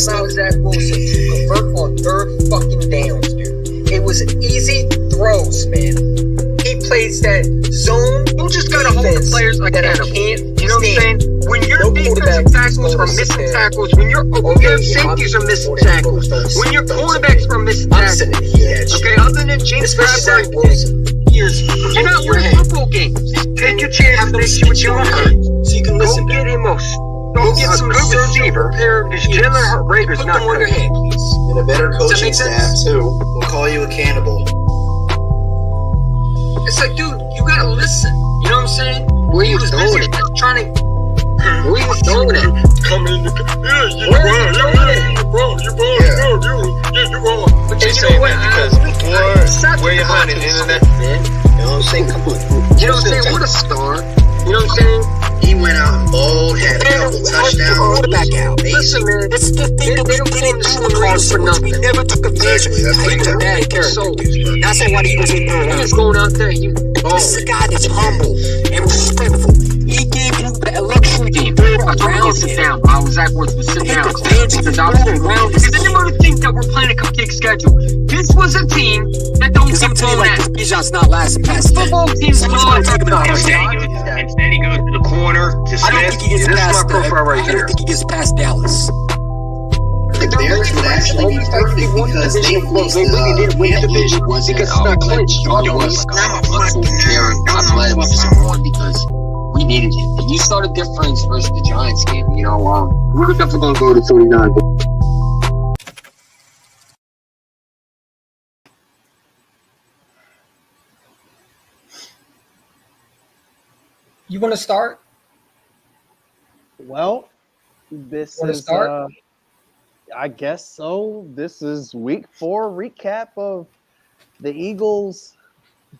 allow Zach Wilson to convert on third fucking downs, dude. It was easy throws, man. He plays that zone. You just gotta hold the players accountable. You know what I'm saying? When your defensive tackles are missing tackles, when your safeties are missing tackles, when your quarterbacks are missing tackles, okay, other than James Bradbury, you're not winning football games. Take your chances next year with Jalen Hurts. So you can listen. Go get him go get some good receiver. Because Jalen Rager's not on your head, please. And a better coaching staff, too. We'll call you a cannibal. It's like, dude, you gotta listen. You know what I'm saying? Where you throwing it? Trying to. Where you throwing it? Come in. You wrong. But They say that because where you hiding, internet? You know what I'm saying? Come on. You know what I'm saying? What a star. You know what I'm saying? He went out and balled, had a couple touchdowns. Quarterback out. Listen, man. This is the thing that we didn't do in college for nothing. We never took advantage of how he was a bad character. That's why he was in there. He was going out there. This is a guy that's humble and respectful. He gave you the luxury to build around sit him. down. I was at work to sit down. Because anyone think that we're playing a cupcake schedule. This was a team that don't get blown out. Bijan's not lasting past that. Football teams Someone's gonna take him out. Instead he goes to the corner to Smith. I don't think he gets This is past my profile right I here. don't think he gets past Dallas. The Bears would actually be perfect because they faced the division was because it's not clinched. It was muscle tearing. I'm glad it was on because we needed it. And you saw the difference versus the Giants game. You know, we're definitely going to go to 39. You want to start? Well, this Want to is, start? I guess so. This is week 4 recap of the Eagles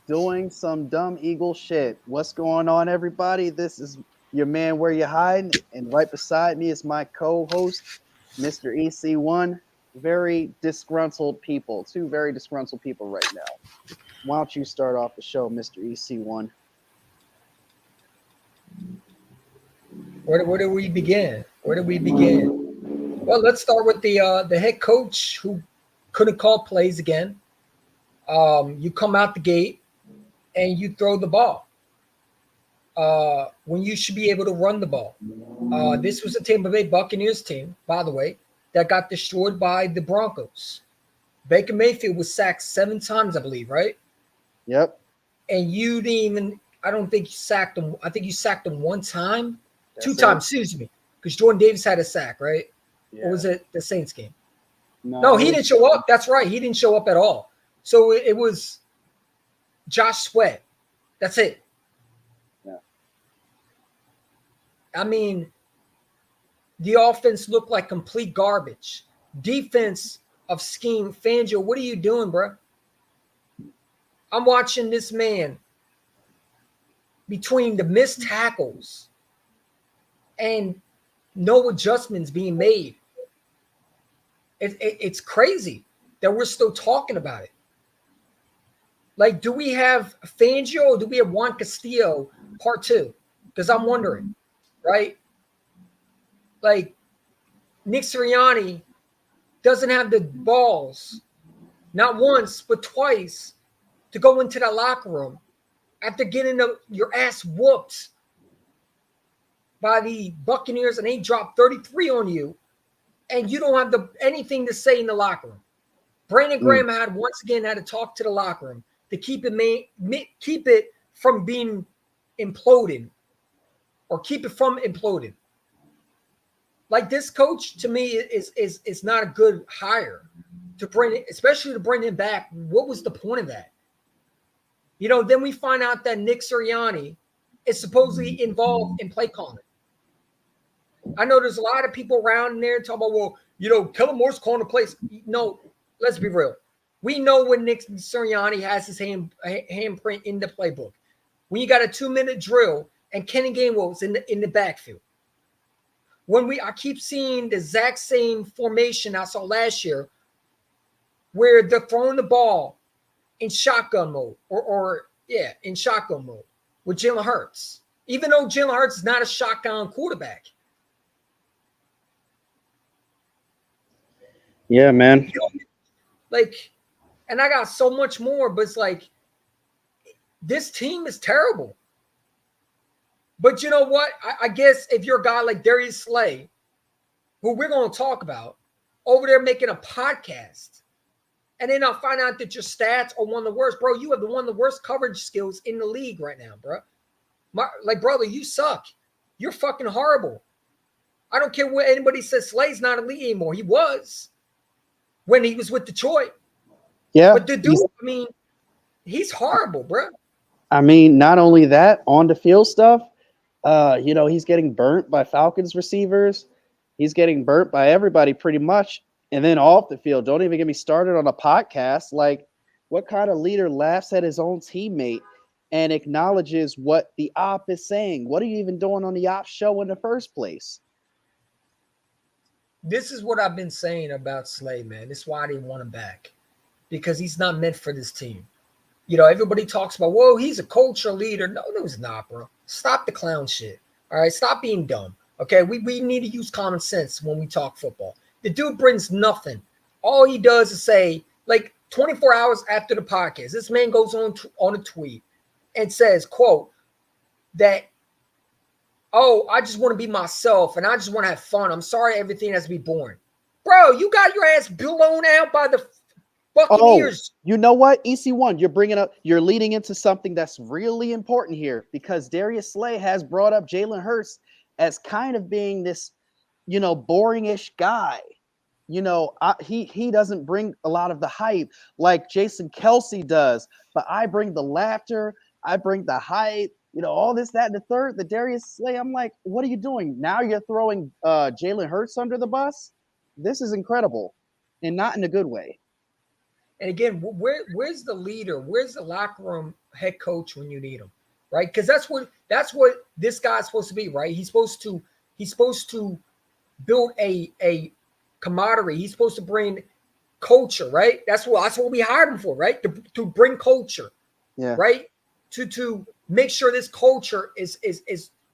doing some dumb Eagle shit. What's going on, everybody? This is your man, Where You Hiding? And right beside me is my co-host, Mr. EC1. Very disgruntled people. 2 very disgruntled people right now. Why don't you start off the show, Mr. EC1? Where do we begin? Where do we begin? Well, let's start with the head coach who couldn't call plays again. You come out the gate and you throw the ball when you should be able to run the ball. This was a Tampa Bay Buccaneers team, by the way, that got destroyed by the Broncos. Baker Mayfield was sacked 7 times, I believe, right? Yep. And you didn't even – I don't think you sacked him. I think you sacked him 1 time. That's 2 times, excuse me, because Jordan Davis had a sack, right? Yeah. Or was it the Saints game? No, he didn't show up. That's right. He didn't show up at all. So it was Josh Sweat. That's it. Yeah. I mean, the offense looked like complete garbage. Defense of scheme. Fangio, what are you doing, bro? I'm watching this man between the missed tackles and no adjustments being made. It's crazy that we're still talking about it. Like, do we have Fangio or do we have Juan Castillo part 2? Because I'm wondering, right? Like, Nick Sirianni doesn't have the balls, not once, but twice, to go into the locker room after getting your ass whooped by the Buccaneers and they dropped 33 on you, and you don't have anything to say in the locker room. Brandon Graham had to talk to the locker room to keep it from being imploded or keep it from imploding. Like, this coach to me is not a good hire to bring it, especially to bring him back. What was the point of that? You know, then we find out that Nick Sirianni is supposedly involved in play calling. I know there's a lot of people around there talking about, well, you know, Kellen Moore's calling the plays. No, let's be real. We know when Nick Sirianni has his handprint in the playbook. When you got a 2-minute drill and Kenny Gainwell's in the backfield. I keep seeing the exact same formation I saw last year where they're throwing the ball in shotgun mode in shotgun mode with Jalen Hurts. Even though Jalen Hurts is not a shotgun quarterback. Yeah, man. You know, like, and I got so much more, but it's like, this team is terrible. But you know what? I guess if you're a guy like Darius Slay, who we're going to talk about, over there making a podcast, and then I'll find out that your stats are one of the worst. Bro, you have one of the worst coverage skills in the league right now, bro. Brother, you suck. You're fucking horrible. I don't care what anybody says. Slay's not elite anymore. He was when he was with Detroit. Yeah. But the dude, I mean, he's horrible, bro. I mean, not only that, on the field stuff, he's getting burnt by Falcons receivers. He's getting burnt by everybody pretty much. And then off the field, don't even get me started on a podcast. Like, what kind of leader laughs at his own teammate and acknowledges what the op is saying? What are you even doing on the op show in the first place? This is what I've been saying about Slay, man. This is why I didn't want him back, because he's not meant for this team. You know, everybody talks about, whoa, he's a culture leader. No, he's not, bro. Stop the clown shit. All right, stop being dumb. Okay, we need to use common sense when we talk football. The dude brings nothing. All he does is say, like 24 hours after the podcast, this man goes on a tweet and says, quote, that, oh, I just want to be myself and I just want to have fun. I'm sorry everything has to be boring. Bro, you got your ass blown out by the Buccaneers. Oh, you know what? EC1, you're leading into something that's really important here, because Darius Slay has brought up Jalen Hurts as kind of being this, boring-ish guy. He doesn't bring a lot of the hype like Jason Kelce does, but I bring the laughter, I bring the hype, all this, that, and the third. The Darius Slay, I'm like, what are you doing? Now you're throwing Jalen Hurts under the bus? This is incredible, and not in a good way. And again, where's the leader? Where's the locker room head coach when you need him, right? Because that's what this guy's supposed to be, right? He's supposed to build a camaraderie. He's supposed to bring culture, right? That's what we hired him for, right? To bring culture, yeah, right? To make sure this culture is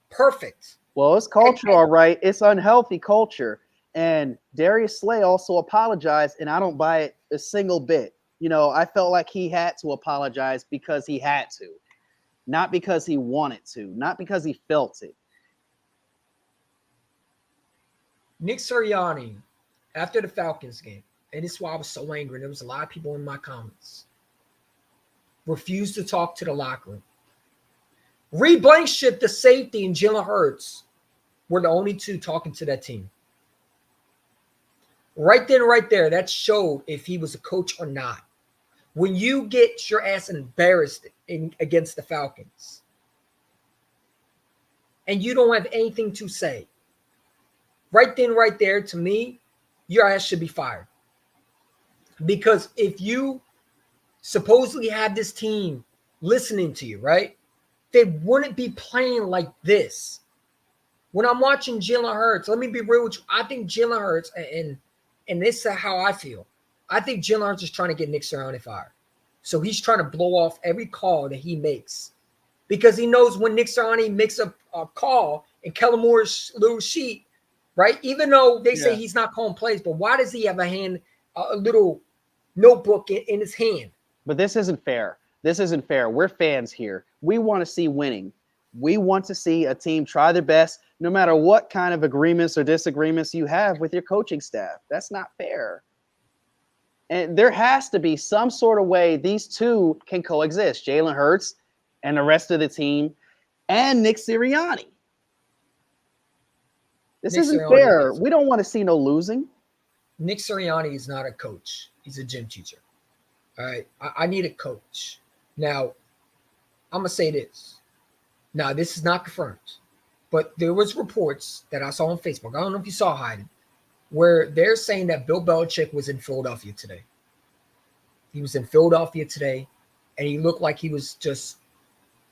perfect. Well, it's culture, all right. It's unhealthy culture. And Darius Slay also apologized, and I don't buy it a single bit. I felt like he had to apologize because he had to, not because he wanted to, not because he felt it. Nick Sirianni, after the Falcons game, and this is why I was so angry, there was a lot of people in my comments, refused to talk to the locker room. Reed Blankenship, the safety, and Jalen Hurts were the only two talking to that team. Right then, right there, that showed if he was a coach or not. When you get your ass embarrassed against the Falcons and you don't have anything to say, right then, right there, to me, your ass should be fired. Because if you supposedly have this team listening to you, right, they wouldn't be playing like this. When I'm watching Jalen Hurts, let me be real with you. I think Jalen Hurts, and this is how I feel, I think Jalen Hurts is trying to get Nick Sirianni fired. So he's trying to blow off every call that he makes, because he knows when Nick Sirianni makes a call and Kellen Moore's little sheet, right? Even though they say he's not calling plays, but why does he have a little notebook in his hand? But this isn't fair. We're fans here. We want to see winning. We want to see a team try their best, no matter what kind of agreements or disagreements you have with your coaching staff. That's not fair. And there has to be some sort of way these two can coexist, Jalen Hurts and the rest of the team and Nick Sirianni. This isn't fair. We don't want to see no losing. Nick Sirianni is not a coach. He's a gym teacher. All right. I need a coach. Now, I'm going to say this. Now, this is not confirmed, but there was reports that I saw on Facebook. I don't know if you saw, Hayden, where they're saying that Bill Belichick was in Philadelphia today. He was in Philadelphia today, and he looked like he was just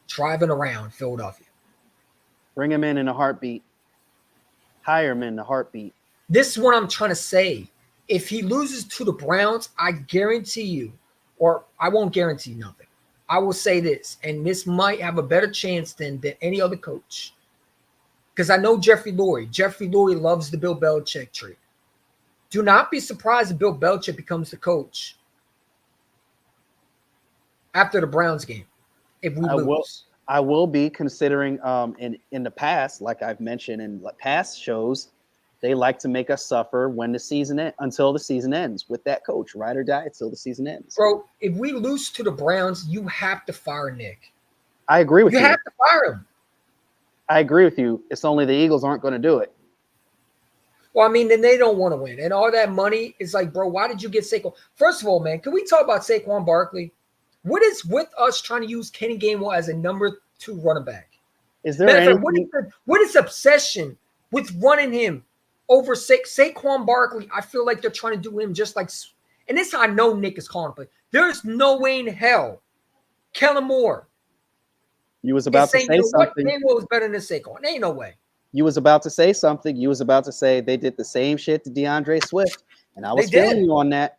driving around Philadelphia. Bring him in a heartbeat. Hire him in a heartbeat. This is what I'm trying to say. If he loses to the Browns, I guarantee you, or I won't guarantee nothing. I will say this, and this might have a better chance than any other coach. Because I know Jeffrey Lurie. Jeffrey Lurie loves the Bill Belichick tree. Do not be surprised if Bill Belichick becomes the coach after the Browns game if we lose. I will be, considering in the past, like I've mentioned in past shows, they like to make us suffer until the season ends with that coach, ride or die until the season ends. Bro, if we lose to the Browns, you have to fire Nick. I agree with you. You have to fire him. I agree with you. It's only the Eagles aren't going to do it. Well, I mean, then they don't want to win. And all that money is like, bro, why did you get Saquon? First of all, man, can we talk about Saquon Barkley? What is with us trying to use Kenny Gainwell as a number 2 running back? Is there anything? What is obsession with running him over Saquon Barkley? I feel like they're trying to do him just like, and this I know Nick is calling, but there's no way in hell Kellen Moore. You was about to say something. Gainwell was better than Saquon. Ain't no way. You was about to say something. You was about to say they did the same shit to DeAndre Swift, and I was feeling you on that.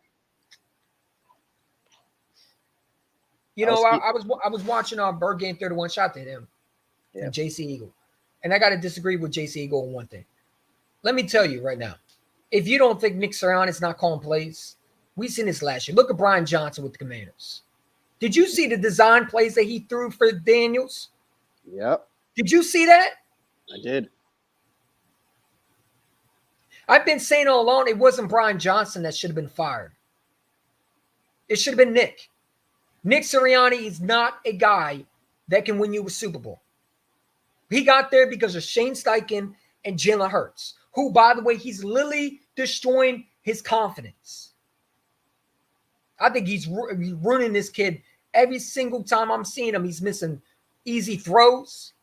You know, I was watching Bird Game 31. Shout to him and JC Eagle, and I got to disagree with JC Eagle on one thing. Let me tell you right now, if you don't think Nick Sirianni's not calling plays, we've seen this last year. Look at Brian Johnson with the Commanders. Did you see the design plays that he threw for Daniels? Yep. Did you see that? I did. I've been saying all along it wasn't Brian Johnson that should have been fired. It should have been Nick. Nick Sirianni is not a guy that can win you a Super Bowl. He got there because of Shane Steichen and Jalen Hurts, who, by the way, he's literally destroying his confidence. I think he's ruining this kid every single time I'm seeing him. He's missing easy throws.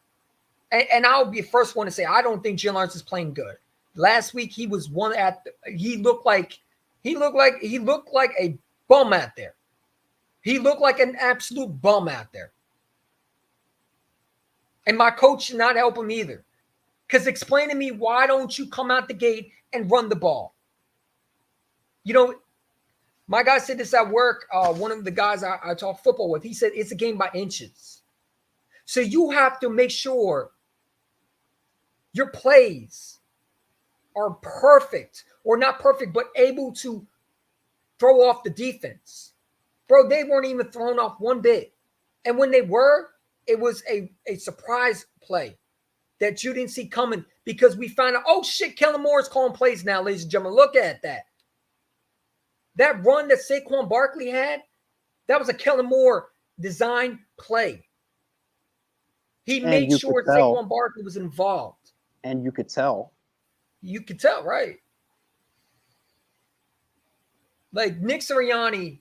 And I'll be the first one to say, I don't think Jalen Hurts is playing good. Last week, he was he looked like a bum out there. He looked like an absolute bum out there. And my coach should not help him either. Because explain to me, why don't you come out the gate and run the ball? You know, my guy said this at work. One of the guys I talk football with, he said it's a game by inches. So you have to make sure your plays are perfect, or not perfect, but able to throw off the defense. Bro, they weren't even thrown off one bit. And when they were, it was a surprise play that you didn't see coming, because we found out, oh shit, Kellen Moore is calling plays now, ladies and gentlemen. Look at that. That run that Saquon Barkley had, that was a Kellen Moore design play. He made sure Saquon Barkley was involved. And you could tell. You could tell, right? Like, Nick Sirianni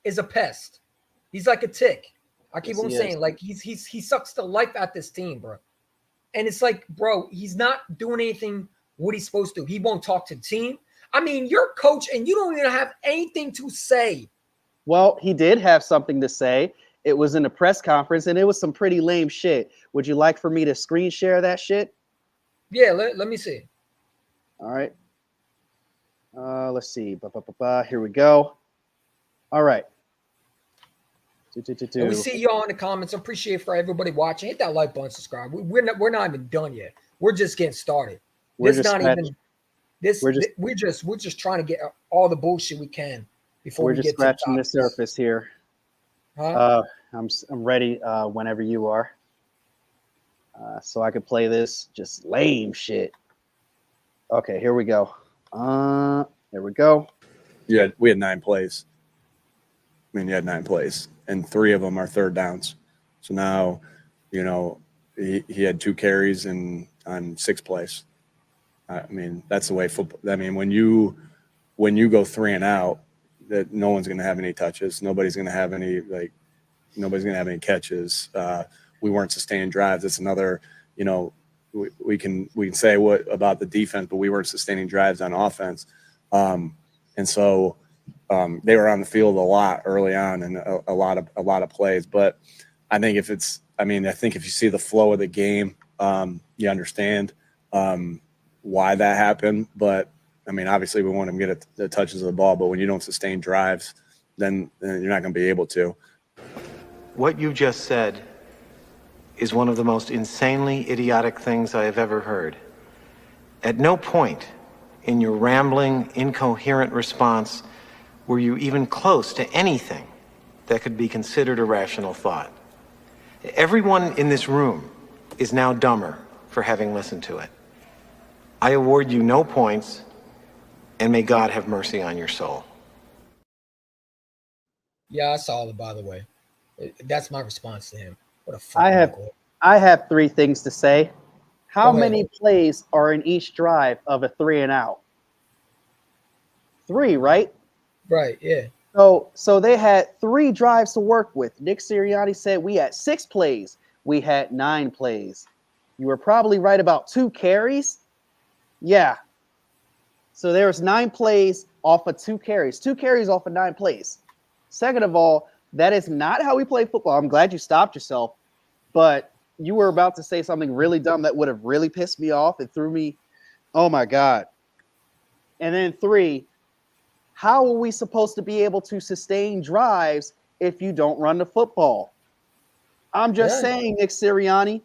is a pest. He's like a tick. I keep on saying, like, he sucks the life out this team, bro. And it's like, bro, he's not doing anything what he's supposed to. He won't talk to the team. I mean, you're coach and you don't even have anything to say. Well, he did have something to say. It was in a press conference, and it was some pretty lame shit. Would you like for me to screen share that shit? Yeah, let me see. All right. Let's see. Here we go. All right. And we see y'all in the comments. I appreciate for everybody watching. Hit that like button, subscribe. We're not even done yet. We're just getting started. We're just trying to get all the bullshit we can before we get to the top. We're just scratching the surface here. Huh? I'm ready whenever you are. So I could play this just lame shit. Okay, here we go. There we go. Yeah, we had 9 plays. I mean, you had 9 plays, and 3 of them are third downs. So now, you know, he had 2 carries on 6 plays. I mean, that's the way football. I mean, when you go 3 and out, that no one's going to have any touches. Nobody's going to have any catches. We weren't sustaining drives. That's another, you know, we can say what about the defense, but we weren't sustaining drives on offense. And so they were on the field a lot early on, and a lot of plays. But I think if you see the flow of the game, you understand why that happened. But I mean, obviously we want him to get the touches of the ball, but when you don't sustain drives, then you're not going to be able to. What you just said is one of the most insanely idiotic things I have ever heard. At no point in your rambling, incoherent response were you even close to anything that could be considered a rational thought. Everyone in this room is now dumber for having listened to it. I award you no points, and may God have mercy on your soul. Yeah, I saw it, by the way. That's my response to him. What a I have 3 things to say. How many plays are in each drive of a 3 and out? 3, right? Right, yeah. So they had 3 drives to work with. Nick Sirianni said we had 6 plays. We had 9 plays. You were probably right about 2 carries. Yeah. So there was 9 plays off of 2 carries. 2 carries off of 9 plays. Second of all, that is not how we play football. I'm glad you stopped yourself, but you were about to say something really dumb that would have really pissed me off and threw me. Oh my God. And then 3, how are we supposed to be able to sustain drives if you don't run the football? I'm just saying, Nick Sirianni,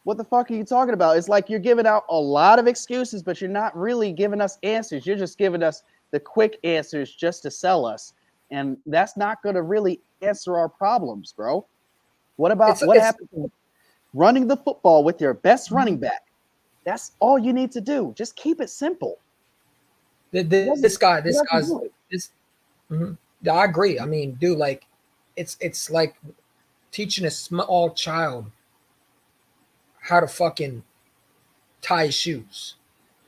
what the fuck are you talking about? It's like you're giving out a lot of excuses, but you're not really giving us answers. You're just giving us the quick answers just to sell us. And that's not going to really answer our problems, bro. What about what happened to running the football with your best running back? That's all you need to do. Just keep it simple. This guy's. I agree. I mean, dude, like, it's like teaching a small child how to fucking tie his shoes.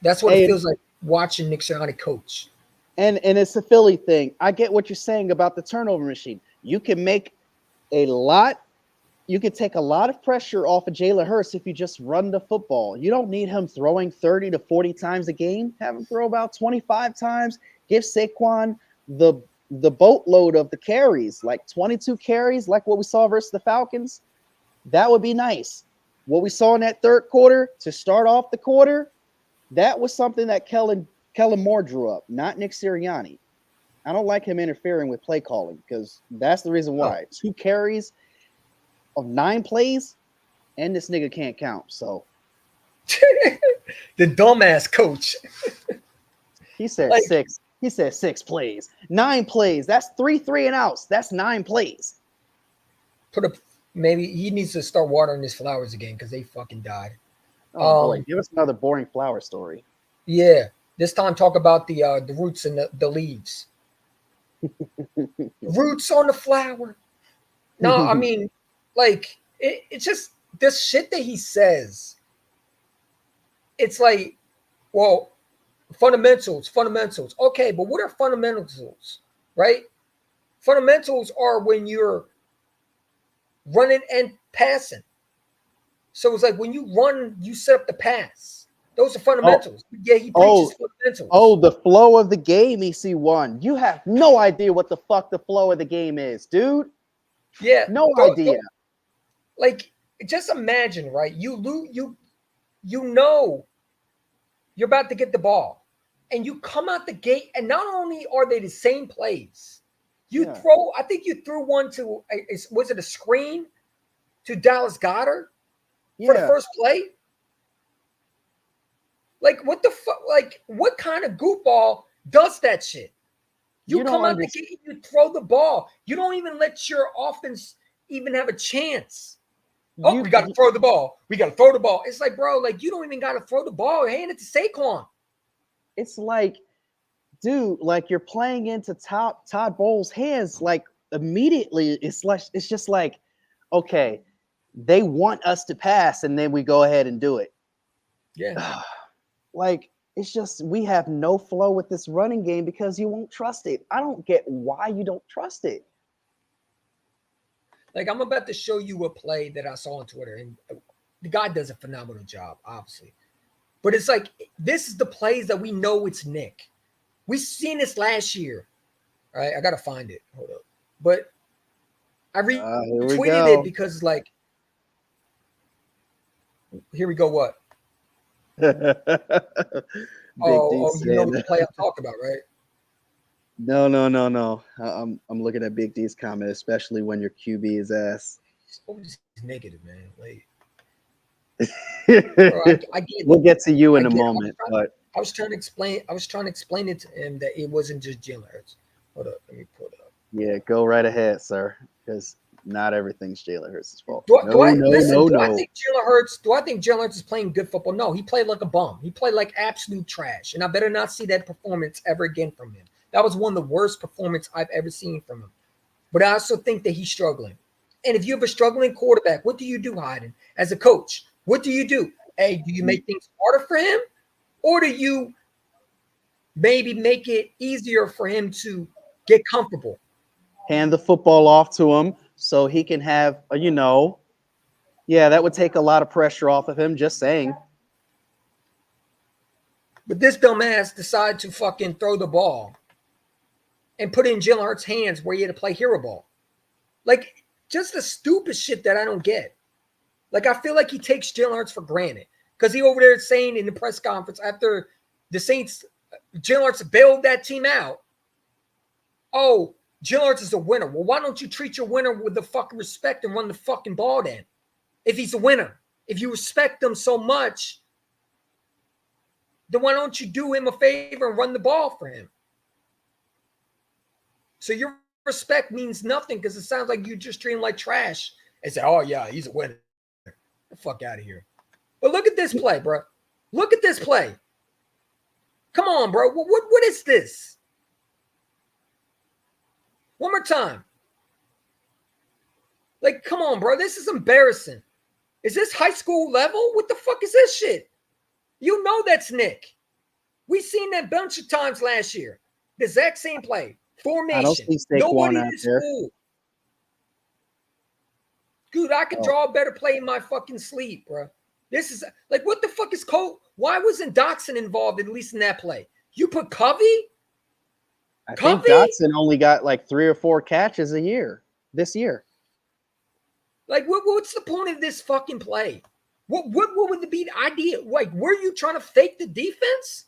That's what it feels like watching Nick Sirianni coach. And it's a Philly thing. I get what you're saying about the turnover machine. You can make a lot. You can take a lot of pressure off of Jalen Hurts if you just run the football. You don't need him throwing 30 to 40 times a game. Have him throw about 25 times. Give Saquon the boatload of the carries, like 22 carries, like what we saw versus the Falcons. That would be nice. What we saw in that third quarter to start off the quarter, that was something that Kellen Moore drew up, not Nick Sirianni. I don't like him interfering with play calling because that's the reason why. 2 carries of 9 plays, and this nigga can't count. So the dumbass coach. He said 6. He said 6 plays, 9 plays. That's 3 and outs. That's 9 plays. Maybe he needs to start watering his flowers again because they fucking died. Oh boy, give us another boring flower story. Yeah, this time talk about the roots and the leaves. Roots on the flower. No, I mean, like it's just this shit that he says. It's like, well, fundamentals. Okay, but what are fundamentals, right? Fundamentals are when you're running and passing. So it's like when you run, you set up the pass. Those are fundamentals. Yeah, he preaches fundamentals. Oh, the flow of the game, EC1. You have no idea what the fuck the flow of the game is, dude. Yeah. No idea. Like, just imagine, right? You know you're about to get the ball. And you come out the gate, and not only are they the same plays, I think you threw one to, was it a screen to Dallas Goedert for the first play? Like, what the fuck? Like, what kind of goofball does that shit? You come out the gate, you throw the ball. You don't even let your offense even have a chance. We got to throw the ball. It's like, bro, like, you don't even got to throw the ball. Hand it to Saquon. It's like, dude, like you're playing into Todd Bowles' hands. Like immediately, it's just like, okay, they want us to pass, and then we go ahead and do it. Yeah, like it's just we have no flow with this running game because you won't trust it. I don't get why you don't trust it. Like, I'm about to show you a play that I saw on Twitter, and the guy does a phenomenal job, obviously. But it's like, this is the plays that we know it's Nick. We've seen this last year. All right, I got to find it. Hold up. But I retweeted it because, like, here we go, what? You know the play I'm talking about, right? No. I'm looking at Big D's comment, especially when your QB is ass. It's always negative, man. Like, bro, we'll get to you in a moment, but I was trying to explain it to him that it wasn't just Jalen Hurts. Hold up, let me pull it up. Yeah, go right ahead, sir, because not everything's Jalen Hurts' fault. Do I No. think Jalen Hurts? Do I think Jalen Hurts is playing good football? No, he played like a bum. He played like absolute trash, and I better not see that performance ever again from him. That was one of the worst performances I've ever seen from him. But I also think that he's struggling. And if you have a struggling quarterback, what do you do, Hayden? As a coach, what do you do? Hey, do you make things harder for him? Or do you maybe make it easier for him to get comfortable? Hand the football off to him so he can have, yeah, that would take a lot of pressure off of him, just saying. But this dumbass decided to fucking throw the ball and put it in Jalen Hurts' hands where he had to play hero ball. Like, just the stupid shit that I don't get. Like, I feel like he takes Jalen Hurts for granted. Because he over there saying in the press conference after the Saints, Jalen Hurts bailed that team out. Oh, Jalen Hurts is a winner. Well, why don't you treat your winner with the fucking respect and run the fucking ball then? If he's a winner. If you respect him so much, then why don't you do him a favor and run the ball for him? So your respect means nothing because it sounds like you just treat him like trash and say, oh, yeah, he's a winner. Get the fuck out of here. But look at this play, bro. Look at this play. Come on, bro. What is this? One more time. Like, come on, bro. This is embarrassing. Is this high school level? What the fuck is this shit? You know that's Nick. We seen that bunch of times last year. The exact same play. Formation. I don't see Nobody out in there. school. Dude, I could draw a better play in my fucking sleep, bro. This is like, what the fuck is Cole? Why wasn't Doxson involved at least in that play? You put Covey? I think Dotson only got like 3 or 4 catches this year. Like, what's the point of this fucking play? What would be the idea? Like, were you trying to fake the defense?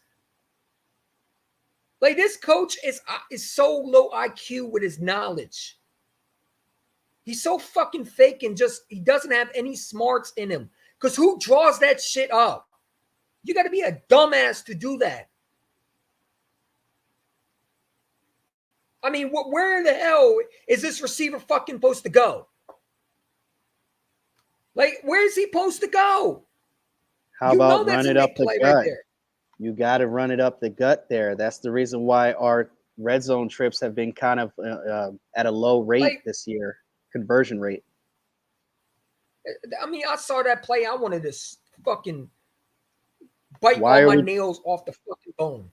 Like, this coach is so low IQ with his knowledge. He's so fucking fake and he doesn't have any smarts in him. Because who draws that shit up? You got to be a dumbass to do that. I mean, where the hell is this receiver fucking supposed to go? Like, where's he supposed to go? How about run it up the gut? Right there. You got to run it up the gut there. That's the reason why our red zone trips have been kind of at a low rate this year, conversion rate. I mean, I saw that play. I wanted to fucking bite all my nails off the fucking bone.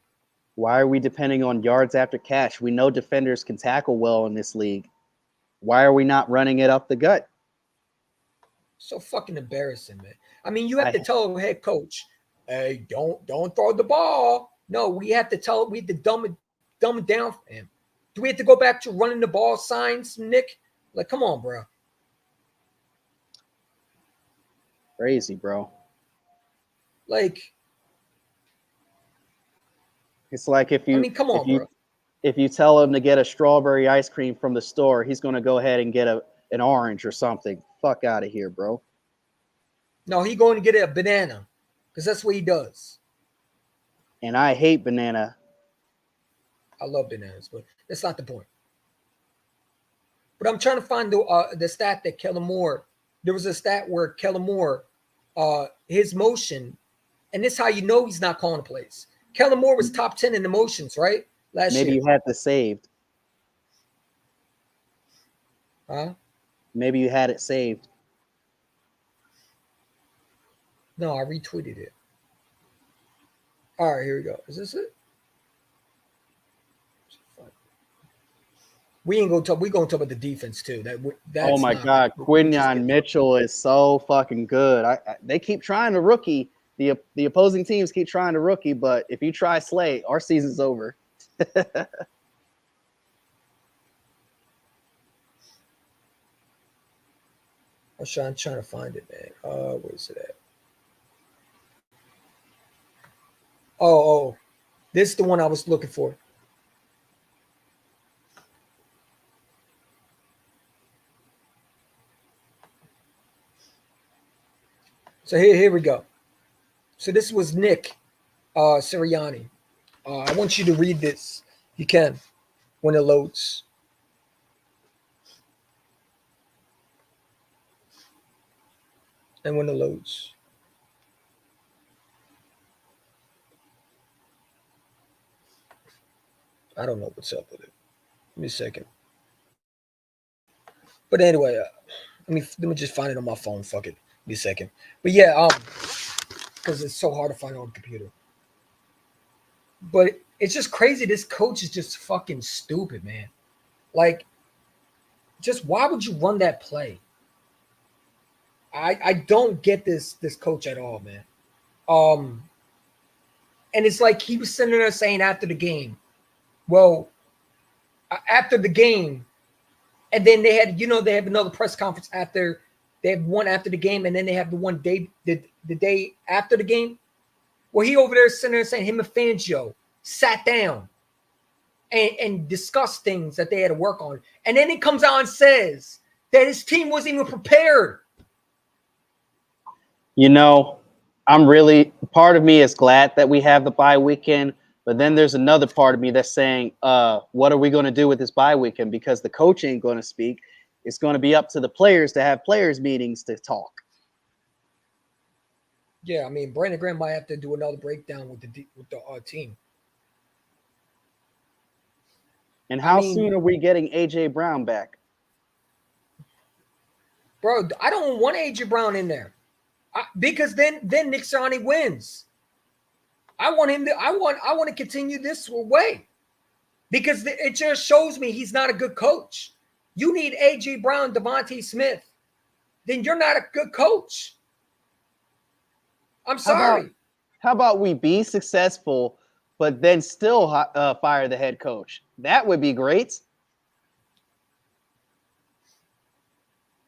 Why are we depending on yards after catch? We know defenders can tackle well in this league. Why are we not running it up the gut? So fucking embarrassing, man. I mean, you have to tell a head coach, hey, don't throw the ball. No, we have to dumb it down for him. Do we have to go back to running the ball signs, Nick? Like, come on, bro. Crazy, bro. Like, it's like if you, come on, bro. If you tell him to get a strawberry ice cream from the store, he's going to go ahead and get an orange or something. Fuck out of here, bro. No, he's going to get a banana because that's what he does. And I hate banana. I love bananas, but that's not the point. But I'm trying to find the stat that Kellen Moore. There was a stat where Kellen Moore, his motion, and this is how you know he's not calling plays. Kellen Moore was top 10 in the motions, right? Last year. Maybe you had this saved. Huh? Maybe you had it saved. No, I retweeted it. All right, here we go. Is this it? We ain't gonna talk. We gonna talk about the defense too. That's oh my God, Quinyon Mitchell is so fucking good. They keep trying to rookie. The opposing teams keep trying to rookie, but if you try Slay, our season's over. I was trying to find it, man. Where is it at? Oh, this is the one I was looking for. So here we go. So this was Nick Sirianni. I want you to read this. You can when it loads. And when it loads. I don't know what's up with it. Give me a second. But anyway, let me just find it on my phone. Fuck it. Give me a second. But yeah, because it's so hard to find on the computer. But it's just crazy. This coach is just fucking stupid, man. Like, just why would you run that play? I don't get this coach at all, man. And it's like he was sitting there saying after the game, well, after the game, and then they had, they have another press conference after. They have one after the game, and then they have the one day the day after the game. Well, he over there sitting there saying him and Fangio sat down and discussed things that they had to work on. And then he comes out and says that his team wasn't even prepared. Part of me is glad that we have the bye weekend, but then there's another part of me that's saying, what are we going to do with this bye weekend? Because the coach ain't going to speak. It's going to be up to the players to have players meetings to talk. Yeah, I mean, Brandon Graham might have to do another breakdown with the team. And how soon are we getting AJ Brown back? Bro, I don't want AJ Brown in there. Because then Nick Sirianni wins. I want to continue this way. Because it just shows me he's not a good coach. You need AJ Brown, Devontae Smith. Then you're not a good coach. I'm sorry. How about we be successful, but then still fire the head coach? That would be great.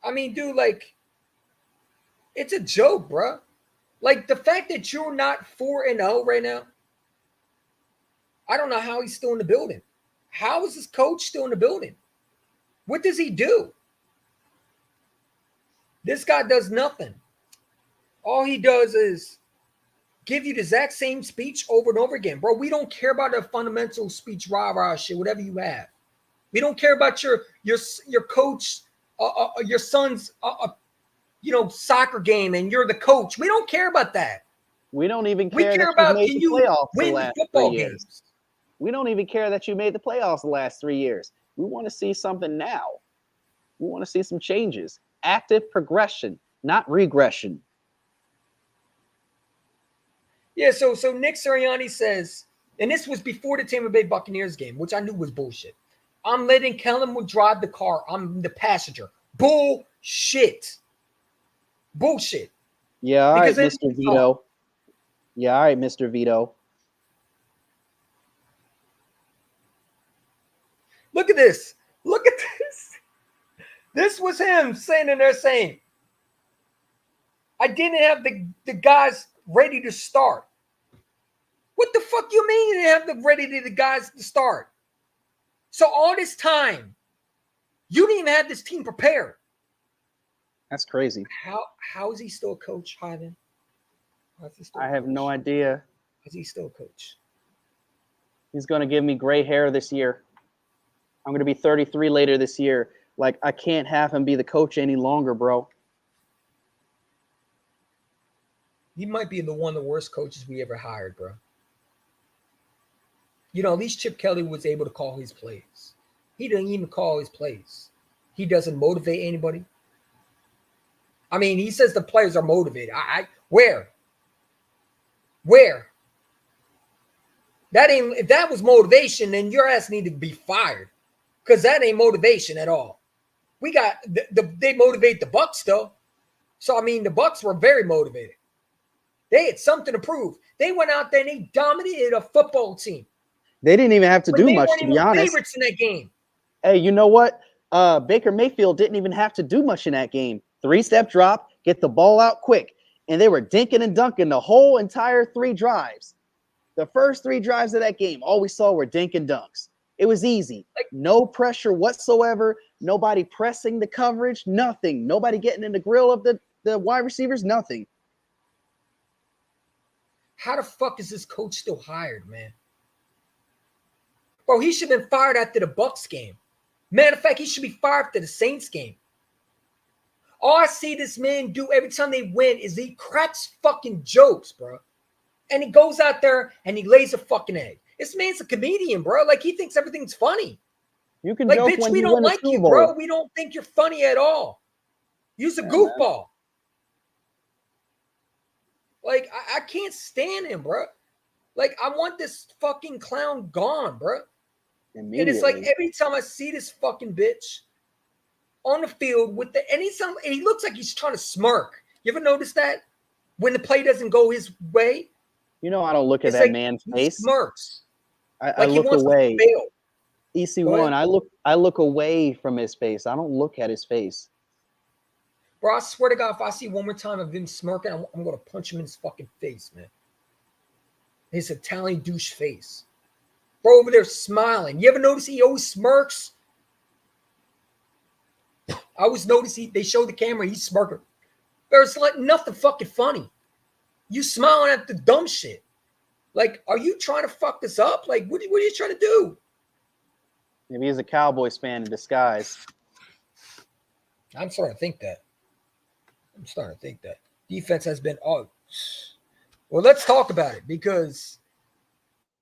I mean, dude, like, it's a joke, bro. Like, the fact that you're not 4-0 right now, I don't know how he's still in the building. How is this coach still in the building? What does he do? This guy does nothing. All he does is give you the exact same speech over and over again. Bro, we don't care about the fundamental speech, rah-rah shit, whatever you have. We don't care about your coach, your son's soccer game, and you're the coach. We don't care about that. We don't even care. We care about can you win the football games. We don't even care that you made the playoffs the last 3 years. We want to see something now. We want to see some changes. Active progression, not regression. Yeah, so Nick Sirianni says, and this was before the Tampa Bay Buccaneers game, which I knew was bullshit. I'm letting Kellen Moore drive the car. I'm the passenger. Bullshit. Bullshit. Yeah, all right, Mr. Vito. Yeah, all right, Mr. Vito. Look at this. Look at this. This was him saying in there saying, I didn't have the guys ready to start. What the fuck you mean you didn't have the guys to start? So all this time, you didn't even have this team prepared. That's crazy. How is he still a coach, Ivan? I have no idea. Is he still a coach? He's going to give me gray hair this year. I'm going to be 33 later this year. Like, I can't have him be the coach any longer, bro. He might be one of the worst coaches we ever hired, bro. At least Chip Kelly was able to call his plays. He didn't even call his plays. He doesn't motivate anybody. I mean, he says the players are motivated. Where? If that was motivation, then your ass need to be fired. Because that ain't motivation at all. We got they motivate the Bucs though. So I mean, the Bucs were very motivated. They had something to prove. They went out there and they dominated a football team. They didn't even have to do much, to be honest. Favorites in that game. Hey, you know what? Baker Mayfield didn't even have to do much in that game. 3-step drop, get the ball out quick, and they were dinking and dunking the whole entire 3 drives. The first 3 drives of that game, all we saw were dink and dunks. It was easy. No pressure whatsoever. Nobody pressing the coverage. Nothing. Nobody getting in the grill of the wide receivers. Nothing. How the fuck is this coach still hired, man? Bro, he should have been fired after the Bucks game. Matter of fact, he should be fired after the Saints game. All I see this man do every time they win is he cracks fucking jokes, bro. And he goes out there and he lays a fucking egg. This man's a comedian, bro. Like, he thinks everything's funny. You can like, joke bitch, when we you don't win a like Super you, Bowl. bro. We don't think you're funny at all. You's a goofball. Man. Like, I can't stand him, bro. Like, I want this fucking clown gone, bro. And it's like every time I see this fucking bitch on the field with and he looks like he's trying to smirk. You ever notice that? When the play doesn't go his way? You know, I don't look at that man's face. He smirks. I look away. EC1, I look away from his face. I don't look at his face. Bro, I swear to God, if I see one more time of him smirking, I'm going to punch him in his fucking face, man. His Italian douche face. Bro, over there smiling. You ever notice he always smirks? I always notice they show the camera, he's smirking. There's like nothing fucking funny. You smiling at the dumb shit. Like, are you trying to fuck this up? Like, what are you trying to do? Maybe he's a Cowboys fan in disguise. I'm starting to think that. Defense has been well, let's talk about it because.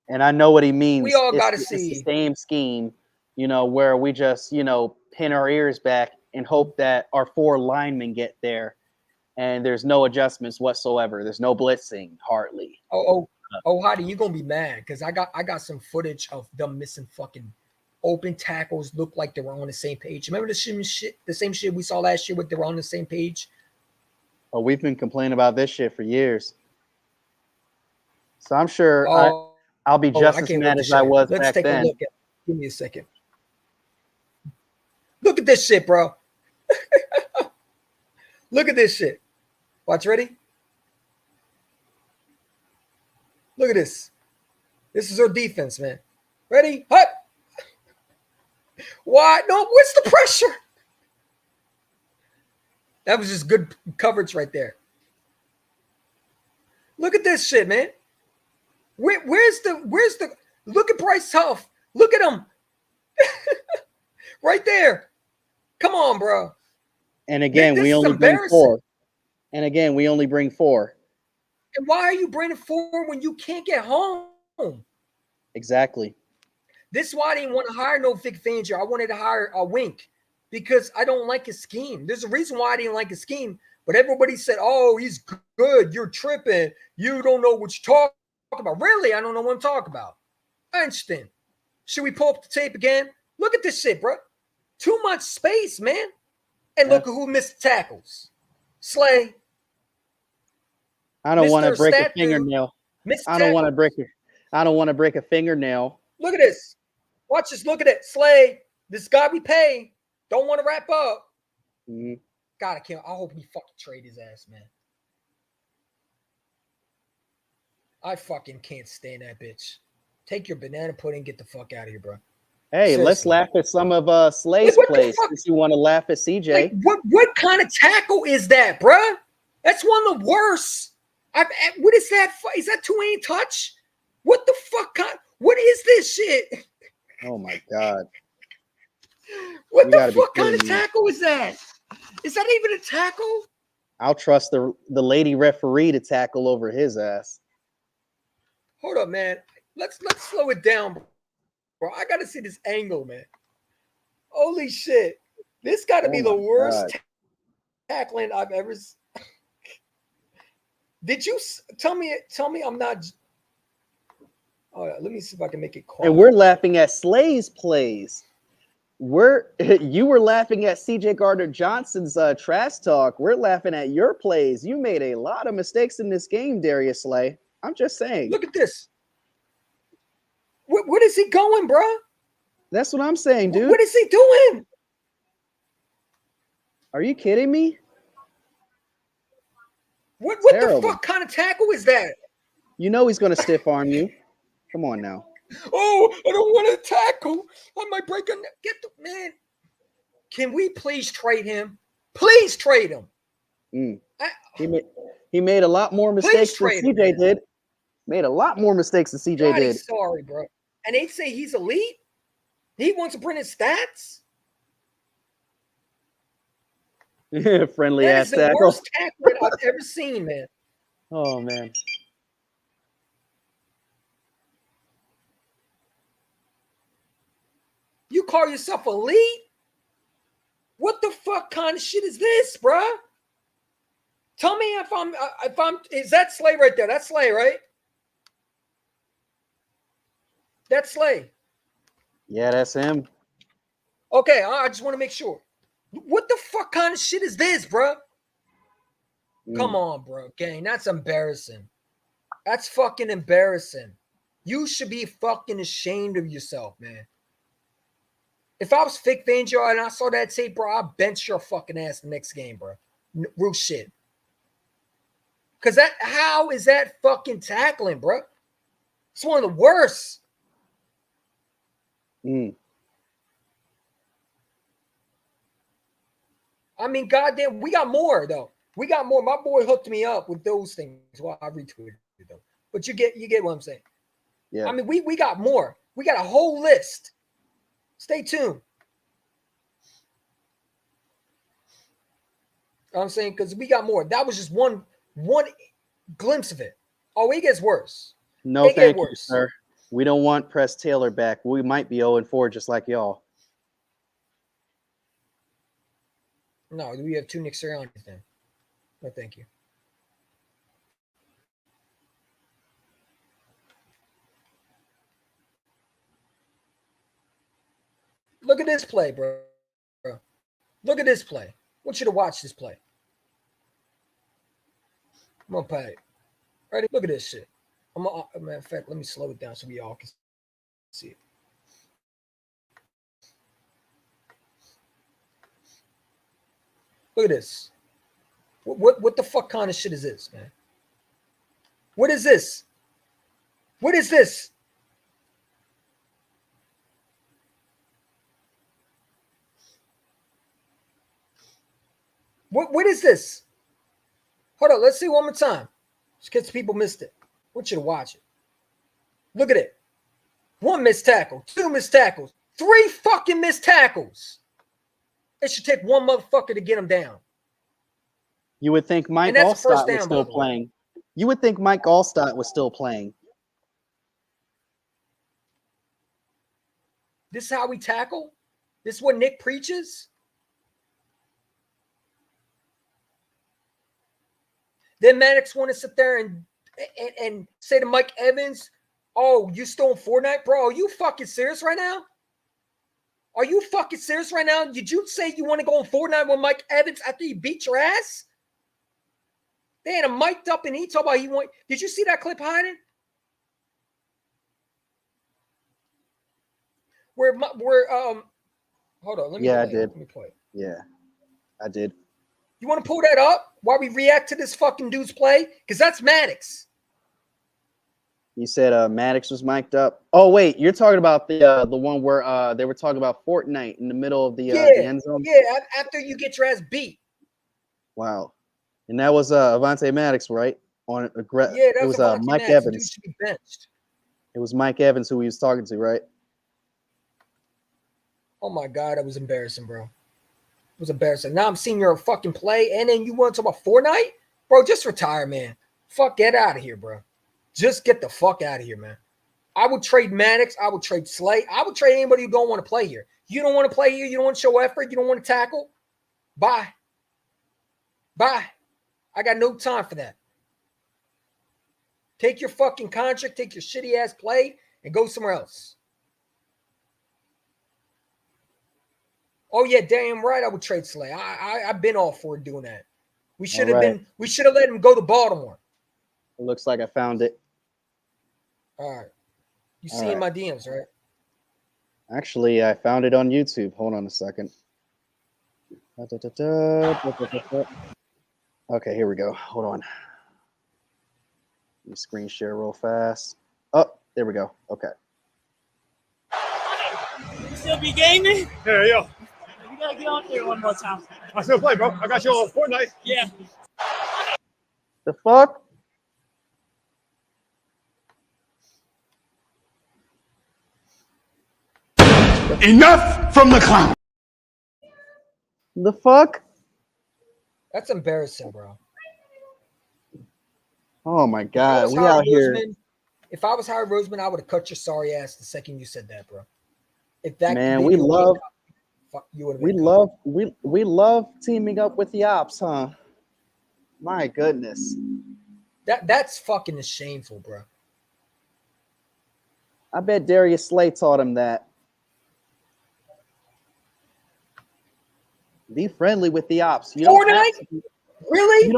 And I know what he means. We all got to see the same scheme, you know, where we just, you know, pin our ears back and hope that our 4 linemen get there, and there's no adjustments whatsoever. There's no blitzing hardly. Heidi, you're gonna be mad because I got some footage of them missing fucking open tackles. Look like they were on the same page. Remember the same shit we saw last year with they were on the same page. Oh, we've been complaining about this shit for years. So I'm sure I'll be just as mad as I was back then. Let's take a look at. Give me a second. Look at this shit, bro. Look at this shit. Watch, ready? Look at this. This is our defense, man. Ready? Hut. Why? No, what's the pressure? That was just good coverage right there. Look at this shit, man. Where's the look at Bryce Huff. Look at him. Right there. Come on, bro. And again, we only bring 4. And again, we only bring 4. And why are you bringing 4 when you can't get home? Exactly. This is why I didn't want to hire no Vic Fangio. I wanted to hire a Wink because I don't like his scheme. There's a reason why I didn't like his scheme, but everybody said, oh, he's good. You're tripping. You don't know what you're talking about. Really? I don't know what I'm talking about. Einstein. Should we pull up the tape again? Look at this shit, bro. Too much space, man. And look at who missed tackles. Slay. I don't want to break a fingernail. I don't want to break a fingernail. Look at this. Watch this. Look at it. Slay. This guy we pay. Don't want to wrap up. Mm-hmm. God, I hope we fucking trade his ass, man. I fucking can't stand that bitch. Take your banana pudding, get the fuck out of here, bro. Hey, seriously. Let's laugh at some of Slay's plays since you want to laugh at CJ. Like, what kind of tackle is that, bro? That's one of the worst. What is that? Is that two-hand touch? What the fuck? What is this shit? Oh my God. What the fuck kind of tackle is that? Is that even a tackle? I'll trust the lady referee to tackle over his ass. Hold up, man. Let's slow it down, bro. I gotta see this angle, man. Holy shit. This gotta be the worst tackling I've ever seen. Did you tell me I'm not? Oh, yeah, let me see if I can make it call. And we're laughing at Slay's plays. You were laughing at CJ Gardner-Johnson's trash talk. We're laughing at your plays. You made a lot of mistakes in this game, Darius Slay. I'm just saying. Look at this. What is he going, bro? That's what I'm saying, dude. What is he doing? Are you kidding me? What the fuck kind of tackle is that? You know he's going to stiff arm you. Come on now. Oh, I don't want to tackle. I might break a neck. Get the man. Can we please trade him? Please trade him. He made a lot more mistakes than CJ did. Made a lot more mistakes than CJ God, did. he's sorry, bro. And they say he's elite. He wants to print his stats. Friendly That ass is the tackle. worst tackle I've ever seen, man. Oh man. You call yourself elite? What the fuck kind of shit is this, bruh? Tell me if I'm is that Slay right there? That's Slay, right? That's Slay. Yeah, that's him. Okay, I just want to make sure. What the fuck kind of shit is this, bruh? Come on, bro. Gang, that's embarrassing. That's fucking embarrassing. You should be fucking ashamed of yourself, man. If I was Vic Fangio and I saw that tape, bro, I'd bench your fucking ass the next game, bro. Real shit. Because how is that fucking tackling, bro? It's one of the worst. I mean, goddamn, we got more, though. We got more. My boy hooked me up with those things. Well, I retweeted it, though. But you get what I'm saying. Yeah. I mean, we got more. We got a whole list. Stay tuned. You know what I'm saying? Because we got more. That was just one glimpse of it. Oh, it gets worse. No, thank you, sir. We don't want Press Taylor back. We might be 0-4 just like y'all. No, we have 2 Nick Siriannis then. No, thank you. Look at this play, bro. Look at this play. I want you to watch this play. I'm gonna play it. Ready? Look at this shit. Matter of fact, let me slow it down so we all can see it. Look at this. What the fuck kind of shit is this, man? What is this? What is this? What is this? Hold on, let's see one more time. Just in case people missed it. I want you to watch it. Look at it. 1 missed tackle, 2 missed tackles, 3 fucking missed tackles. It should take 1 motherfucker to get him down. You would think Mike Allstott was still playing. You would think Mike Allstott was still playing. This is how we tackle? This is what Nick preaches? Then Maddox want to sit there and say to Mike Evans, oh, you still in Fortnite? Bro, are you fucking serious right now? Are you fucking serious right now? Did you say you want to go on Fortnite with Mike Evans after he beat your ass? They had him mic'd up and he talked about he want. Did you see that clip hiding? Where hold on, let me I did. Let me play it. Yeah, I did. You want to pull that up while we react to this fucking dude's play? Because that's Maddox. You said Maddox was mic'd up. Oh wait, you're talking about the one where they were talking about Fortnite in the middle of the end zone. Yeah, after you get your ass beat. Wow, and that was Avante Maddox, right? It was Mike Maddox. Evans. Dude should be benched. It was Mike Evans who he was talking to, right? Oh my God, that was embarrassing, bro. It was embarrassing. Now I'm seeing your fucking play, and then you want to talk about Fortnite? Bro, just retire, man. Fuck, get out of here, bro. Just get the fuck out of here, man. I would trade Maddox. I would trade Slay. I would trade anybody who don't want to play here. You don't want to play here. You don't want to show effort. You don't want to tackle. Bye. Bye. I got no time for that. Take your fucking contract, take your shitty ass play, and go somewhere else. Oh yeah, damn right. I would trade Slay. I've been all for doing that. We should have been. We should have let him go to Baltimore. It looks like I found it. All right. You see in my DMs, right? Actually, I found it on YouTube. Hold on a second. Okay, here we go. Hold on. Let me screen share real fast. Oh, there we go. Okay. You still be gaming? Yeah, yo. You gotta get on there one more time. I still play, bro. I got you on Fortnite. Yeah. The fuck? Enough from the clown. The fuck? That's embarrassing, bro. Oh my God, we out here. If I was Howard Roseman, I would have cut your sorry ass the second you said that, bro. If that Man, we love teaming up with the ops, huh? My goodness. That's fucking shameful, bro. I bet Darius Slay taught him that. Be friendly with the ops. You don't have to be, really?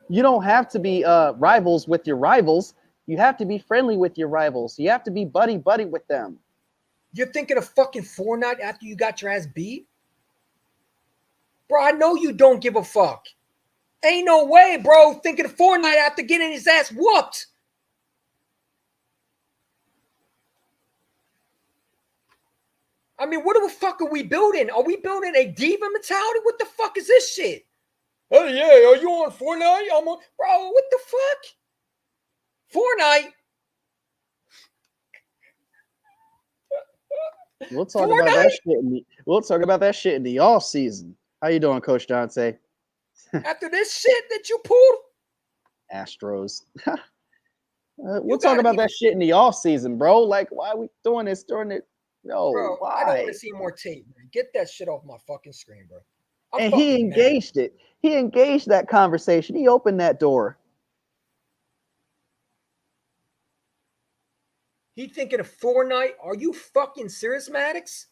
You don't have to be rivals with your rivals. You have to be friendly with your rivals. You have to be buddy with them. You're thinking of fucking Fortnite after you got your ass beat? Bro, I know you don't give a fuck. Ain't no way, bro, thinking of Fortnite after getting his ass whooped. I mean, what the fuck are we building? Are we building a diva mentality? What the fuck is this shit? Oh, yeah, are you on Fortnite? I'm on... Bro, what the fuck? Fortnite? We'll talk about that shit. We'll talk about that shit in the off season. How you doing, Coach Dante? After this shit that you pulled? Astros. We'll talk about that shit in the off season, bro. Like, why are we doing this during it? No, bro, why? I don't want to see more tape, man. Get that shit off my fucking screen, bro. And he engaged it. He engaged that conversation. He opened that door. He thinking of Fortnite? Are you fucking serious, Maddox?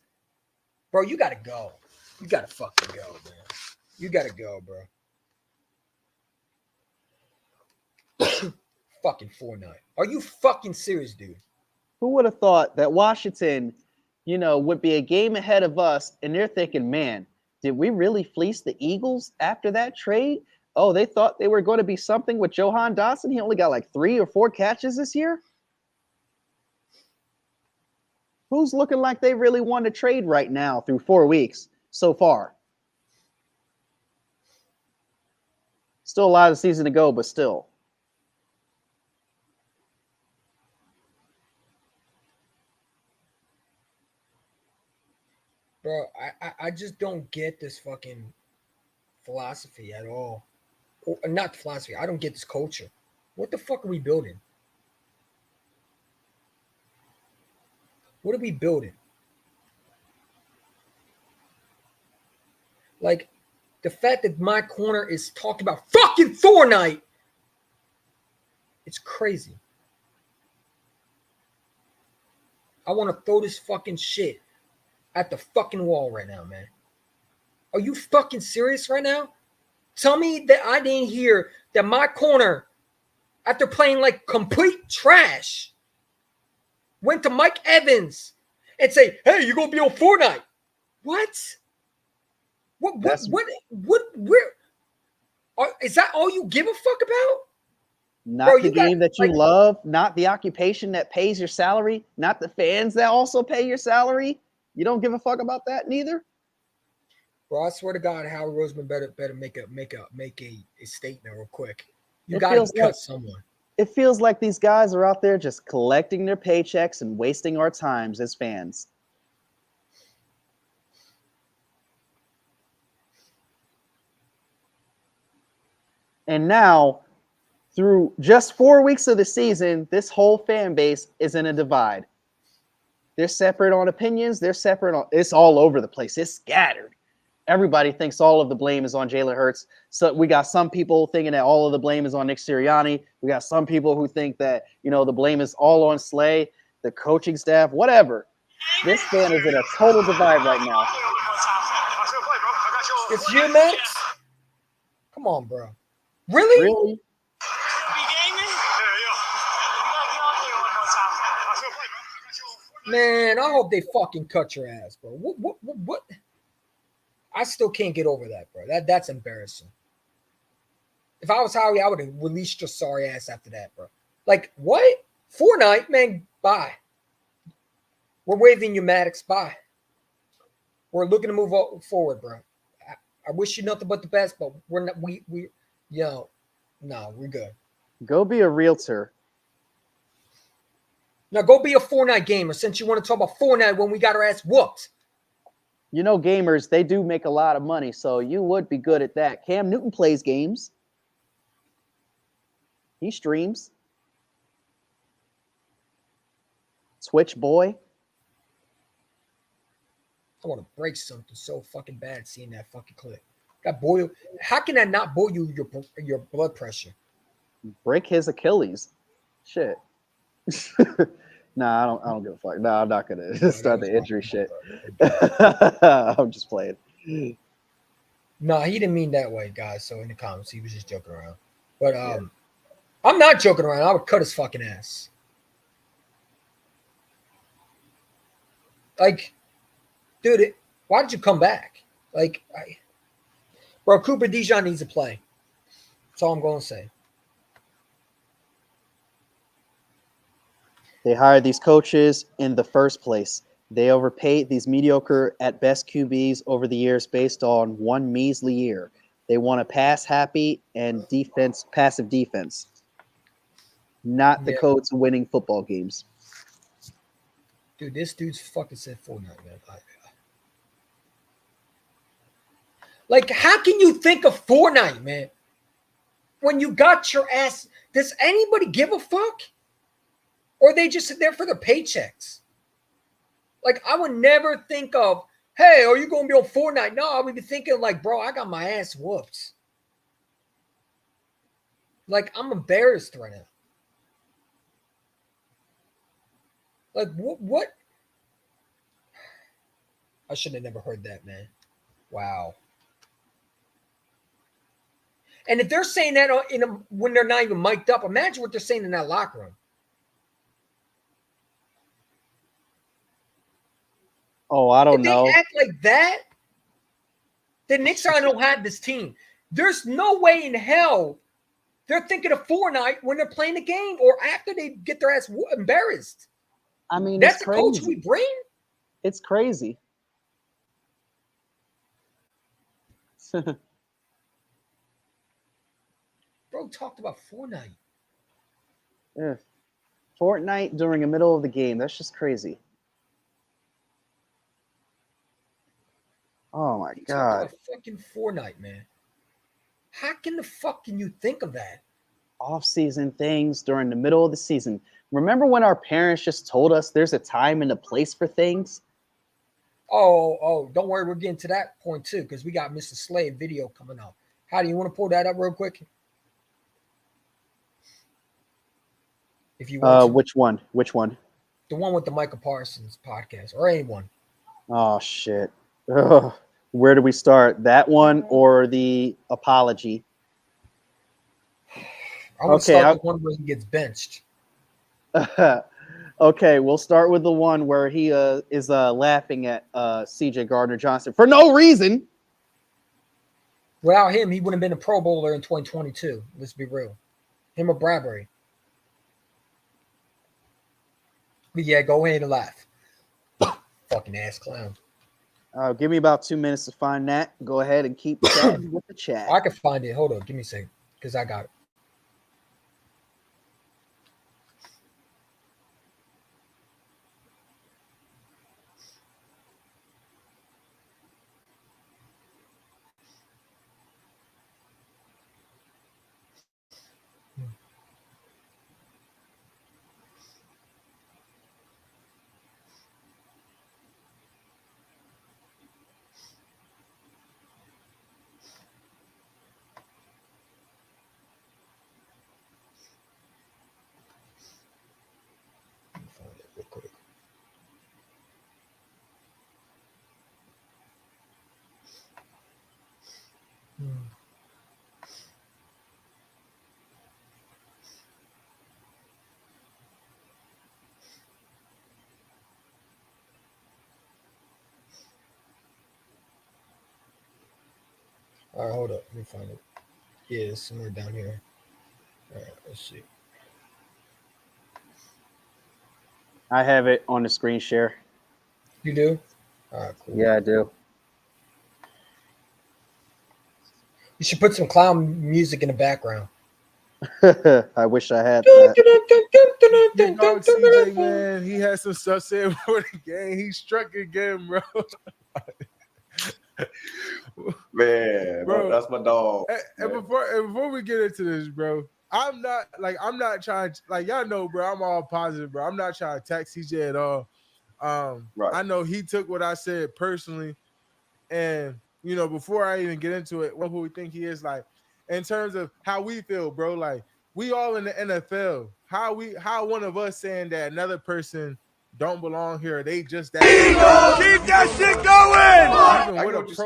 Bro, you gotta go. You gotta fucking go, man. You gotta go, bro. Fucking Fortnite. Are you fucking serious, dude? Who would have thought that Washington, would be a game ahead of us, and they're thinking, man, did we really fleece the Eagles after that trade? Oh, they thought they were going to be something with Johan Dotson. He only got like 3 or 4 catches this year. Who's looking like they really want to trade right now through 4 weeks so far? Still a lot of the season to go, but still. Bro, I just don't get this fucking philosophy at all. Or, not philosophy. I don't get this culture. What the fuck are we building? What are we building? Like, the fact that my corner is talking about fucking Fortnite, it's crazy. I want to throw this fucking shit at the fucking wall right now, man. Are you fucking serious right now? Tell me that I didn't hear that my corner, after playing like complete trash, went to Mike Evans and say, hey, you're going to be on Fortnite. What? Is that all you give a fuck about? Not the game that you love, not the occupation that pays your salary, not the fans that also pay your salary. You don't give a fuck about that neither? Bro, I swear to God, Howard Roseman better make a statement real quick. You got to cut someone. It feels like these guys are out there just collecting their paychecks and wasting our times as fans. And now, through just 4 weeks of the season, this whole fan base is in a divide. They're separate on opinions. They're separate on – it's all over the place. It's scattered. Everybody thinks all of the blame is on Jalen Hurts. So we got some people thinking that all of the blame is on Nick Sirianni. We got some people who think that, the blame is all on Slay, the coaching staff, whatever. This fan is in a total divide right now. It's you, Max? Come on, bro. Really? Really? Man, I hope they fucking cut your ass, bro. What? I still can't get over that, bro. That's embarrassing. If I was Howie, I would have released your sorry ass after that, bro. Like, what? Fortnite? Man, bye. We're waving you, Maddox. Bye. We're looking to move forward, bro. I wish you nothing but the best, but we're not. No, we're good. Go be a realtor. Now go be a Fortnite gamer since you want to talk about Fortnite when we got our ass whooped. You know, gamers, they do make a lot of money, so you would be good at that. Cam Newton plays games. He streams. Twitch boy. I want to break something so fucking bad seeing that fucking clip. Got boil. How can that not boil your blood pressure? Break his Achilles. Shit. Nah, I don't give a fuck. Nah, I'm not gonna start the injury shit. I'm just playing. No, he didn't mean that way, guys. So in the comments, he was just joking around. But I'm not joking around. I would cut his fucking ass. Like, dude, why did you come back? Like, bro, Cooper Dijon needs to play. That's all I'm going to say. They hired these coaches in the first place. They overpaid these mediocre at best QBs over the years based on one measly year. They want a pass happy and passive defense, not the code to winning football games. Dude, this dude's fucking said Fortnite, man. Like, how can you think of Fortnite, man? When you got your ass, does anybody give a fuck? Or they just sit there for their paychecks? Like, I would never think of, hey, are you going to be on Fortnite? No, I would be thinking like, bro, I got my ass whooped. Like, I'm embarrassed right now. Like, what? I should have never heard that, man. Wow. And if they're saying that when they're not even mic'd up, imagine what they're saying in that locker room. Oh, I don't know. If they act like that, the Knicks don't have this team. There's no way in hell they're thinking of Fortnite when they're playing the game or after they get their ass embarrassed. I mean, that's the coach we bring. It's crazy. Bro talked about Fortnite. Yeah. Fortnite during the middle of the game. That's just crazy. Oh my God. Fucking Fortnite, man. How can the fuck can you think of that? Off-season things during the middle of the season. Remember when our parents just told us there's a time and a place for things? Oh, don't worry, we're getting to that point too, because we got Mr. Slade video coming up. How do you want to pull that up real quick? If you want to. Which one? The one with the Michael Parsons podcast, or anyone. Oh shit. Ugh. Where do we start? That one or the apology? I want to start with one where he gets benched. Okay, we'll start with the one where he is laughing at CJ Gardner-Johnson for no reason. Without him, he wouldn't have been a Pro Bowler in 2022. Let's be real. Him or Bradbury. But yeah, go ahead and laugh. Fucking ass clown. Give me about 2 minutes to find that. Go ahead and keep chatting with the chat. I can find it. Hold on. Give me a second, because I got it. All right, hold up. Let me find it. Yeah, it's somewhere down here. All right, let's see. I have it on the screen share. You do? All right, cool. Yeah, I do. You should put some clown music in the background. I wish I had that. You know, CJ, man, he had some stuff said before the game. He struck again, bro. Man, Bro, that's my dog. And before we get into this, bro, I'm not trying to, like, y'all know, bro, I'm all positive, bro. I'm not trying to attack CJ at all. Right. I know he took what I said personally, and you know, before I even get into it, who we think he is, like, in terms of how we feel, bro, like, we all in the NFL. How one of us saying that another person don't belong here, they just that. Keep that shit going. Even with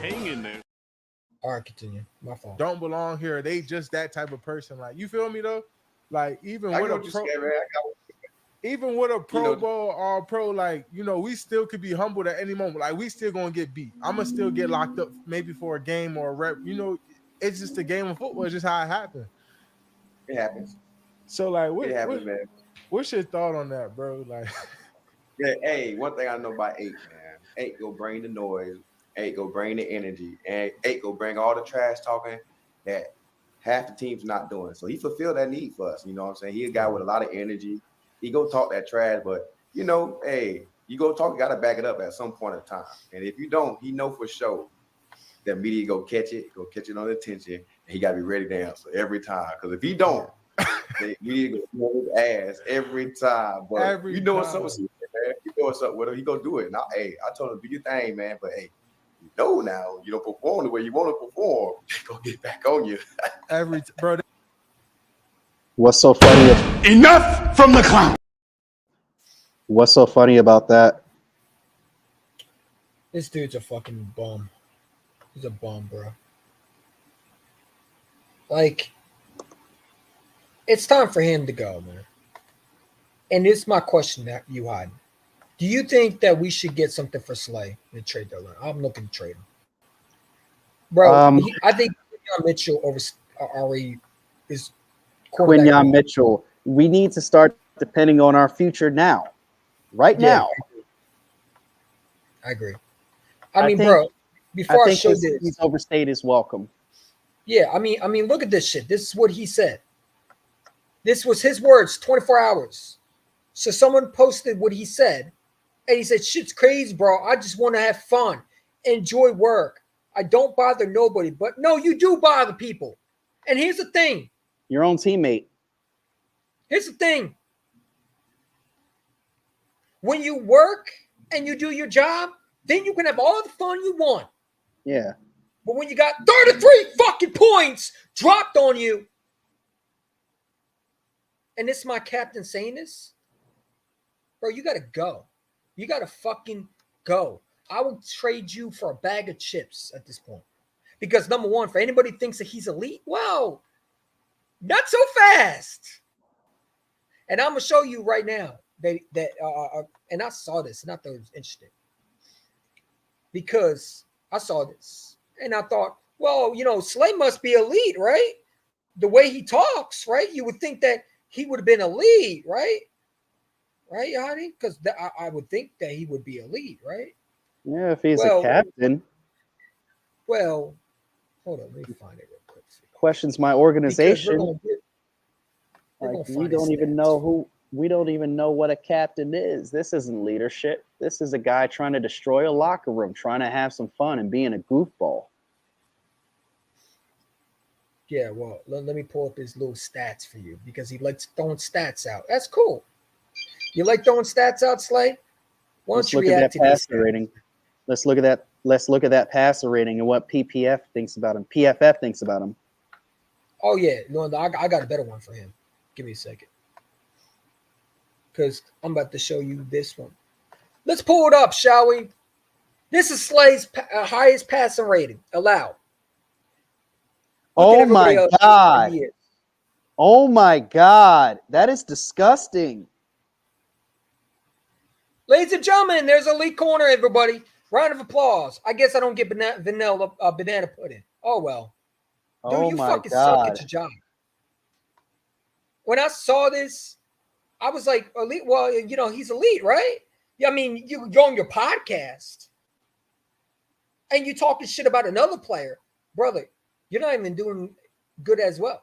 Hang in there. All right, continue. My fault. Don't belong here. They just that type of person. Like, you feel me though? Like, even with a Pro Bowl, All Pro, like, you know, we still could be humbled at any moment. Like, we still gonna get beat. I'ma still get locked up maybe for a game or a rep. You know, it's just a game of football. It's just how it happens. It happens. So, like, man. What's your thought on that, bro? Like, yeah, hey, one thing I know about 8, man. 8 go bring the noise. 8 go bring the energy, and 8 go bring all the trash talking that half the team's not doing. So he fulfilled that need for us. You know what I'm saying? He a guy with a lot of energy. He go talk that trash, but you know, hey, you go talk, you gotta back it up at some point in time. And if you don't, he know for sure that media go catch it on the attention, and he gotta be ready to answer every time. Because if he don't, the media go on his ass every time. But you know what's up with him, man. You know what's up with him. He gonna do it. Now, hey, I told him do your thing, man. But hey, you know now you don't perform the way you want to perform, they're gonna get back on you. Bro. What's so funny? Enough from the clown. What's so funny about that? This dude's a fucking bum. He's a bum, bro. Like, it's time for him to go, man. And it's my question that you had. Do you think that we should get something for Slay in the trade deadline? I'm looking to trade him. Bro, I think Quinyon Mitchell already is Quinyon Mitchell. We need to start depending on our future now. Now. I agree. I mean, bro, before I show this, he's overstayed his welcome. Yeah, I mean, look at this shit. This is what he said. This was his words, 24 hours. So someone posted what he said, and he said, "Shit's crazy, bro. I just want to have fun, enjoy work. I don't bother nobody." But no, you do bother people. And here's the thing. Your own teammate. Here's the thing. When you work and you do your job, then you can have all the fun you want. Yeah. But when you got 33 fucking points dropped on you, and this is my captain saying this, bro, you got to go. You got to fucking go. I will trade you for a bag of chips at this point. Because number one, for anybody who thinks that he's elite, wow, not so fast. And I'm going to show you right now that and I saw this and I thought it was interesting. Because I saw this and I thought, well, you know, Slay must be elite, right? The way he talks, right? You would think that he would have been elite, right? Right, Yanni? Because I would think that he would be elite, right? Yeah, if he's a captain. Well, hold on, let me find it real quick. Questions my organization. We don't even know what a captain is. This isn't leadership. This is a guy trying to destroy a locker room, trying to have some fun and being a goofball. Yeah, well, let me pull up his little stats for you because he likes throwing stats out. That's cool. You like throwing stats out, Slay? Why don't you react to that passer rating? Let's look at that. Let's look at that passer rating and what PFF thinks about him. Oh yeah, no, I got a better one for him. Give me a second, because I'm about to show you this one. Let's pull it up, shall we? This is Slay's highest passing rating allowed. Oh my God. Oh my God. That is disgusting. Ladies and gentlemen, there's Elite Corner, everybody. Round of applause. I guess I don't get banana pudding. Oh, well. Dude, you fucking suck at your job. When I saw this, I was like, elite. Well, you know, he's elite, right? Yeah, I mean, you're on your podcast and you talking shit about another player. Brother, you're not even doing good as well.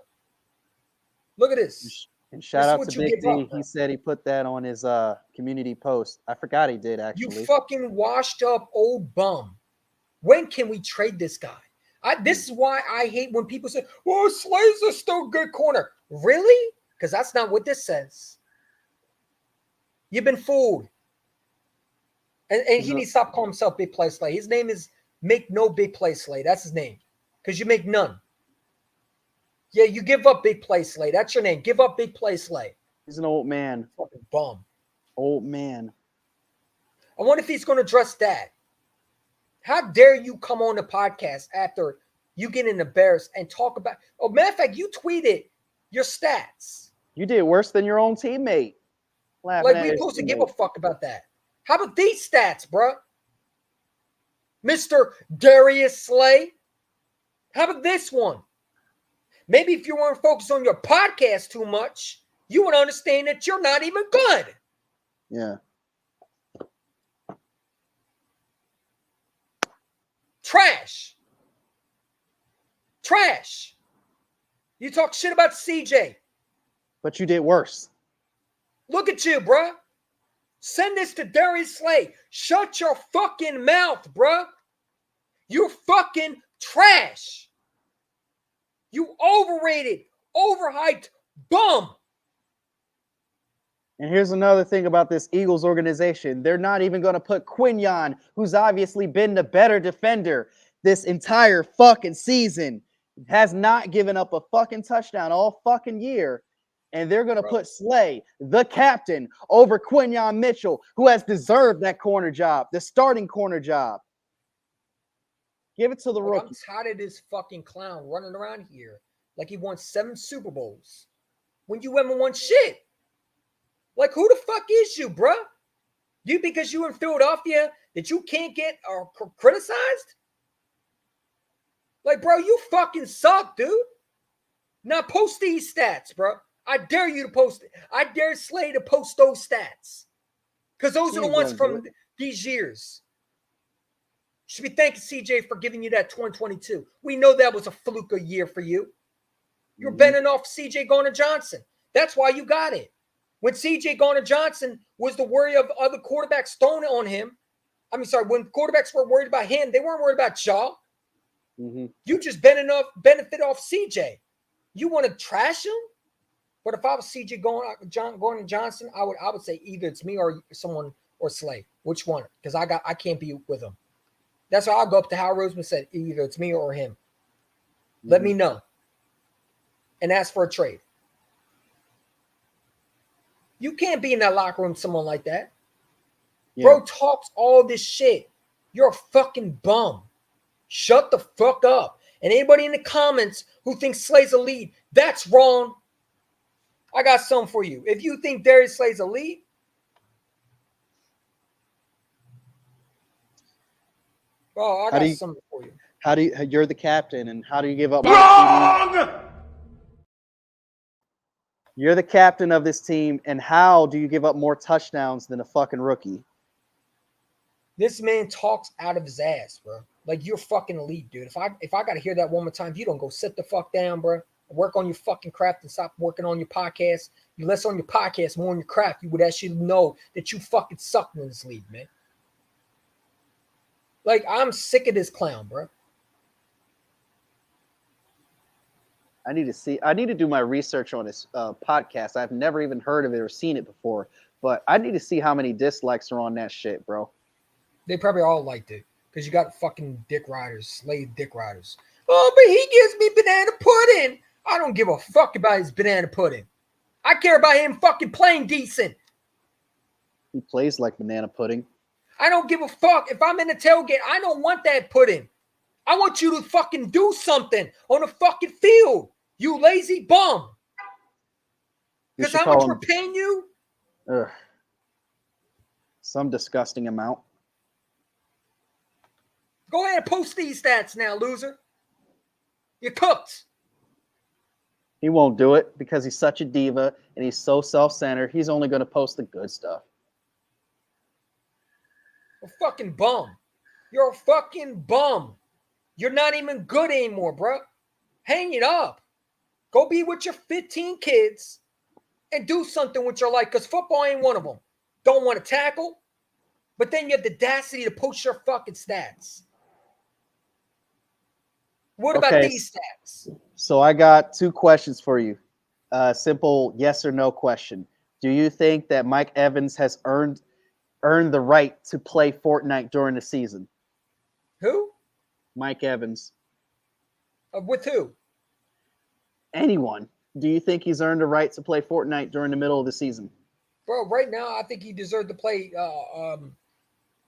Look at this. And shout out to Big D. He said he put that on his community post. I forgot he did, actually. You fucking washed up old bum. When can we trade this guy? This is why I hate when people say, "Oh, Slay's a still good corner." Really? Because that's not what this says. You've been fooled. And he needs to stop calling himself Big Play Slay. His name is Make No Big Play Slay. That's his name. Because you make none. Yeah, you give up Big Play Slay. That's your name. Give up Big Play Slay. He's an old man. Fucking bum. Old man. I wonder if he's going to address that. How dare you come on the podcast after you get embarrassed and talk about... Oh, matter of fact, you tweeted your stats. You did worse than your own teammate. Like, we're supposed to give a fuck about that. How about these stats, bro? Mr. Darius Slay? How about this one? Maybe if you weren't focused on your podcast too much, you would understand that you're not even good. Yeah. Trash. Trash. You talk shit about CJ. But you did worse. Look at you, bruh. Send this to Darius Slay. Shut your fucking mouth, bruh. You're fucking trash. You overrated, overhyped bum. And here's another thing about this Eagles organization. They're not even going to put Quinyon, who's obviously been the better defender this entire fucking season, has not given up a fucking touchdown all fucking year. And they're going to put Slay, the captain, over Quinyon Mitchell, who has deserved that corner job, the starting corner job. Give it to the rookie. I'm tired of this fucking clown running around here like he won 7 Super Bowls when you haven't won shit. Like, who the fuck is you, bruh? You because you in Philadelphia that you can't get criticized? Like, bro, you fucking suck, dude. Now post these stats, bro. I dare you to post it. I dare Slay to post those stats. Because those are the ones from these years. You should be thanking CJ for giving you that 2022. We know that was a fluke a year for you. You're bending off CJ Garner-Johnson. That's why you got it. When CJ Garner-Johnson was the worry of other quarterbacks throwing it on him, when quarterbacks were worried about him, they weren't worried about y'all. You just benefit off CJ. You want to trash him? But if I was CJ Garner-Johnson, I would say either it's me or someone or Slay. Which one? Because I can't be with him. That's why I'll go up to Hal Roseman and said either it's me or him. Let me know. And ask for a trade. You can't be in that locker room with someone like that. Yeah. Bro talks all this shit. You're a fucking bum. Shut the fuck up. And anybody in the comments who thinks Slay's elite, that's wrong. I got something for you. If you think Darius Slay's elite, I got something for you. You're the captain, and how do you give up? Wrong! You're the captain of this team, and how do you give up more touchdowns than a fucking rookie? This man talks out of his ass, bro. Like, you're fucking elite, dude. If I got to hear that one more time, if you don't go sit the fuck down, bro. Work on your fucking craft and stop working on your podcast. You less on your podcast, more on your craft. You would actually know that you fucking suck in this league, man. Like, I'm sick of this clown, bro. I need to do my research on this podcast. I've never even heard of it or seen it before, but I need to see how many dislikes are on that shit, bro. They probably all liked it because you got fucking dick riders, slave dick riders. Oh, but he gives me banana pudding. I don't give a fuck about his banana pudding. I care about him fucking playing decent. He plays like banana pudding. I don't give a fuck. If I'm in the tailgate, I don't want that pudding. I want you to fucking do something on the fucking field, you lazy bum. Because how much we're paying you? Ugh. Some disgusting amount. Go ahead and post these stats now, loser. You're cooked. He won't do it because he's such a diva and he's so self-centered. He's only going to post the good stuff. A fucking bum. You're a fucking bum. You're not even good anymore, bro. Hang it up. Go be with your 15 kids and do something with your life, because football ain't one of them. Don't want to tackle, but then you have the audacity to post your fucking stats. What about these stats? So I got 2 questions for you. Simple yes or no question. Do you think that Mike Evans has earned the right to play Fortnite during the season? Who? Mike Evans. With who? Anyone. Do you think he's earned the right to play Fortnite during the middle of the season? Bro, right now, I think he deserved to play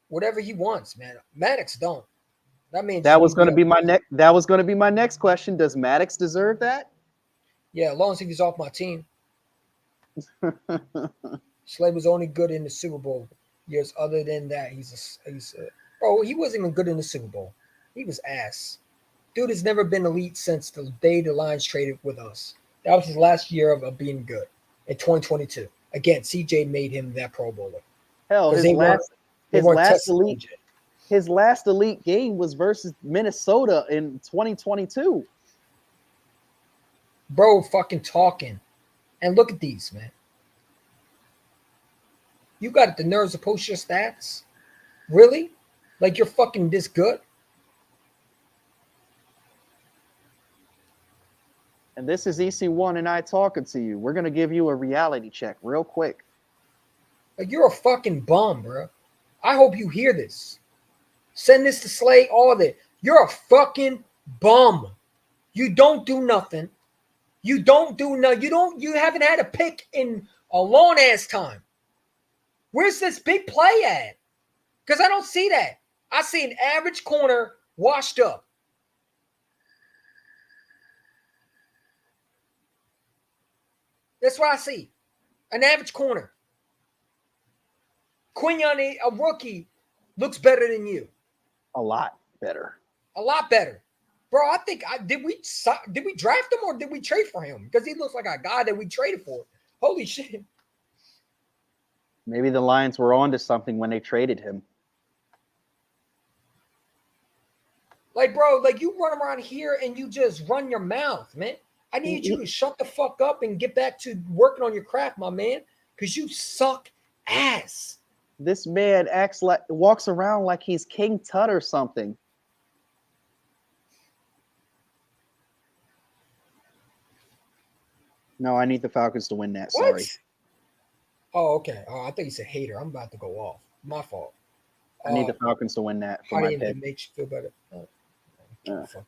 whatever he wants, man. Maddox don't. That was going to be my next question. Does Maddox deserve that? Yeah, as long as he's off my team. Slay was only good in the Super Bowl years. Other than that, bro, he wasn't even good in the Super Bowl. He was ass. Dude has never been elite since the day the Lions traded with us. That was his last year of being good in 2022. Again, CJ made him that Pro Bowler. Hell, his last elite game was versus Minnesota in 2022. Bro, fucking talking. And look at these, man. You got the nerves to post your stats? Really? Like you're fucking this good? And this is EC1 and I talking to you. We're going to give you a reality check real quick. Like you're a fucking bum, bro. I hope you hear this. Send this to Slay, all of it. You're a fucking bum. You don't do nothing. You haven't had a pick in a long ass time. Where's this big play at? Because I don't see that. I see an average corner washed up. That's what I see. An average corner. Quinyon, a rookie, looks better than you. A lot better. A lot better. Bro, I think did we draft him or did we trade for him? Because he looks like a guy that we traded for. Holy shit. Maybe the Lions were onto something when they traded him. Like, bro, like you run around here and you just run your mouth, man. I need you to shut the fuck up and get back to working on your craft, my man, because you suck ass. This man walks around like he's King Tut or something. No, I need the Falcons to win that. Sorry. Oh, okay. Oh, I thought you said hater. I'm about to go off. My fault. I need the Falcons to win that. How do you make you feel better? Fuck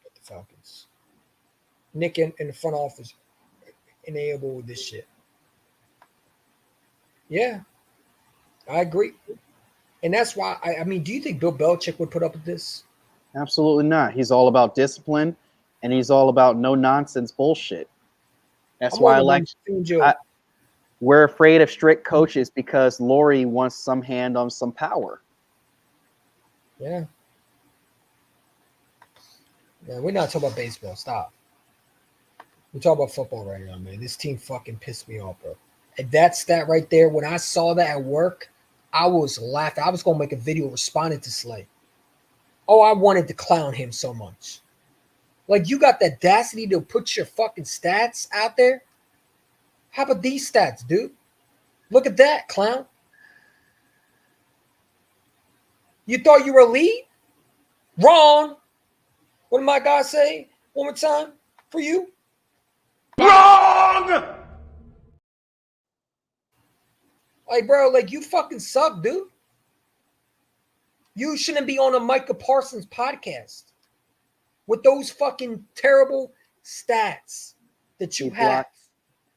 with the Falcons. Nick in the front office enable with this shit. Yeah, I agree. And that's why, I mean, do you think Bill Belichick would put up with this? Absolutely not. He's all about discipline, and he's all about no-nonsense bullshit. That's why we're afraid of strict coaches because Lori wants some hand on some power. Yeah. Yeah, we're not talking about baseball. Stop. We're talking about football right now, man. This team fucking pissed me off, bro. And that stat right there, when I saw that at work, I was laughing. I was going to make a video responding to Slay. Oh, I wanted to clown him so much. Like, you got the audacity to put your fucking stats out there? How about these stats, dude? Look at that, clown. You thought you were elite? Wrong. What did my guy say? One more time for you. Wrong! Like, bro, like, you fucking suck, dude. You shouldn't be on a Micah Parsons podcast with those fucking terrible stats that you have.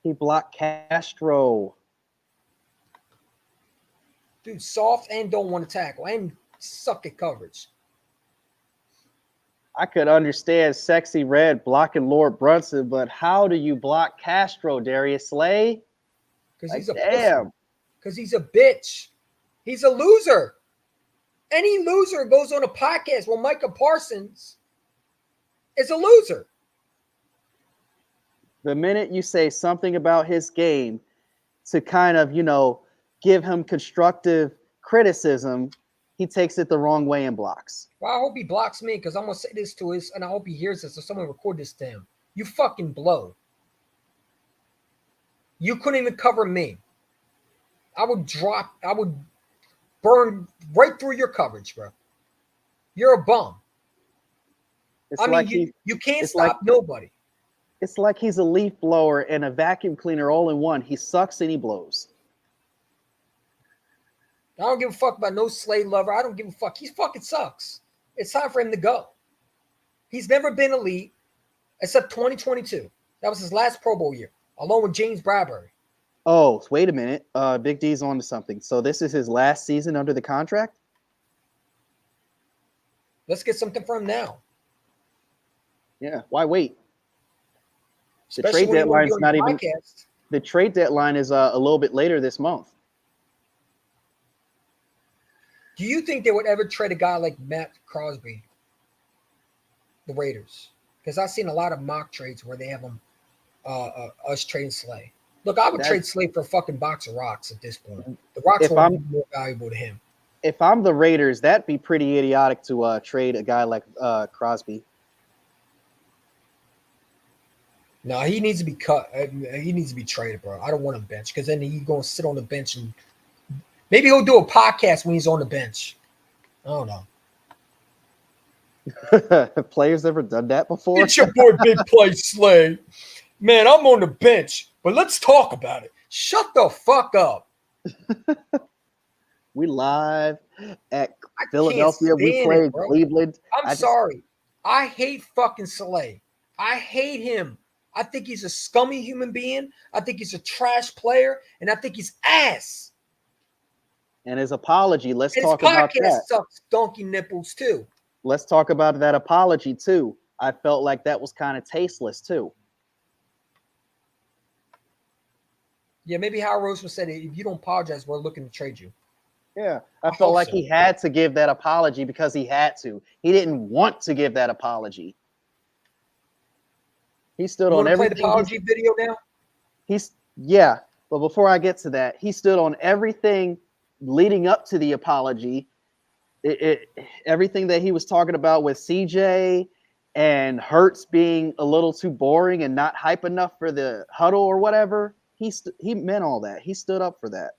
He blocked Castro. Dude, soft and don't want to tackle and suck at coverage. I could understand Sexy Red blocking Lord Brunson, but how do you block Castro, Darius Slay? Because he's a pussy. Because he's a bitch. He's a loser. Any loser goes on a podcast. Well, Micah Parsons is a loser. The minute you say something about his game to kind of, give him constructive criticism, he takes it the wrong way and blocks. Well, I hope he blocks me because I'm going to say this to his, and I hope he hears this, so someone record this to him. You fucking blow. You couldn't even cover me. I would burn right through your coverage, bro. You're a bum. I mean, you can't stop nobody. It's like he's a leaf blower and a vacuum cleaner all in one. He sucks and he blows. I don't give a fuck about no Slade lover. I don't give a fuck. He fucking sucks. It's time for him to go. He's never been elite except 2022. That was his last Pro Bowl year, along with James Bradbury. Oh, wait a minute. Big D's on to something. So this is his last season under the contract? Let's get something from him now. Yeah, why wait? The Especially trade deadline is not even. podcast. The trade deadline is a little bit later this month. Do you think they would ever trade a guy like Matt Crosby, the Raiders? Because I've seen a lot of mock trades where they have them us trading Slay. Look, I would trade Slay for a fucking box of rocks at this point. The rocks would be more valuable to him. If I'm the Raiders, that'd be pretty idiotic to trade a guy like Crosby. No, he needs to be cut. He needs to be traded, bro. I don't want him bench because then he's going to sit on the bench and maybe he'll do a podcast when he's on the bench. I don't know. Have players ever done that before? It's your boy Big Play Slay. Man, I'm on the bench, but let's talk about it. Shut the fuck up. We live at Philadelphia. We played Cleveland. I'm sorry. I hate fucking Slay. I hate him. I think he's a scummy human being. I think he's a trash player, and I think he's ass. And his apology, let's and talk his about podcast that. Sucks donkey nipples too. Let's talk about that apology too. I felt like that was kind of tasteless too. Yeah, maybe Howard Roseman said, if you don't apologize, we're looking to trade you. Yeah, I felt like he had to give that apology because he had to. He didn't want to give that apology. He stood on everything. Play the apology video now? Yeah, but before I get to that, he stood on everything leading up to the apology. Everything that he was talking about with CJ and Hurts being a little too boring and not hype enough for the huddle or whatever. He meant all that. He stood up for that.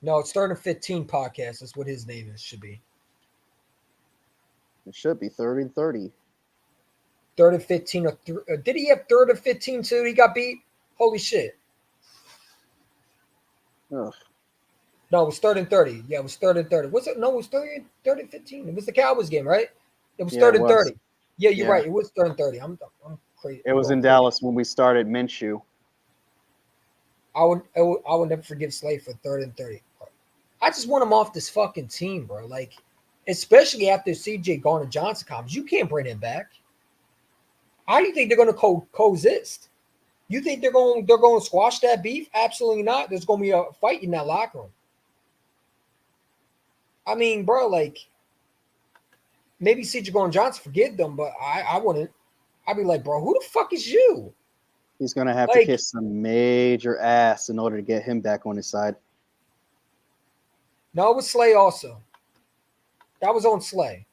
No, it's Third and 15 podcast. That's what his name should be. It should be 30 and 30. 3rd and 15. Did he have 3rd and 15 too? He got beat? Holy shit. Ugh. No, it was 3rd and 30. Yeah, it was 3rd and 30. Was it? No, it was 3rd and 15. It was the Cowboys game, right? It was 3rd and 30. Yeah, you're right. It was 3rd and 30. I'm crazy. It was in Dallas when we started Minshew. I would never forgive Slade for 3rd and 30. I just want him off this fucking team, bro. Like, especially after CJ Garner-Johnson comes, you can't bring him back. How do you think they're going to coexist? You think they're going to squash that beef? Absolutely not. There's going to be a fight in that locker room. I mean, bro, like, maybe CJ Garner-Johnson forgive them, but I wouldn't. I'd be like, bro, who the fuck is you? He's going to have to kiss some major ass in order to get him back on his side. No, it was Slay also. That was on Slay.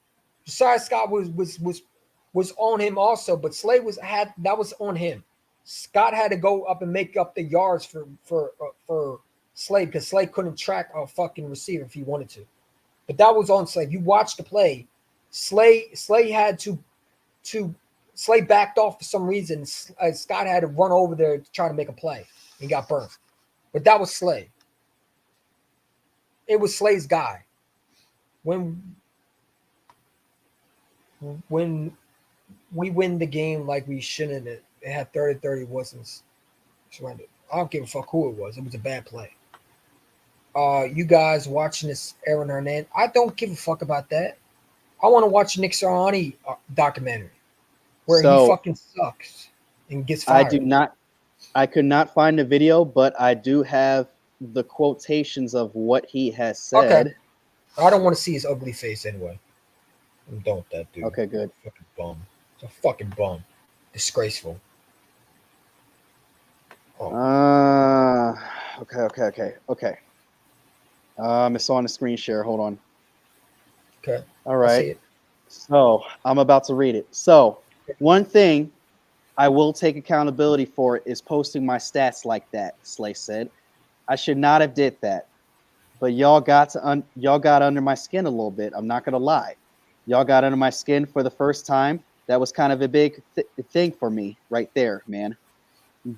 Josiah Scott was on him also, but Slay that was on him. Scott had to go up and make up the yards for Slay because Slay couldn't track a fucking receiver if he wanted to. But that was on Slay. You watch the play. Slay had to Slay backed off for some reason. Scott had to run over there to try to make a play. He got burnt. But that was Slay. It was Slay's guy. When we win the game like we shouldn't, it had 30-30 wasn't surrendered. I don't give a fuck who it was. It was a bad play. You guys watching this Aaron Hernandez, I don't give a fuck about that. I want to watch Nick Sirianni documentary where he fucking sucks and gets fired. I could not find the video, but I do have the quotations of what he has said. Okay. I don't want to see his ugly face anyway. I'm done with that dude. Okay, good. Fucking bum. It's a fucking bum. Disgraceful. Oh. Okay. It's on the screen share. Hold on. Okay. All right. So I'm about to read it. So one thing I will take accountability for it, is posting my stats like that, Slay said. I should not have did that. But y'all got under my skin a little bit. I'm not going to lie. Y'all got under my skin for the first time. That was kind of a big thing for me right there, man.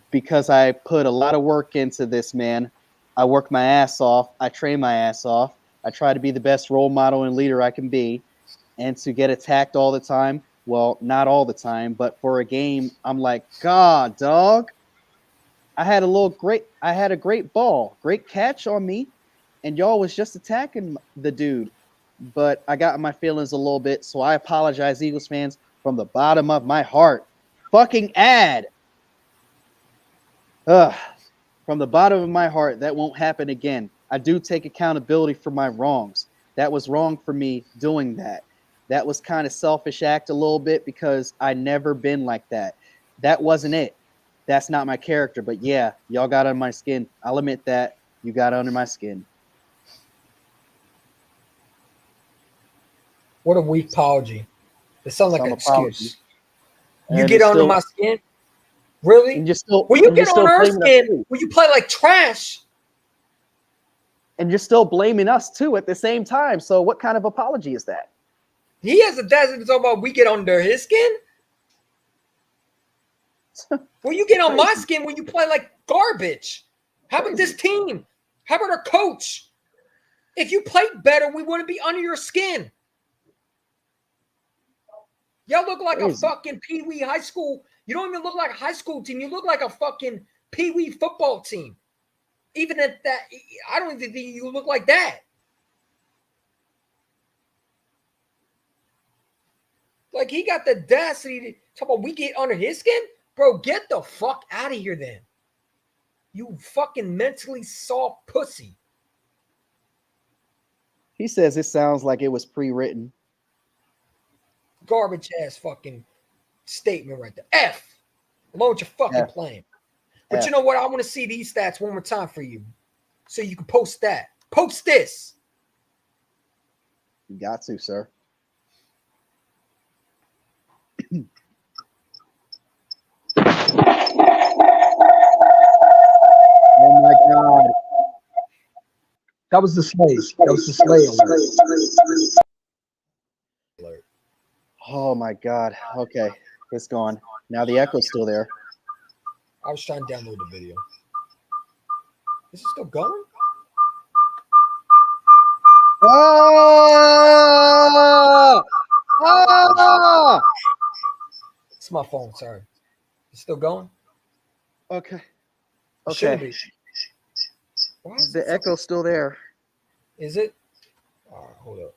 Because I put a lot of work into this, man. I work my ass off. I train my ass off. I try to be the best role model and leader I can be. And to get attacked all the time, well, not all the time, but for a game, I'm like, God, dog. I had a great ball, great catch on me, and y'all was just attacking the dude. But I got in my feelings a little bit, so I apologize, Eagles fans, from the bottom of my heart. Fucking ad. From the bottom of my heart, that won't happen again. I do take accountability for my wrongs. That was wrong for me doing that. That was kind of selfish act a little bit because I never been like that. That wasn't it. That's not my character. But yeah, y'all got under my skin. I'll admit that. You got under my skin. What a weak apology. It sounds like an excuse. You And get under my skin? Really? And you still, well, you get on our skin when you play like trash. And you're still blaming us too at the same time. So what kind of apology is that? He has a desert to talk about we get under his skin. Well, you get on my skin when you play like garbage. How about this team? How about our coach? If you played better, we wouldn't be under your skin. Y'all look like a fucking Pee-wee high school. You don't even look like a high school team. You look like a fucking Pee-wee football team. Even at that, I don't even think you look like that. Like, he got the audacity to talk about we get under his skin? Bro, get the fuck out of here then. You fucking mentally soft pussy. He says it sounds like it was pre-written. Garbage ass fucking statement right there. F. Along with your fucking playing. But you know what? I want to see these stats one more time for you. So you can post that. Post this. You got to, sir. Oh my God. That was the slay. That was the slay alert. Oh my God. Okay. It's gone. Now the echo's still there. I was trying to download the video. Is it still going? Ah! Ah! It's my phone, sorry. It's still going? Okay. Okay. The echo's still there. Is it? All right, hold up.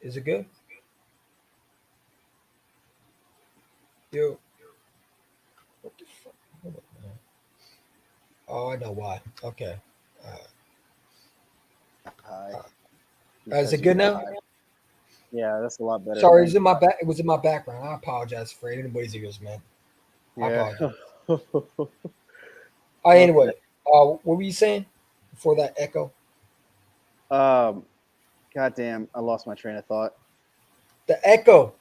Is it good? Yo. What the fuck? Hold up, man. Oh, I know why. Okay. Is it good now? Yeah, that's a lot better. Sorry, it was in my background. I apologize for anybody's ears, man. Yeah. Anyway, what were you saying before that echo? Goddamn, I lost my train of thought. The echo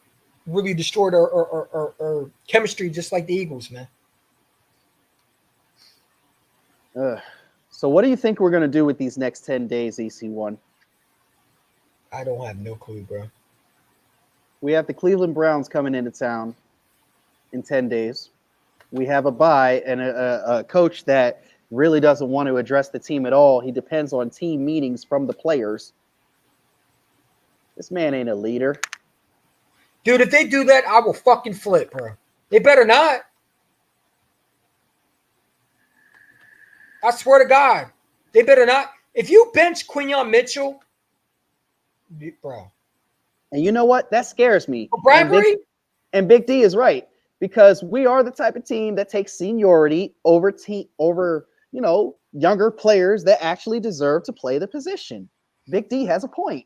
really destroyed our chemistry, just like the Eagles, man. So what do you think we're going to do with these next 10 days, EC1? I don't have no clue, bro. We have the Cleveland Browns coming into town in 10 days. We have a bye and a coach that really doesn't want to address the team at all. He depends on team meetings from the players. This man ain't a leader. Dude, if they do that, I will fucking flip, bro. They better not. I swear to God. They better not. If you bench Quinyon Mitchell, bro. And you know what? That scares me. Bribery? And Big D is right. Because we are the type of team that takes seniority over younger players that actually deserve to play the position. Big D has a point.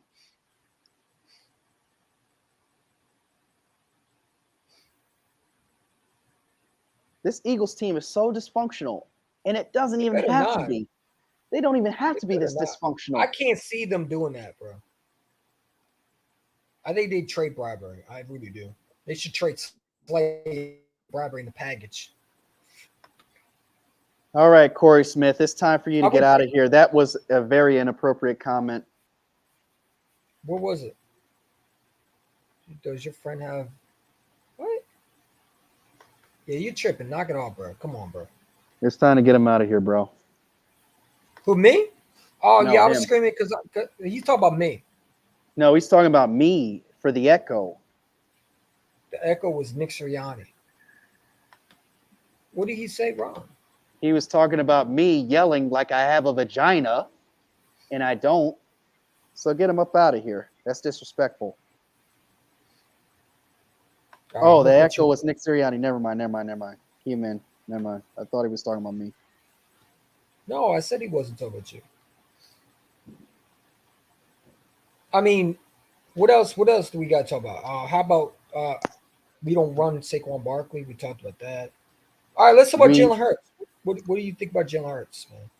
This Eagles team is so dysfunctional, and it doesn't even better have to not. be. They don't even have to be better this not. dysfunctional. I can't see them doing that, bro. I think they trade bribery. I really do. They should trade Slay bribery in the package. All right, Corey Smith, it's time for you to I get would- out of here. That was a very inappropriate comment. What was it? Does your friend have what? Yeah, you're tripping. Knock it off, bro. Come on, bro. It's time to get him out of here, bro. Who, me? Oh, No, yeah, I was him. screaming because he's talking about me. No, he's talking about me for the Echo. The echo was Nick Sirianni. What did he say wrong? He was talking about me yelling like I have a vagina, and I don't. So get him up out of here. That's disrespectful. Oh, the Echo was Nick Sirianni. Never mind. Came in. Never mind. I thought he was talking about me. No, I said he wasn't talking about you. I mean, what else do we got to talk about? How about we don't run Saquon Barkley? We talked about that. All right, let's talk about Jalen Hurts. What do you think about Jalen Hurts, man?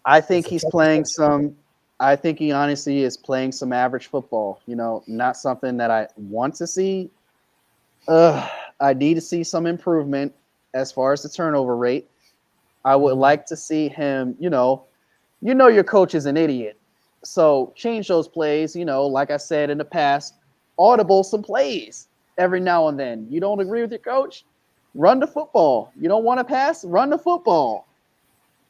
I think he's playing some. I think he honestly is playing some average football. You know, not something that I want to see. I need to see some improvement as far as the turnover rate. I would like to see him. You know, your coach is an idiot, so change those plays. You know, like I said in the past, audible some plays every now and then. You don't agree with your coach? Run the football. You don't want to pass? Run the football.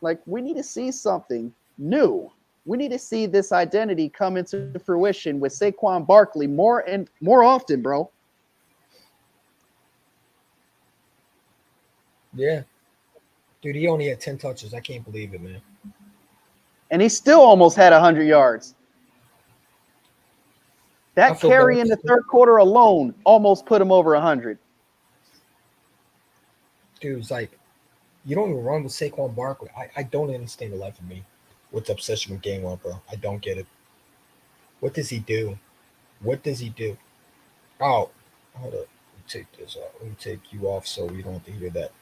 Like, we need to see something new. We need to see this identity come into fruition with Saquon Barkley more and more often, bro. Yeah. Dude, he only had 10 touches. I can't believe it, man. And he still almost had 100 yards. That carry in the third quarter alone almost put him over 100. Dude, it's like, you don't even run with Saquon Barkley. I don't understand the life of me. What's obsession with game one, bro? I don't get it. What does he do? What does he do? Oh, hold up. Let me take this off. Let me take you off so we don't have to hear that.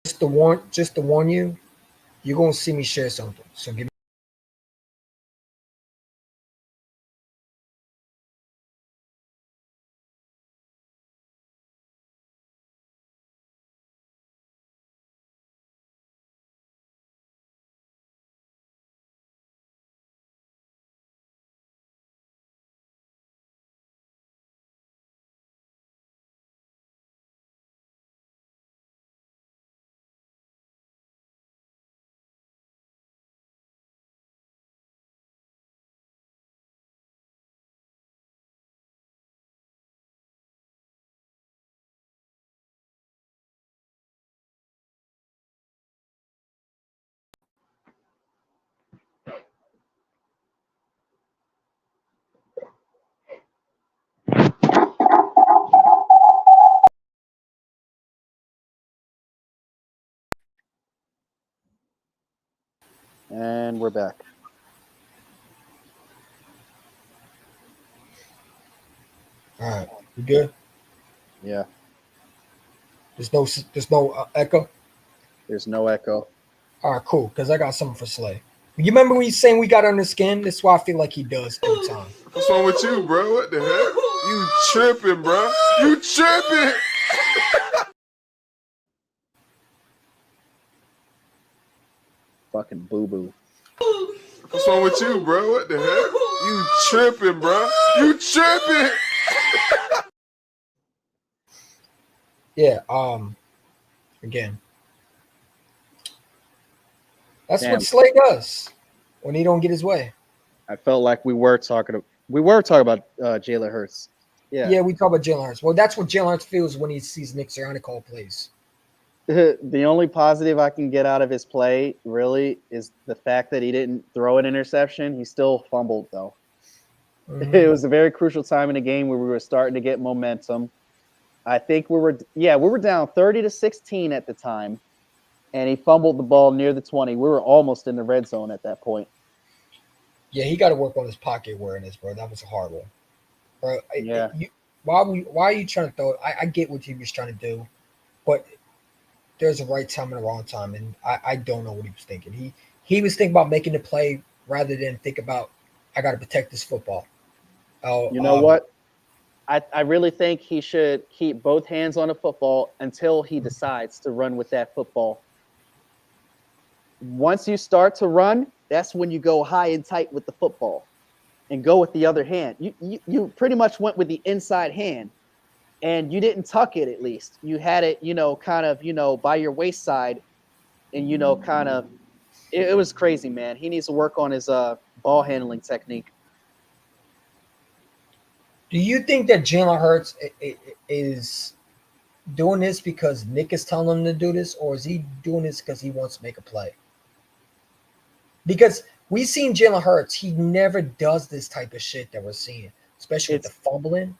Just to warn you, you're gonna see me share something. So give me. And we're back. All right, you good? Yeah. There's no echo. There's no echo. All right, cool. Because I got something for Slay. You remember when he's saying we got under his skin? That's why I feel like he does every time. What's wrong with you, bro? What the heck? You tripping, bro? You tripping? Fucking boo-boo. What's wrong with you, bro? What the heck? You tripping, bro? You tripping? Yeah. Again, that's what Slay does when he don't get his way. I felt like we were talking about Jalen Hurts. Yeah, we talk about Jalen Hurts. Well, that's what Jalen Hurts feels when he sees Nick Sirianni call plays. The only positive I can get out of his play really is the fact that he didn't throw an interception. He still fumbled though. Mm-hmm. It was a very crucial time in the game where we were starting to get momentum. I think we were down 30-16 at the time, and he fumbled the ball near the 20. We were almost in the red zone at that point. Yeah, he got to work on his pocket awareness, bro. That was a hard one, bro. Yeah. Why are you trying to throw it? I get what he was trying to do, but there's a right time and a wrong time, and I don't know what he was thinking. He was thinking about making the play rather than think about I got to protect this football. Oh, You know what? I really think he should keep both hands on the football until he decides to run with that football. Once you start to run, that's when you go high and tight with the football and go with the other hand. You pretty much went with the inside hand, and you didn't tuck it. At least you had it, kind of, by your waist side, and kind of. It was crazy, man. He needs to work on his ball handling technique. do you think that Jalen Hurts is doing this because Nick is telling him to do this, or is he doing this because he wants to make a play? Because we've seen Jalen Hurts, he never does this type of shit that we're seeing, especially with the fumbling.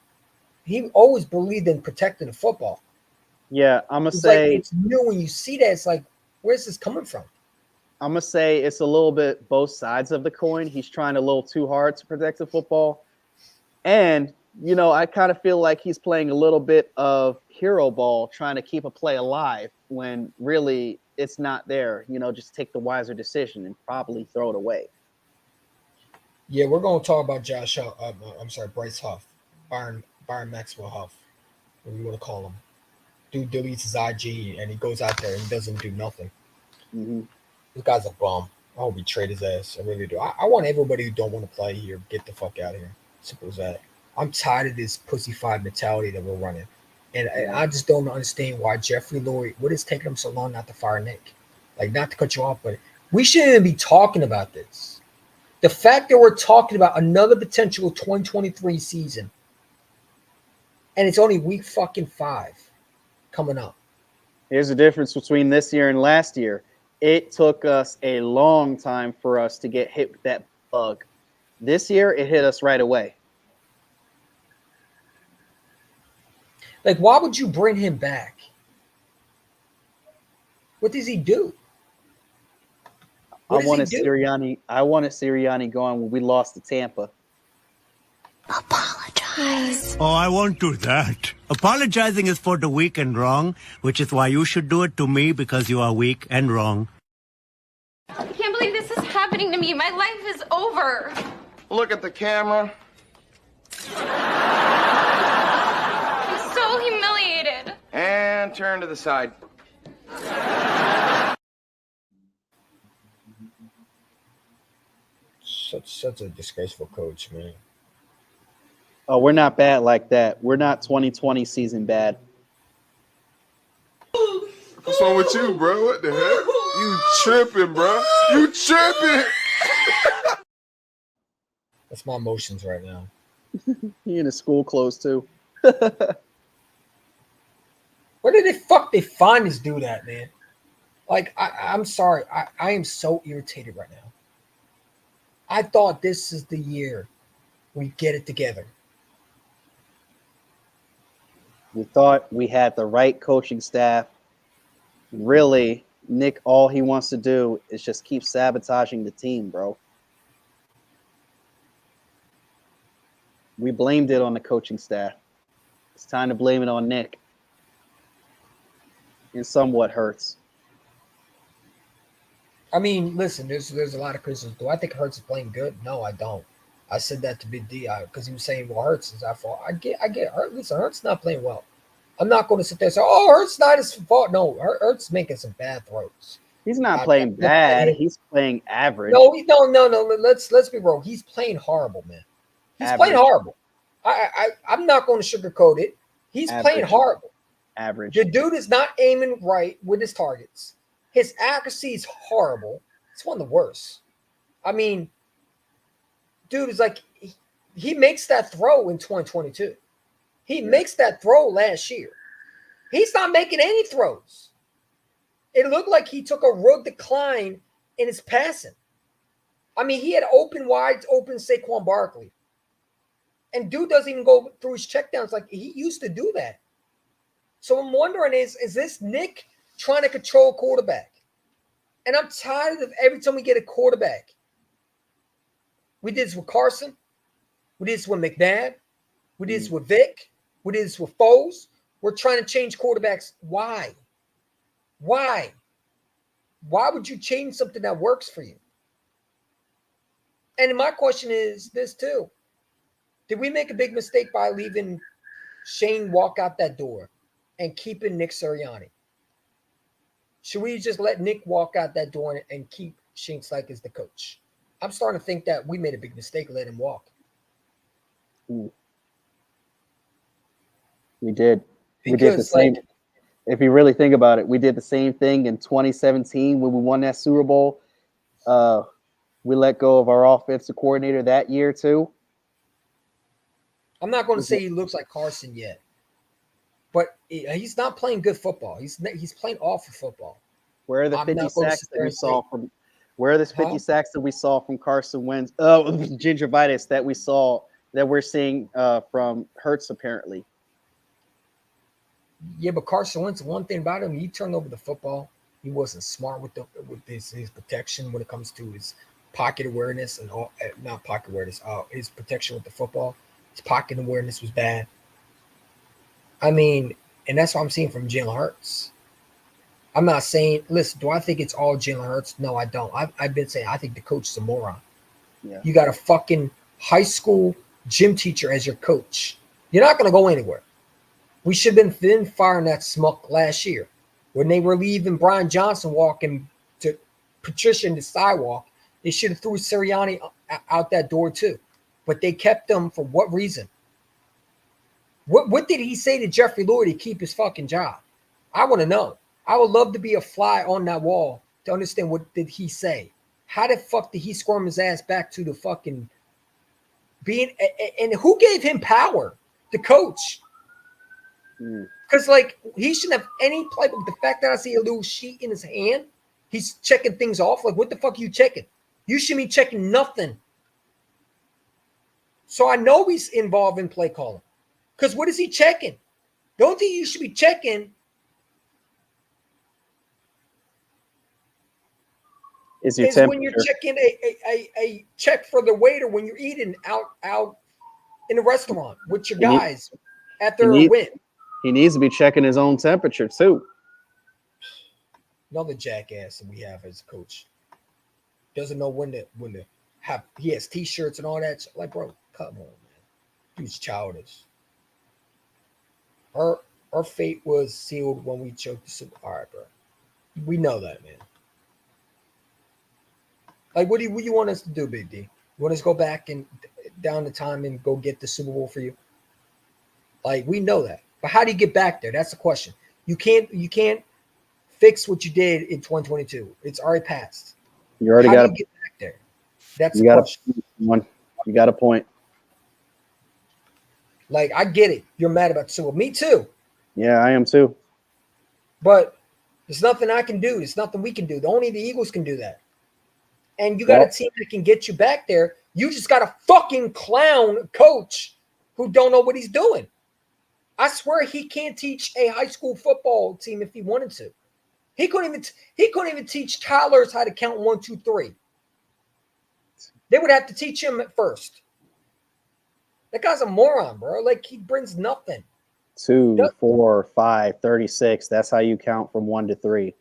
He always believed in protecting the football. Yeah, I'm gonna It's say like it's new when you see that. It's like, where's this coming from? I'm gonna say it's a little bit both sides of the coin. He's trying a little too hard to protect the football, and I kind of feel like he's playing a little bit of hero ball, trying to keep a play alive when really it's not there. Just take the wiser decision and probably throw it away. Yeah, we're going to talk about Bryce Huff, Byron Maxwell Huff, what do you want to call him? Dude deletes his IG and he goes out there and doesn't do nothing. Mm-hmm. This guy's a bum. I hope he trade his ass. I really do. I want everybody who don't want to play here, get the fuck out of here. Simple as that. I'm tired of this pussyfied mentality that we're running. And I just don't understand why Jeffrey Lurie, what is taking him so long not to fire Nick? Like, not to cut you off, but we shouldn't even be talking about this. The fact that we're talking about another potential 2023 season, and it's only week fucking 5 coming up. Here's the difference between this year and last year. It took us a long time for us to get hit with that bug. This year, it hit us right away. Like, why would you bring him back? What does he do? I wanted Sirianni going when we lost to Tampa. Apologize. Oh, I won't do that. Apologizing is for the weak and wrong, which is why you should do it to me because you are weak and wrong. I can't believe this is happening to me. My life is over. Look at the camera. I'm so humiliated. And turn to the side. Such a disgraceful coach, man. Oh, we're not bad like that. We're not 2020 season bad. What's wrong with you, bro? What the heck? You tripping, bro? You tripping? That's my emotions right now. He in his school clothes too. Where did they find this dude at, man? Like, I'm sorry. I am so irritated right now. I thought this is the year we get it together. We thought we had the right coaching staff. Really, Nick, all he wants to do is just keep sabotaging the team, bro. We blamed it on the coaching staff. It's time to blame it on Nick. And somewhat hurts. I mean, listen, there's a lot of criticism. Do I think Hurts is playing good? No, I don't. I said that to Big D because he was saying, well, Hurts is our fault. I get Hurts. Listen, Hurts not playing well. I'm not going to sit there and say, oh, Hurts not his fault. No, Hurts making some bad throws. He's not playing bad. He's playing average. No. Let's be real. He's playing horrible, man. He's playing horrible. I'm not going to sugarcoat it. He's playing horrible. Average. The dude is not aiming right with his targets. His accuracy is horrible. It's one of the worst. I mean, dude is like, he makes that throw in 2022. He makes that throw last year. He's not making any throws. It looked like he took a real decline in his passing. I mean, he had wide open Saquon Barkley. And dude doesn't even go through his checkdowns like he used to do that. So I'm wondering, is this Nick trying to control quarterback? And I'm tired of every time we get a quarterback, We did this with Carson. We did this with McNabb. We did this with Vic. We did this with Foles. We're trying to change quarterbacks. Why? Why? Why would you change something that works for you? And my question is this too. Did we make a big mistake by leaving Shane walk out that door and keeping Nick Sirianni? Should we just let Nick walk out that door and keep Shane Steichen as the coach? I'm starting to think that we made a big mistake letting him walk. We did. We did the Because, same. If you really think about it, we did the same thing in 2017 when we won that Super Bowl. We let go of our offensive coordinator that year too. I'm not going to say he looks like Carson yet, but he's not playing good football. He's playing awful football. Where are the 50 sacks that we saw from? Where are the 50 sacks that we saw from Carson Wentz? Gingivitis that we saw that we're seeing from Hurts apparently. Yeah, but Carson Wentz, one thing about him, he turned over the football. He wasn't smart with his protection when it comes to his pocket awareness and all, not pocket awareness, his protection with the football. His pocket awareness was bad. I mean, and that's what I'm seeing from Jalen Hurts. I'm not saying, listen, do I think it's all Jalen Hurts? No, I don't. I've been saying I think the coach is a moron. Yeah. You got a fucking high school gym teacher as your coach. You're not going to go anywhere. We should have been firing that smuck last year when they were leaving Brian Johnson walking to Patricia in the sidewalk. They should have threw Sirianni out that door too, but they kept him for what reason? What did he say to Jeffrey Lurie to keep his fucking job? I want to know. I would love to be a fly on that wall to understand what did he say. How the fuck did he squirm his ass back to the fucking being? And who gave him power? The coach. Because, like, he shouldn't have any play. But the fact that I see a little sheet in his hand, he's checking things off. Like, what the fuck are you checking? You shouldn't be checking nothing. So I know he's involved in play calling. Because what is he checking? The only thing you should be checking is when you're checking a check for the waiter when you're eating out in the restaurant with your guys after a win. He needs to be checking his own temperature too. Another jackass that we have as a coach doesn't know when to have. He has T-shirts and all that. Like, bro, come on, man. Dude's childish. Our fate was sealed when we choked the Super. All right, bro. We know that, man. Like, what do you want us to do, Big D? You want us to go back and down the time and go get the Super Bowl for you? Like, we know that. But how do you get back there? That's the question. You can't fix what you did in 2022. It's already passed. You already got to get back there. That's the question. You got a point. Like, I get it. You're mad about the Super Bowl. Me too. Yeah, I am too. But there's nothing I can do. There's nothing we can do. Only the Eagles can do that. And you got a team that can get you back there. You just got a fucking clown coach who don't know what he's doing. I swear he can't teach a high school football team if he wanted to. He couldn't even teach toddlers how to count 1, 2, 3. They would have to teach him at first. That guy's a moron, bro. Like, he brings nothing. 2, 4, 5, 36. That's how you count from 1 to 3.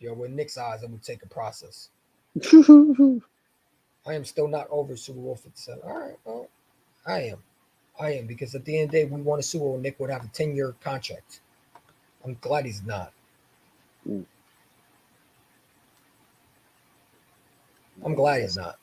Yo, with Nick's eyes, it would take a process. I am still not over Super Bowl 57. All right, well, I am, because at the end of the day, we won a Super Bowl. Nick would have a 10-year contract. I'm glad he's not. I'm glad he's not.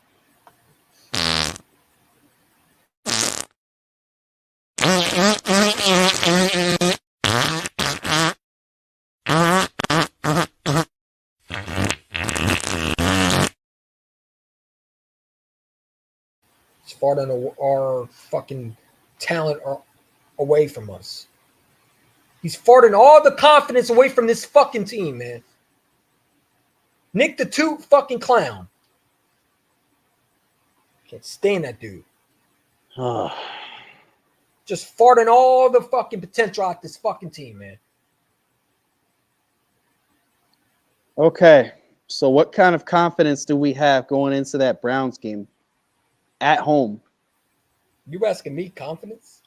It's far than our fucking talent away from us. He's farting all the confidence away from this fucking team, man. Nick the Toot fucking clown. Can't stand that dude. Just farting all the fucking potential out this fucking team, man. Okay. So what kind of confidence do we have going into that Browns game at home? You asking me confidence?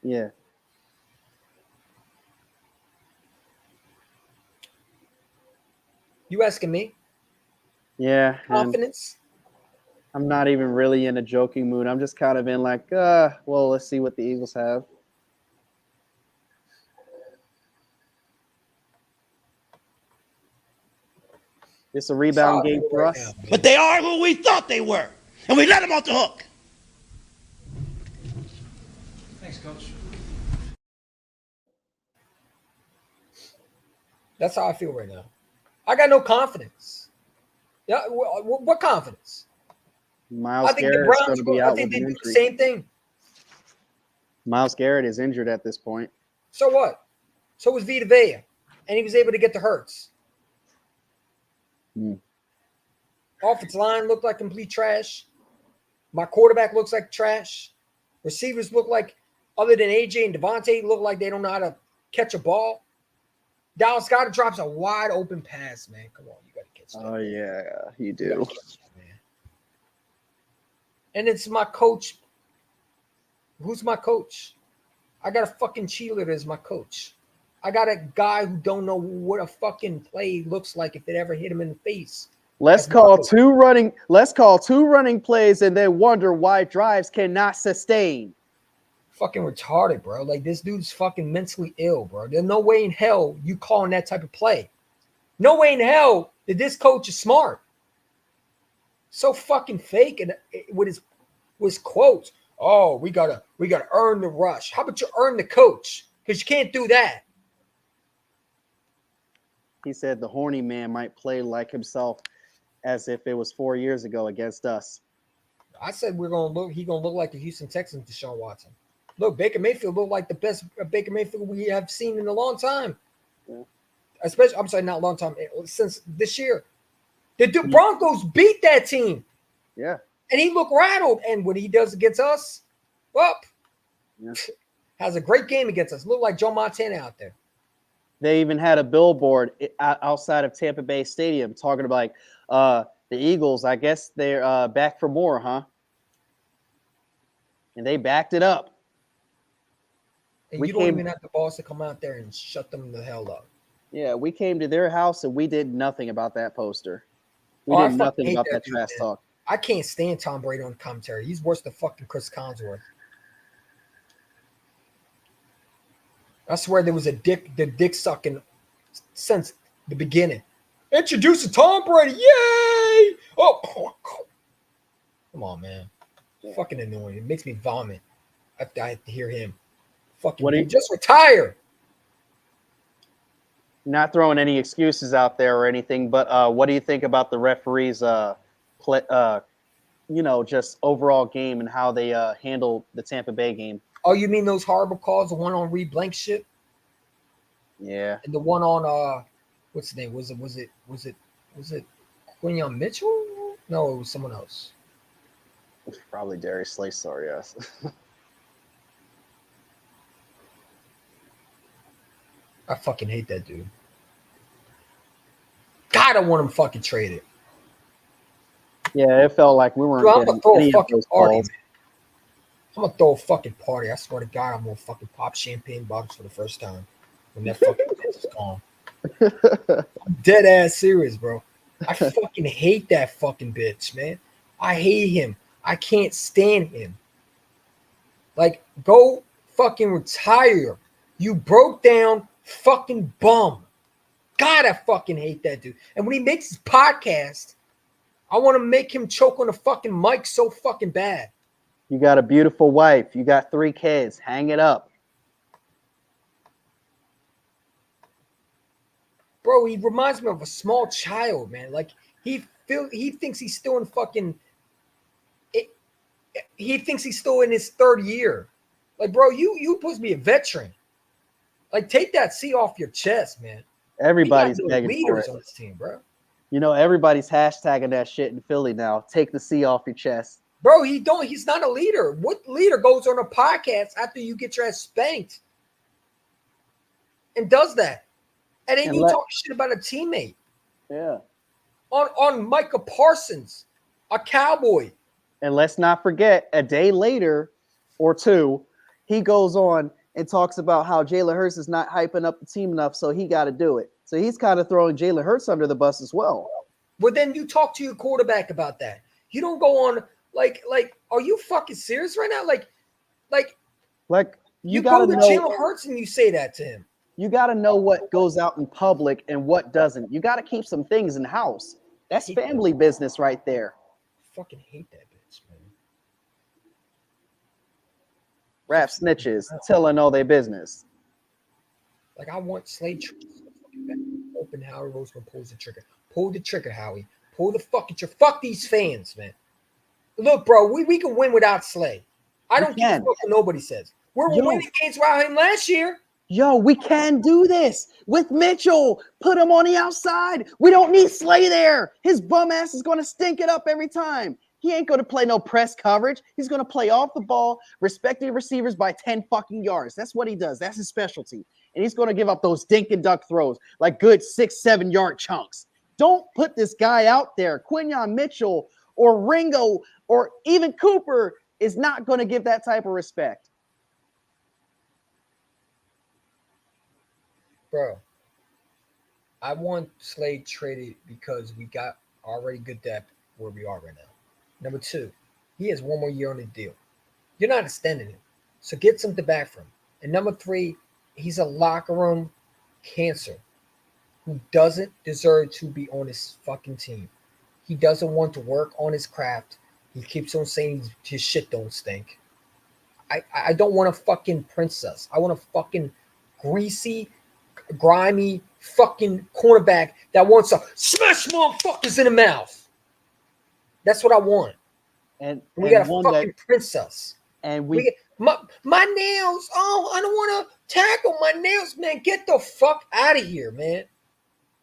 Yeah. You asking me? Yeah. Confidence? I'm not even really in a joking mood. I'm just kind of in like, well, let's see what the Eagles have. It's a rebound game for us. But they are who we thought they were, and we let them off the hook. Thanks, Coach. That's how I feel right now. I got no confidence. Yeah, what confidence? Miles I think Garrett the is going Browns. to be I out think with they an do injury. the same thing. Miles Garrett is injured at this point. So what? So was Vita Vea, and he was able to get the Hurts. Offensive line looked like complete trash. My quarterback looks like trash. Receivers look like, other than AJ and Devontae, look like they don't know how to catch a ball. Dallas Goedert drops a wide open pass, man. Come on, you got to catch that. Oh, yeah, you You do. gotta catch that, man. And it's my coach. Who's my coach? I got a fucking cheerleader as my coach. I got a guy who don't know what a fucking play looks like if it ever hit him in the face. Let's call two running plays and then wonder why drives cannot sustain. Fucking retarded, bro. Like, this dude's fucking mentally ill, bro. There's no way in hell you calling that type of play. No way in hell that this coach is smart. So fucking fake, and with his quotes. Oh, we gotta earn the rush. How about you earn the coach? Because you can't do that. He said the horny man might play like himself as if it was 4 years ago against us. I said he's gonna look like the Houston Texans, Deshaun Watson. Look, Baker Mayfield looked like the best Baker Mayfield we have seen in a long time. Yeah. Especially, I'm sorry, not a long time, since this year. The Broncos beat that team. Yeah. And he looked rattled. And when he does against us, well, has a great game against us. Look like Joe Montana out there. They even had a billboard outside of Tampa Bay Stadium talking about the Eagles. I guess they're back for more, huh? And they backed it up. And you don't even have the balls to come out there and shut them the hell up. Yeah, we came to their house and we did nothing about that poster. We did nothing about that trash talk. I can't stand Tom Brady on commentary. He's worse than fucking Chris Collinsworth. I swear there was the dick sucking since the beginning. Introducing Tom Brady, yay! Oh, come on, man. Fucking annoying. It makes me vomit. I have to hear him. Fucking just retire. Not throwing any excuses out there or anything, but what do you think about the referees' just overall game and how they handled the Tampa Bay game? Oh, you mean those horrible calls? The one on Reed Blankenship? Yeah. And the one on what's the name? Was it Quinion Mitchell? No, it was someone else. Probably Darius Slay, yes. I fucking hate that dude. God, I want him fucking traded. Yeah, it felt like we weren't getting any of those calls. I'm gonna throw a fucking party. I swear to God, I'm gonna fucking pop champagne bottles for the first time when that fucking bitch is gone. I'm dead ass serious, bro. I fucking hate that fucking bitch, man. I hate him. I can't stand him. Like, go fucking retire. You broke down fucking bum. God, I fucking hate that dude. And when he makes his podcast, I want to make him choke on the fucking mic so fucking bad. You got a beautiful wife. You got 3 kids. Hang it up. Bro, he reminds me of a small child, man. Like, he thinks he's still in fucking... He thinks he's still in his 3rd year. Like, bro, you supposed to be a veteran. Like, take that C off your chest, man. Everybody's begging for leaders it. on this team, bro. You know, everybody's hashtagging that shit in Philly now. Take the C off your chest. Bro, he's not a leader. What leader goes on a podcast after you get your ass spanked and does that? And then you talk shit about a teammate. Yeah. on Micah Parsons, a Cowboy. And let's not forget, a day later or two, he goes on and talks about how Jalen Hurts is not hyping up the team enough, so he got to do it. So he's kind of throwing Jalen Hurts under the bus as well. Well, then you talk to your quarterback about that. You don't go on like, are you fucking serious right now? Like you gotta go to know Jalen Hurts and you say that to him. You got to know what goes out in public and what doesn't. You got to keep some things in house. That's family business right there. I fucking hate that bitch, man. Rap snitches telling all their business. Like, I want Slade open. Howie Roseman pulls the trigger. Pull the trigger, Howie. Pull the fucking trigger. Fuck these fans, man. Look, bro, we can win without Slade. I don't give a fuck what nobody says. We're winning games without him last year. Yo, we can do this with Mitchell. Put him on the outside. We don't need Slay there. His bum ass is going to stink it up every time. He ain't going to play no press coverage. He's going to play off the ball, respecting receivers by 10 fucking yards. That's what he does. That's his specialty. And he's going to give up those dink and duck throws, like good 6-7 yard chunks. Don't put this guy out there. Quinyon Mitchell or Ringo or even Cooper is not going to give that type of respect. Bro, I want Slade traded because we got already good depth where we are right now. Number two, he has one more year on the deal. You're not extending him, so get something back from him. And number three, he's a locker room cancer who doesn't deserve to be on this fucking team. He doesn't want to work on his craft. He keeps on saying his shit don't stink. I don't want a fucking princess. I want a fucking greasy, grimy fucking cornerback that wants to smash motherfuckers in the mouth. That's what I want. And we got a fucking princess. And we get, my nails. Oh, I don't want to tackle my nails, man. Get the fuck out of here, man.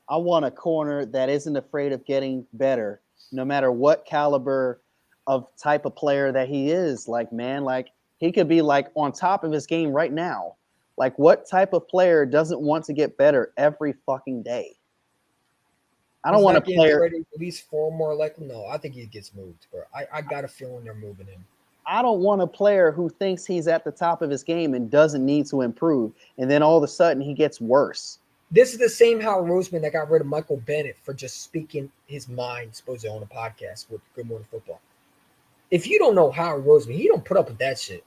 I want a corner that isn't afraid of getting better, no matter what caliber of type of player that he is. Like, man, like he could be like on top of his game right now. Like, what type of player doesn't want to get better every fucking day? I don't want a player. At least 4 more likely. No, I think he gets moved, bro. I got a feeling they're moving him. I don't want a player who thinks he's at the top of his game and doesn't need to improve, and then all of a sudden he gets worse. This is the same Howard Roseman that got rid of Michael Bennett for just speaking his mind, supposedly on a podcast with Good Morning Football. If you don't know Howard Roseman, he don't put up with that shit.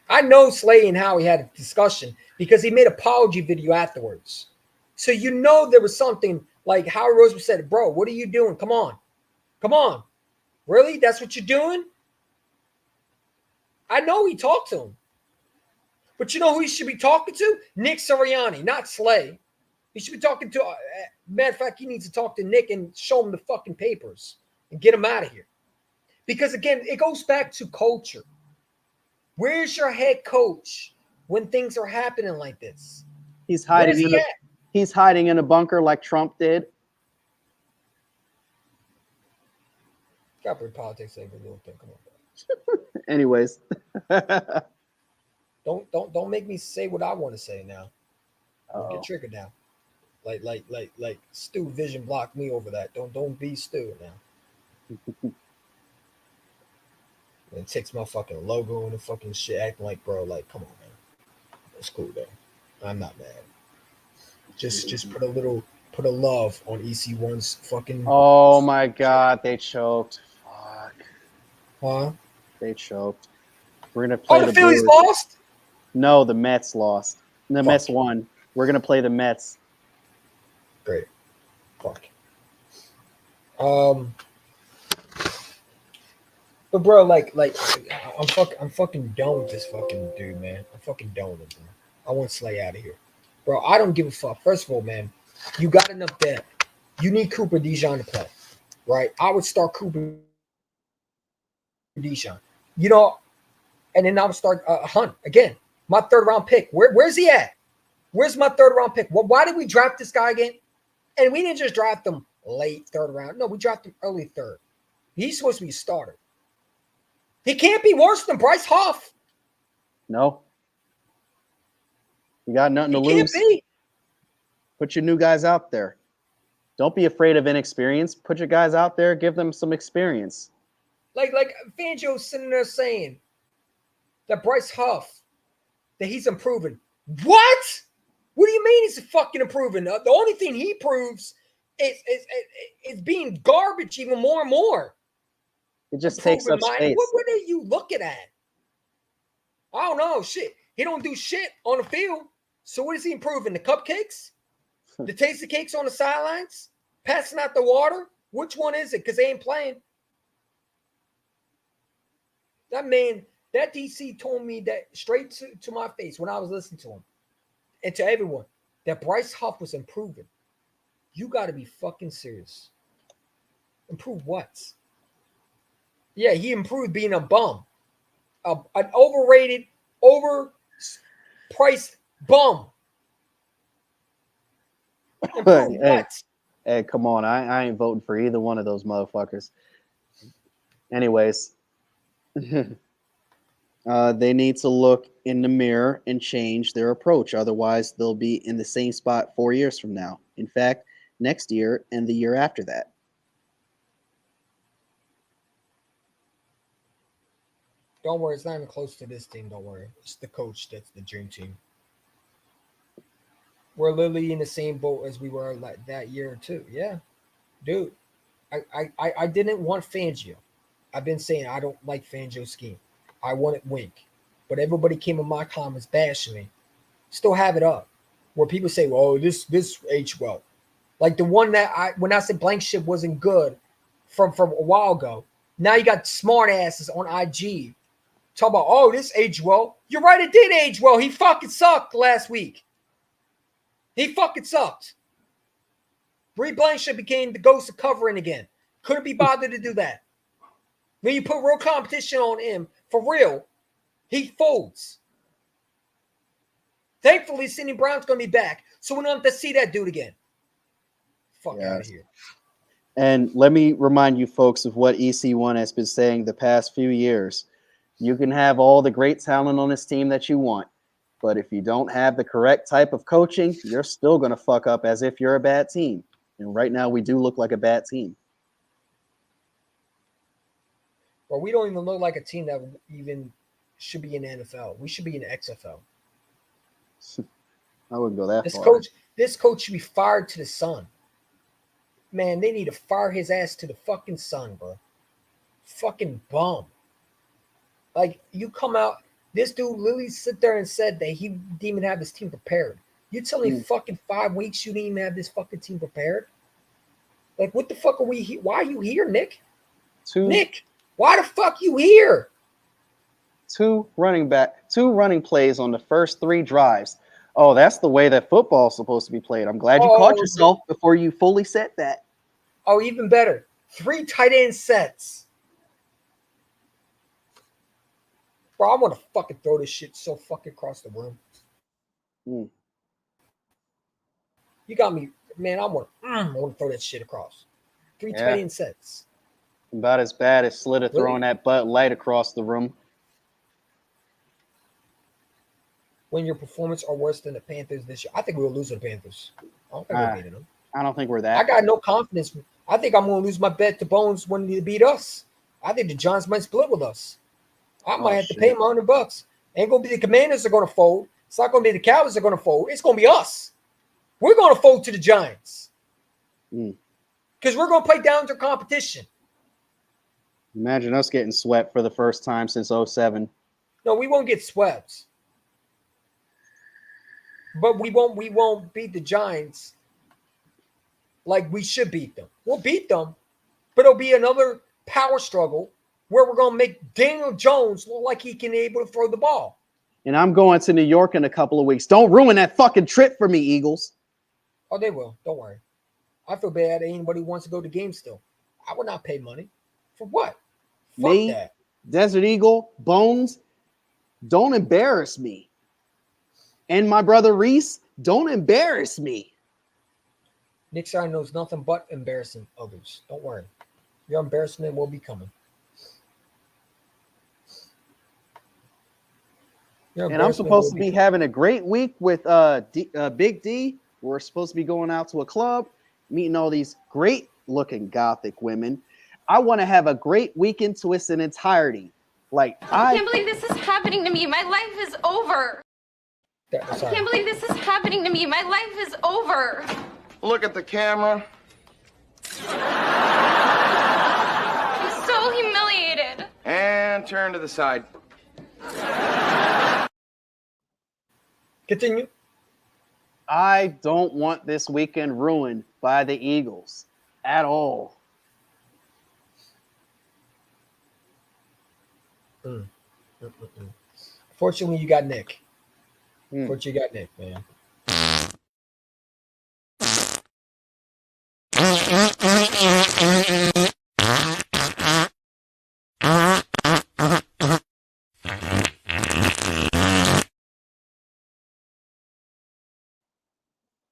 I know Slay and Howie had a discussion because he made an apology video afterwards. So you know there was something like Howard Roseman said, bro, what are you doing? Come on. Come on. Really? That's what you're doing? I know he talked to him. But you know who he should be talking to? Nick Sirianni, not Slay. He should be talking to, matter of fact, he needs to talk to Nick and show him the fucking papers and get him out of here. Because again, it goes back to culture. Where's your head coach when things are happening like this? He's hiding he's hiding in a bunker like Trump did. Corporate politics ain't a little thing. Come on. Anyways. Don't make me say what I want to say now. Don't get triggered now. Like Stu Vision blocked me over that. Don't be Stu now. And takes my fucking logo and the fucking shit, acting like, bro, like, come on, man. It's cool though. I'm not mad. Just put a love on EC1's fucking. Oh my god, they choked. Fuck. Huh? They choked. We're gonna play the Phillies lost? No, the Mets lost. The Mets won. We're gonna play the Mets. Great. Fuck. But bro, like I'm fucking done with this fucking dude, man. I'm fucking done with him, bro. I want Slay out of here. Bro, I don't give a fuck. First of all, man, you got enough depth. You need Cooper Dijon to play, right? I would start Cooper Dijon, you know, and then I would start Hunt again. My 3rd round pick. Where's he at? Where's my 3rd round pick? Well, why did we draft this guy again? And we didn't just draft him late 3rd round. No, we drafted him early 3rd. He's supposed to be a starter. He can't be worse than Bryce Huff. No. You got nothing to lose. Can't be. Put your new guys out there. Don't be afraid of inexperience. Put your guys out there. Give them some experience. Like Fangio's sitting there saying that Bryce Huff, that he's improving. What? What do you mean he's fucking improving? The only thing he proves is being garbage even more and more. It just takes up space. What are you looking at? I don't know. Shit. He don't do shit on the field. So what is he improving? The cupcakes? The taste of cakes on the sidelines? Passing out the water? Which one is it? Because they ain't playing. That man, that DC told me that straight to my face when I was listening to him and to everyone that Bryce Huff was improving. You got to be fucking serious. Improve what? Yeah, he improved being a bum. An overrated, overpriced bum. Hey, come on. I ain't voting for either one of those motherfuckers. Anyways, they need to look in the mirror and change their approach. Otherwise, they'll be in the same spot 4 years from now. In fact, next year and the year after that. Don't worry, it's not even close to this team. Don't worry. It's the coach that's the dream team. We're literally in the same boat as we were like that year too. Yeah. Dude, I didn't want Fangio. I've been saying I don't like Fangio's scheme. I wanted Wink. But everybody came in my comments bashing me. Still have it up. Where people say, well, this aged well. Like the one that when I said blank ship wasn't good from a while ago. Now you got smart asses on IG. Talk about, oh, this aged well. You're right, it did age well. He fucking sucked last week. He fucking sucked. Bree Blanchard became the ghost of covering again. Couldn't be bothered to do that. When you put real competition on him, for real, he folds. Thankfully, Sidney Brown's going to be back, so we don't have to see that dude again. Fuck out of here. And let me remind you folks of what EC1 has been saying the past few years. You can have all the great talent on this team that you want, but if you don't have the correct type of coaching, you're still going to fuck up as if you're a bad team. And right now, we do look like a bad team. Well, we don't even look like a team that even should be in the NFL. We should be in the XFL. I wouldn't go that far. This coach should be fired to the sun. Man, they need to fire his ass to the fucking sun, bro. Fucking bum. Like, you come out, this dude literally sit there and said that he didn't even have his team prepared. You tell me fucking 5 weeks you didn't even have this fucking team prepared? Like, what the fuck are we here? Why are you here, Nick? Nick, why the fuck you here? Two running plays on the first 3 drives. Oh, that's the way that football's supposed to be played. I'm glad you caught yourself before you fully said that. Oh, even better. 3 tight end sets. Bro, I want to fucking throw this shit so fucking across the room. You got me, man. I want to throw that shit across. 3 tight end sets. About as bad as Slitter throwing that Bud Light across the room. When your performance are worse than the Panthers this year, I think we'll lose to the Panthers. I don't think we're beating them. I don't think we're that. I got no confidence. I think I'm going to lose my bet to Bones when they beat us. I think the Giants might split with us. I might have to pay him $100. Ain't going to be the Commanders that are going to fold. It's not going to be the Cowboys that are going to fold. It's going to be us. We're going to fold to the Giants. Because we're going to play down to competition. Imagine us getting swept for the first time since 2007. No, we won't get swept. But we won't beat the Giants like we should beat them. We'll beat them, but it'll be another power struggle where we're going to make Daniel Jones look like he can be able to throw the ball. And I'm going to New York in a couple of weeks. Don't ruin that fucking trip for me, Eagles. Oh, they will. Don't worry. I feel bad anybody who wants to go to games still. I would not pay money. For what? Fuck me, that. Desert Eagle, Bones, don't embarrass me. And my brother Reese, don't embarrass me. Nick Stein knows nothing but embarrassing others. Don't worry. Your embarrassment will be coming. And I'm supposed to be having a great week with Big D We're supposed to be going out to a club, meeting all these great-looking gothic women. I want to have a great weekend to its entirety. Like I can't believe this is happening to me. My life is over. I can't believe this is happening to me. My life is over. Look at the camera. I'm so humiliated. And turn to the side. Continue. I don't want this weekend ruined by the Eagles at all. Fortunately, you got Nick. Fortunately, you got Nick, man.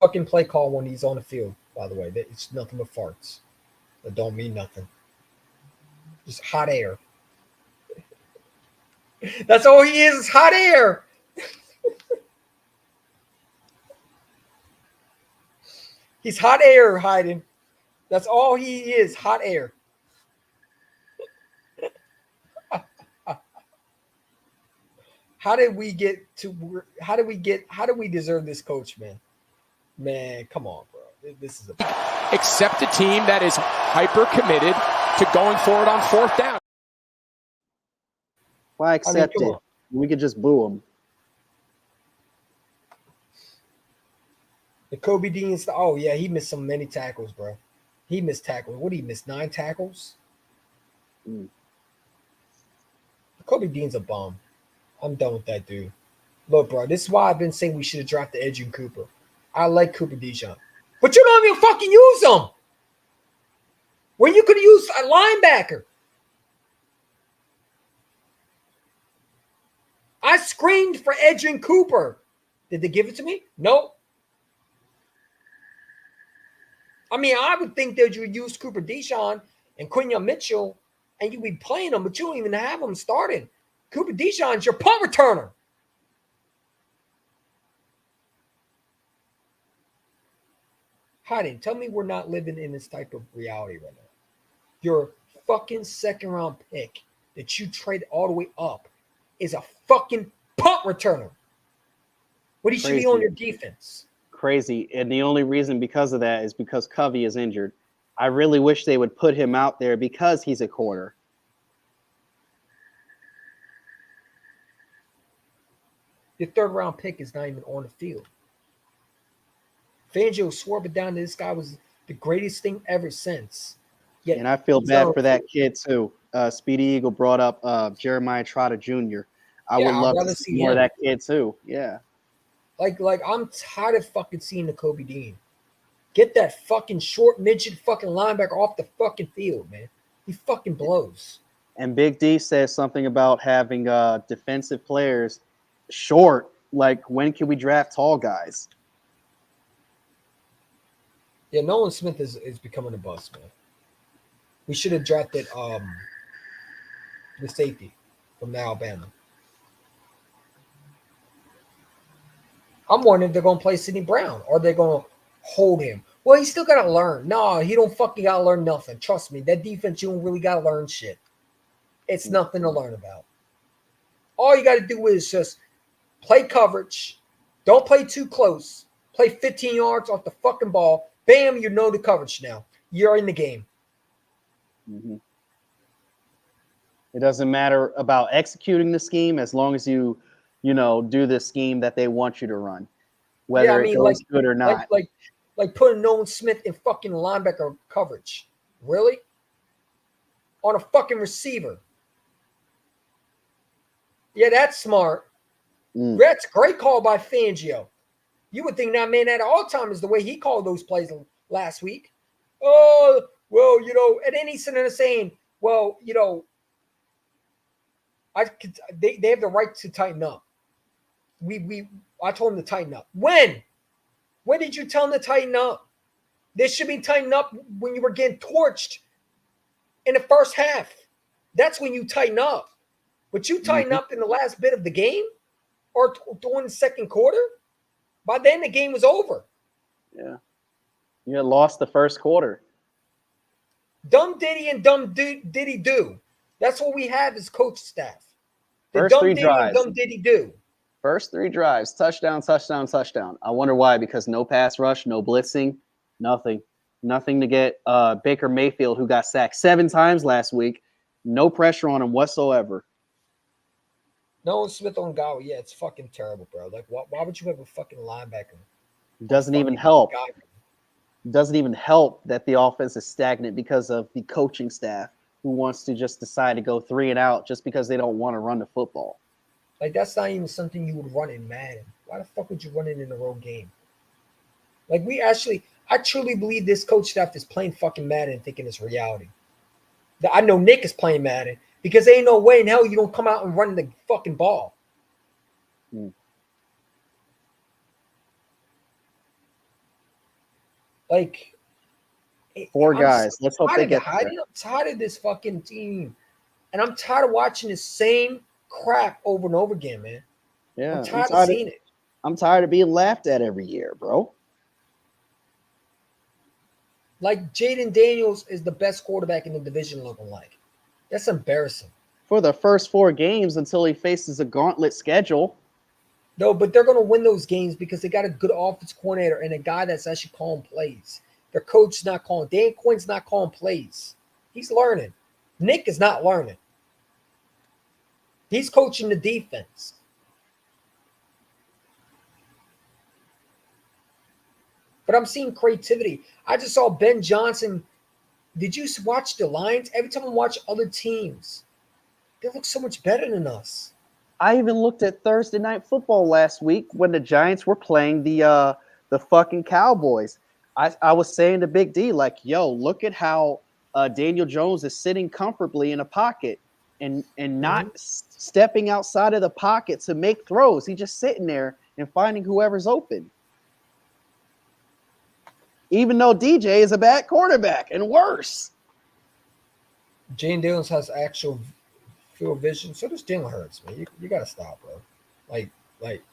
Fucking play call when he's on the field, by the way. It's nothing but farts. That don't mean nothing. Just hot air. That's all he is hot air. He's hot air hiding. That's all he is, hot air. How did we deserve this coach, man? Man, come on, bro. This is Accept a team that is hyper committed to going forward on fourth down. Why accept it? We could just boo him. The Kobe Dean's. Oh yeah, he missed many tackles, bro. He missed tackles. What did he miss? 9 tackles. Kobe Dean's a bum. I'm done with that dude. Look, bro, this is why I've been saying we should have drafted Edgerrin Cooper. I like Cooper Dijon, but you don't even fucking use him. When you could use a linebacker. I screamed for Edgerrin Cooper. Did they give it to me? No. I mean, I would think that you would use Cooper Dijon and Quinion Mitchell, and you'd be playing them, but you don't even have them starting. Cooper Dijon's your punt returner. Hiding. Tell me we're not living in this type of reality right now. Your fucking second-round pick that you trade all the way up is a fucking punt returner. What he should be on your defense. Crazy. And the only reason because of that is because Covey is injured. I really wish they would put him out there because he's a corner. Your third-round pick is not even on the field. Fangio swore it down that this guy was the greatest thing ever since. Yet, and I feel bad for that kid, too. Speedy Eagle brought up Jeremiah Trotter Jr. I would love to see more of that kid, too. Yeah. Like I'm tired of fucking seeing the Kobe Dean. Get that fucking short midget fucking linebacker off the fucking field, man. He fucking blows. And Big D says something about having defensive players short. Like, when can we draft tall guys? Yeah, Nolan Smith is becoming a bust, man. We should have drafted the safety from Alabama. I'm wondering if they're going to play Sidney Brown or they're going to hold him. Well, he's still got to learn. No, he don't fucking got to learn nothing. Trust me, that defense, you don't really got to learn shit. It's nothing to learn about. All you got to do is just play coverage. Don't play too close. Play 15 yards off the fucking ball. Bam, you know the coverage now. You're in the game. Mm-hmm. It doesn't matter about executing the scheme as long as you do the scheme that they want you to run, whether it goes good or not. Like putting Nolan Smith in fucking linebacker coverage. Really? On a fucking receiver. Yeah, that's smart. That's a great call by Fangio. You would think that man at all time is the way he called those plays last week. Oh, well, and then he's sitting there saying, well, they have the right to tighten up. I told him to tighten up. When did you tell him to tighten up? This should be tightened up when you were getting torched in the first half. That's when you tighten up. But you tighten up in the last bit of the game or during the second quarter. By then, the game was over. Yeah. You had lost the first quarter. Dumb Diddy and dumb Diddy do. That's what we have as coach staff. The First dumb three Diddy and drives. dumb Diddy do. First 3 drives, touchdown, touchdown, touchdown. I wonder why, because no pass rush, no blitzing, nothing. Nothing to get Baker Mayfield, who got sacked 7 times last week. No pressure on him whatsoever. No Smith on Gow. Yeah, it's fucking terrible, bro. Like, why would you have a fucking linebacker? Doesn't even help. Doesn't even help that the offense is stagnant because of the coaching staff who wants to just decide to go 3 and out just because they don't want to run the football. Like, that's not even something you would run in Madden. Why the fuck would you run it in a road game? Like, I truly believe this coach staff is playing fucking Madden thinking it's reality. I know Nick is playing Madden because there ain't no way in hell you don't come out and run the fucking ball. Like, 4 guys. Let's hope they get there. I'm tired of this fucking team. And I'm tired of watching the same crap over and over again, man. Yeah, I'm tired of seeing it. I'm tired of being laughed at every year, bro. Like, Jaden Daniels is the best quarterback in the division looking like. That's embarrassing. For the first 4 games until he faces a gauntlet schedule. No, but they're going to win those games because they got a good offense coordinator and a guy that's actually calling plays. Their coach is not calling. Dan Quinn's not calling plays. He's learning. Nick is not learning. He's coaching the defense. But I'm seeing creativity. I just saw Ben Johnson. Did you watch the Lions? Every time I watch other teams, they look so much better than us. I even looked at Thursday Night Football last week when the Giants were playing the fucking Cowboys. I was saying to Big D, like, yo, look at how Daniel Jones is sitting comfortably in a pocket and not stepping outside of the pocket to make throws. He's just sitting there and finding whoever's open. Even though DJ is a bad quarterback and worse. Jane Daniels has actual field vision. So does Jalen Hurts, man. You got to stop, bro. Like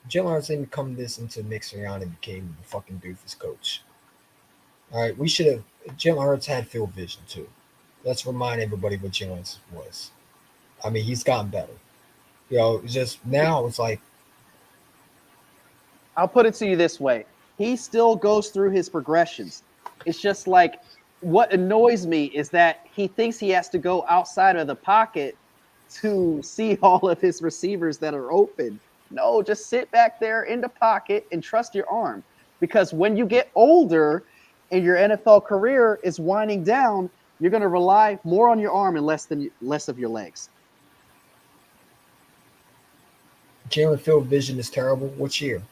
Jalen Hurts didn't come into Nick Sirianni and became the fucking doofus coach. All right, we should have. Jalen Hurts had field vision too. Let's remind everybody what Jalen Hurts was. I mean, he's gotten better. You know, it's just now it's like. I'll put it to you this way. He still goes through his progressions. It's just like what annoys me is that he thinks he has to go outside of the pocket to see all of his receivers that are open. No, just sit back there in the pocket and trust your arm. Because when you get older and your NFL career is winding down, you're going to rely more on your arm and less of your legs. Jalen field vision is terrible. Which year?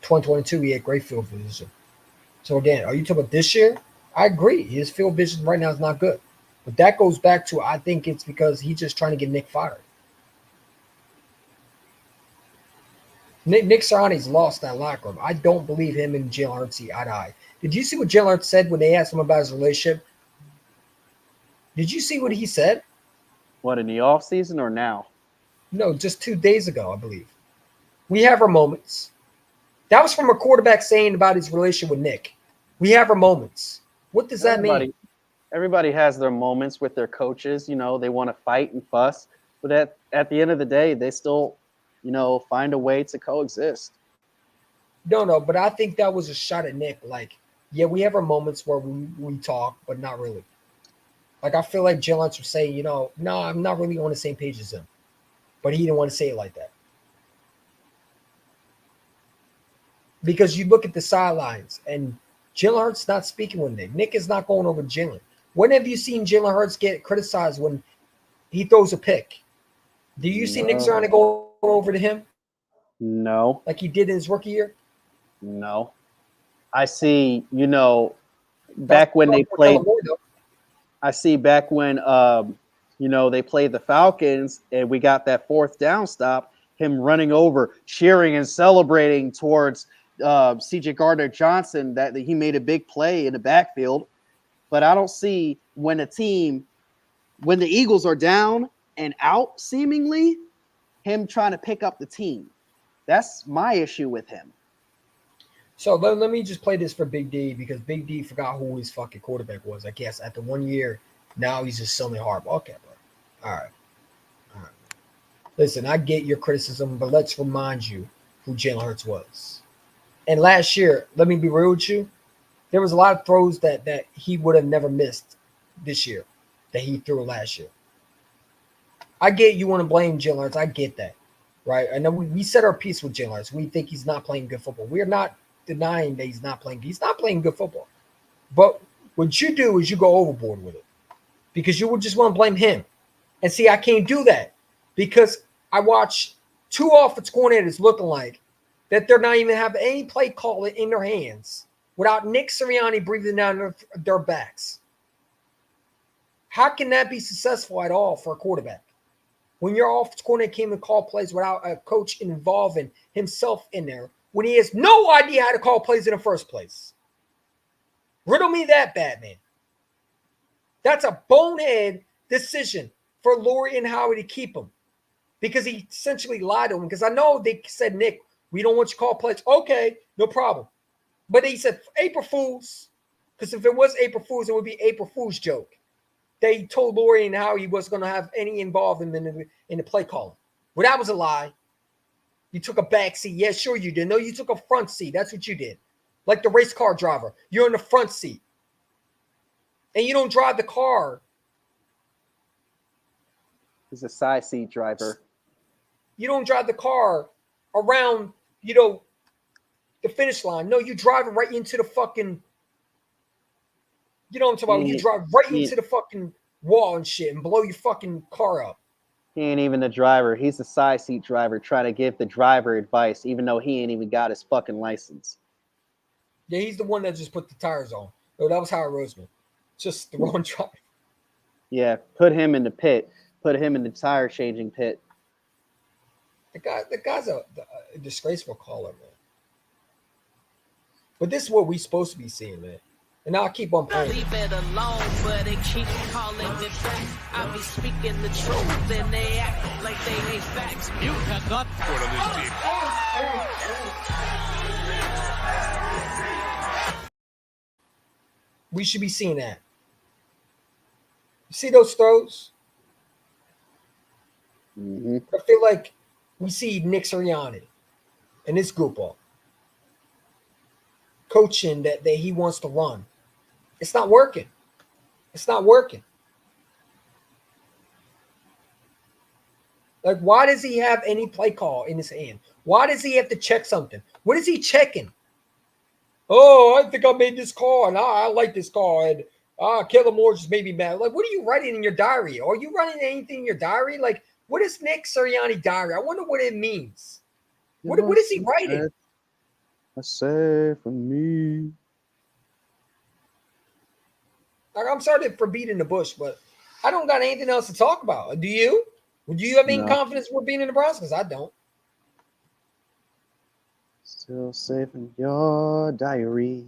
2022, he had great field vision. So again, are you talking about this year? I agree. His field vision right now is not good. But that goes back to, I think it's because he's just trying to get Nick fired. Nick Sirianni's lost that locker room. I don't believe him and Jalen Hurts see eye to eye. Did you see what Jalen Hurts said when they asked him about his relationship? Did you see what he said? What, in the offseason or now? No, just 2 days ago, I believe. We have our moments. That was from a quarterback saying about his relationship with Nick. We have our moments. What does that mean? Everybody has their moments with their coaches. You know, they want to fight and fuss. But at the end of the day, they still, you know, find a way to coexist. No, but I think that was a shot at Nick. Like, yeah, we have our moments where we talk, but not really. Like, I feel like Jalen Hurts was saying, you know, no, I'm not really on the same page as him. But he didn't want to say it like that. Because you look at the sidelines, and Jalen Hurts not speaking with Nick. Nick is not going over Jalen. When have you seen Jalen Hurts get criticized when he throws a pick? Do you see Nick Sirianni go over to him? No. Like he did in his rookie year? No. I see, you know, back when they played. I see back when, you know, they played the Falcons and we got that 4th down stop, him running over, cheering and celebrating towards C.J. Gardner-Johnson that he made a big play in the backfield. But I don't see when the Eagles are down and out seemingly, him trying to pick up the team. That's my issue with him. So let me just play this for Big D because Big D forgot who his fucking quarterback was. I guess after 1 year, now he's just selling hard. Okay, bro. All right. Listen, I get your criticism, but let's remind you who Jalen Hurts was. And last year, let me be real with you, there was a lot of throws that he would have never missed this year that he threw last year. I get you want to blame Jalen Hurts. I get that, right? I know we said our piece with Jalen Hurts. We think he's not playing good football. We are not denying that he's not playing. He's not playing good football. But what you do is you go overboard with it because you would just want to blame him. And see, I can't do that because I watch two offense coordinators looking like that they're not even have any play call in their hands without Nick Sirianni breathing down their backs. How can that be successful at all for a quarterback? When your offense coordinator came and call plays without a coach involving himself in there, when he has no idea how to call plays in the first place. Riddle me that, Batman. That's a bonehead decision for Lurie and Howie to keep him because he essentially lied to him. Because I know they said, Nick, we don't want you to call plays. Okay, no problem. But he said April Fools, because if it was April Fools, it would be April Fool's joke. They told Lurie and Howie wasn't going to have any involvement in the play calling. Well, that was a lie. You took a back seat. Yeah, sure you did. No, you took a front seat. That's what you did. Like the race car driver. You're in the front seat. And you don't drive the car. He's a side seat driver. You don't drive the car around, the finish line. No, you drive it right into the fucking, you know what I'm talking about? You drive right into the fucking wall and shit and blow your fucking car up. He ain't even the driver. He's the side seat driver trying to give the driver advice, even though he ain't even got his fucking license. Yeah, he's the one that just put the tires on. No, that was Howard Roseman. Just the wrong driver. Yeah, put him in the pit. Put him in the tire changing pit. The guy's a disgraceful caller, man. But this is what we're supposed to be seeing, man. And I'll keep on playing. Leave it alone, but they keep calling it back. I be speaking the truth, and they act like they hate facts. You cannot put on this team. We should be seeing that. You see those throws? Mm-hmm. I feel like we see Nick Sirianni and this group all coaching that he wants to run. It's not working. It's not working. Like, why does he have any play call in his hand? Why does he have to check something? What is he checking? Oh, I think I made this call, and I like this call, and Kellen Moore just made me mad. Like, what are you writing in your diary? Are you writing anything in your diary? Like, what is Nick Sirianni diary? I wonder what it means. What is he writing? I say for me. Like, I'm sorry for beating the bush, but I don't got anything else to talk about. Do you? Would you have any confidence with being in Nebraska? Because I don't. Still safe in your diary.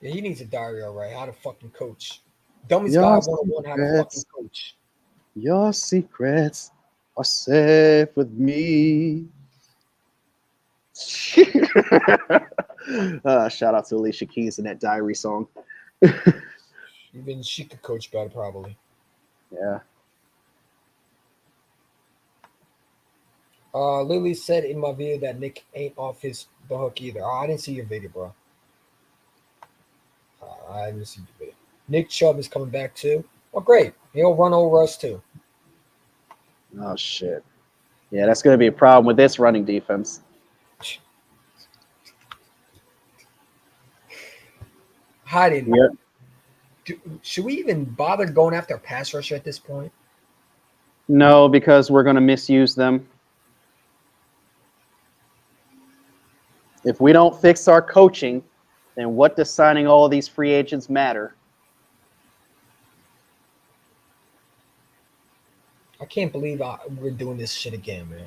Yeah, he needs a diary, all right. How to fucking coach. Dumbest guy 101 how to fucking coach. Your secrets are safe with me. Shout out to Alicia Keys in that diary song. Even she could coach better, probably. Yeah. Lily said in my video that Nick ain't off the hook either. I didn't see your video, bro. I didn't see your video. Nick Chubb is coming back too. Oh, great. He'll run over us too. Oh, shit. Yeah, that's going to be a problem with this running defense. Hiding. Yep. Should we even bother going after a pass rusher at this point? No, because we're going to misuse them. If we don't fix our coaching, then what does signing all of these free agents matter? I can't believe we're doing this shit again, man.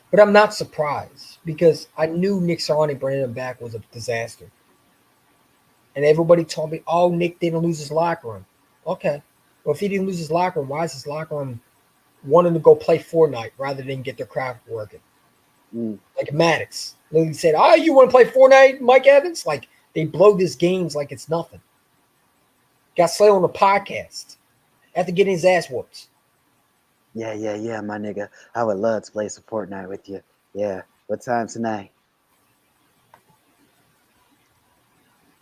But I'm not surprised because I knew Nick Sirianni bringing him back was a disaster. And everybody told me, oh, Nick didn't lose his locker room. Okay. Well, if he didn't lose his locker room, why is his locker room wanting to go play Fortnite rather than get their craft working. Like Maddox literally said, "Oh, you want to play Fortnite, Mike Evans?" Like they blow these games like it's nothing. Got Slay on the podcast after getting his ass whooped. Yeah, my nigga. I would love to play some Fortnite with you. Yeah. What time tonight?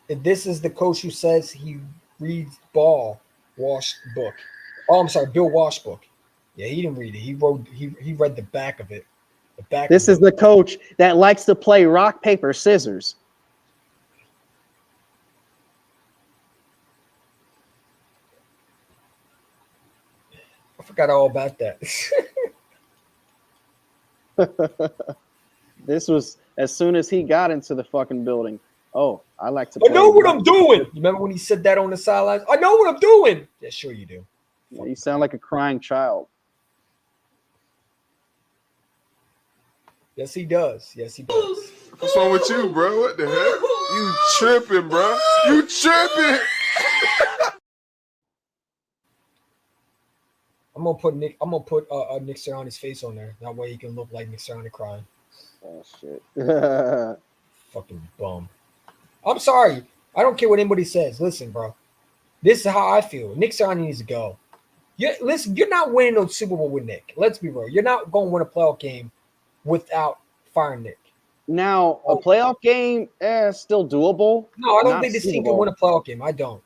If this is the coach who says he reads ball Walsh book. Oh, I'm sorry, Bill Walsh book. Yeah, he didn't read it. He read the back of it. The back. This is the coach that likes to play rock, paper, scissors. I forgot all about that. This was as soon as he got into the fucking building. Oh, I like to. I know what I'm doing. You remember when he said that on the sidelines? I know what I'm doing. Yeah, sure you do. Yeah, you sound like a crying child. Yes, he does. Yes, he does. What's wrong with you, bro? What the heck? You tripping, bro? You tripping? I'm gonna put Nick Sirianni's face on there. That way he can look like Nick Sirianni crying. Oh shit. Fucking bum. I'm sorry. I don't care what anybody says. Listen, bro. This is how I feel. Nick Sirianni needs to go. Listen, you're not winning no Super Bowl with Nick. Let's be real. You're not going to win a playoff game without firing Nick. Now, a playoff game is still doable. No, I don't think this team can win a playoff game. I don't.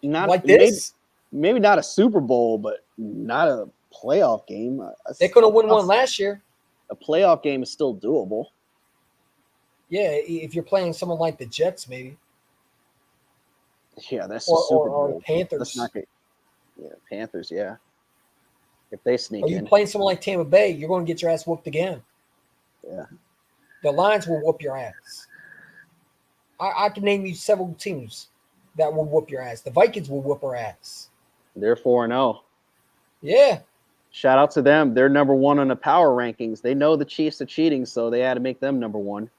Not like this. Maybe not a Super Bowl, but not a playoff game. They couldn't win one last year. A playoff game is still doable. Yeah, if you're playing someone like the Jets, maybe. Yeah, that's the Super Bowl. Or Panthers. That's not good. Yeah, Panthers. Yeah, if they sneak in. Or you playing someone like Tampa Bay, you're going to get your ass whooped again. Yeah. The Lions will whoop your ass. I can name you several teams that will whoop your ass. The Vikings will whoop our ass. They're 4-0. Yeah. Shout out to them. They're number one on the power rankings. They know the Chiefs are cheating, so they had to make them number one.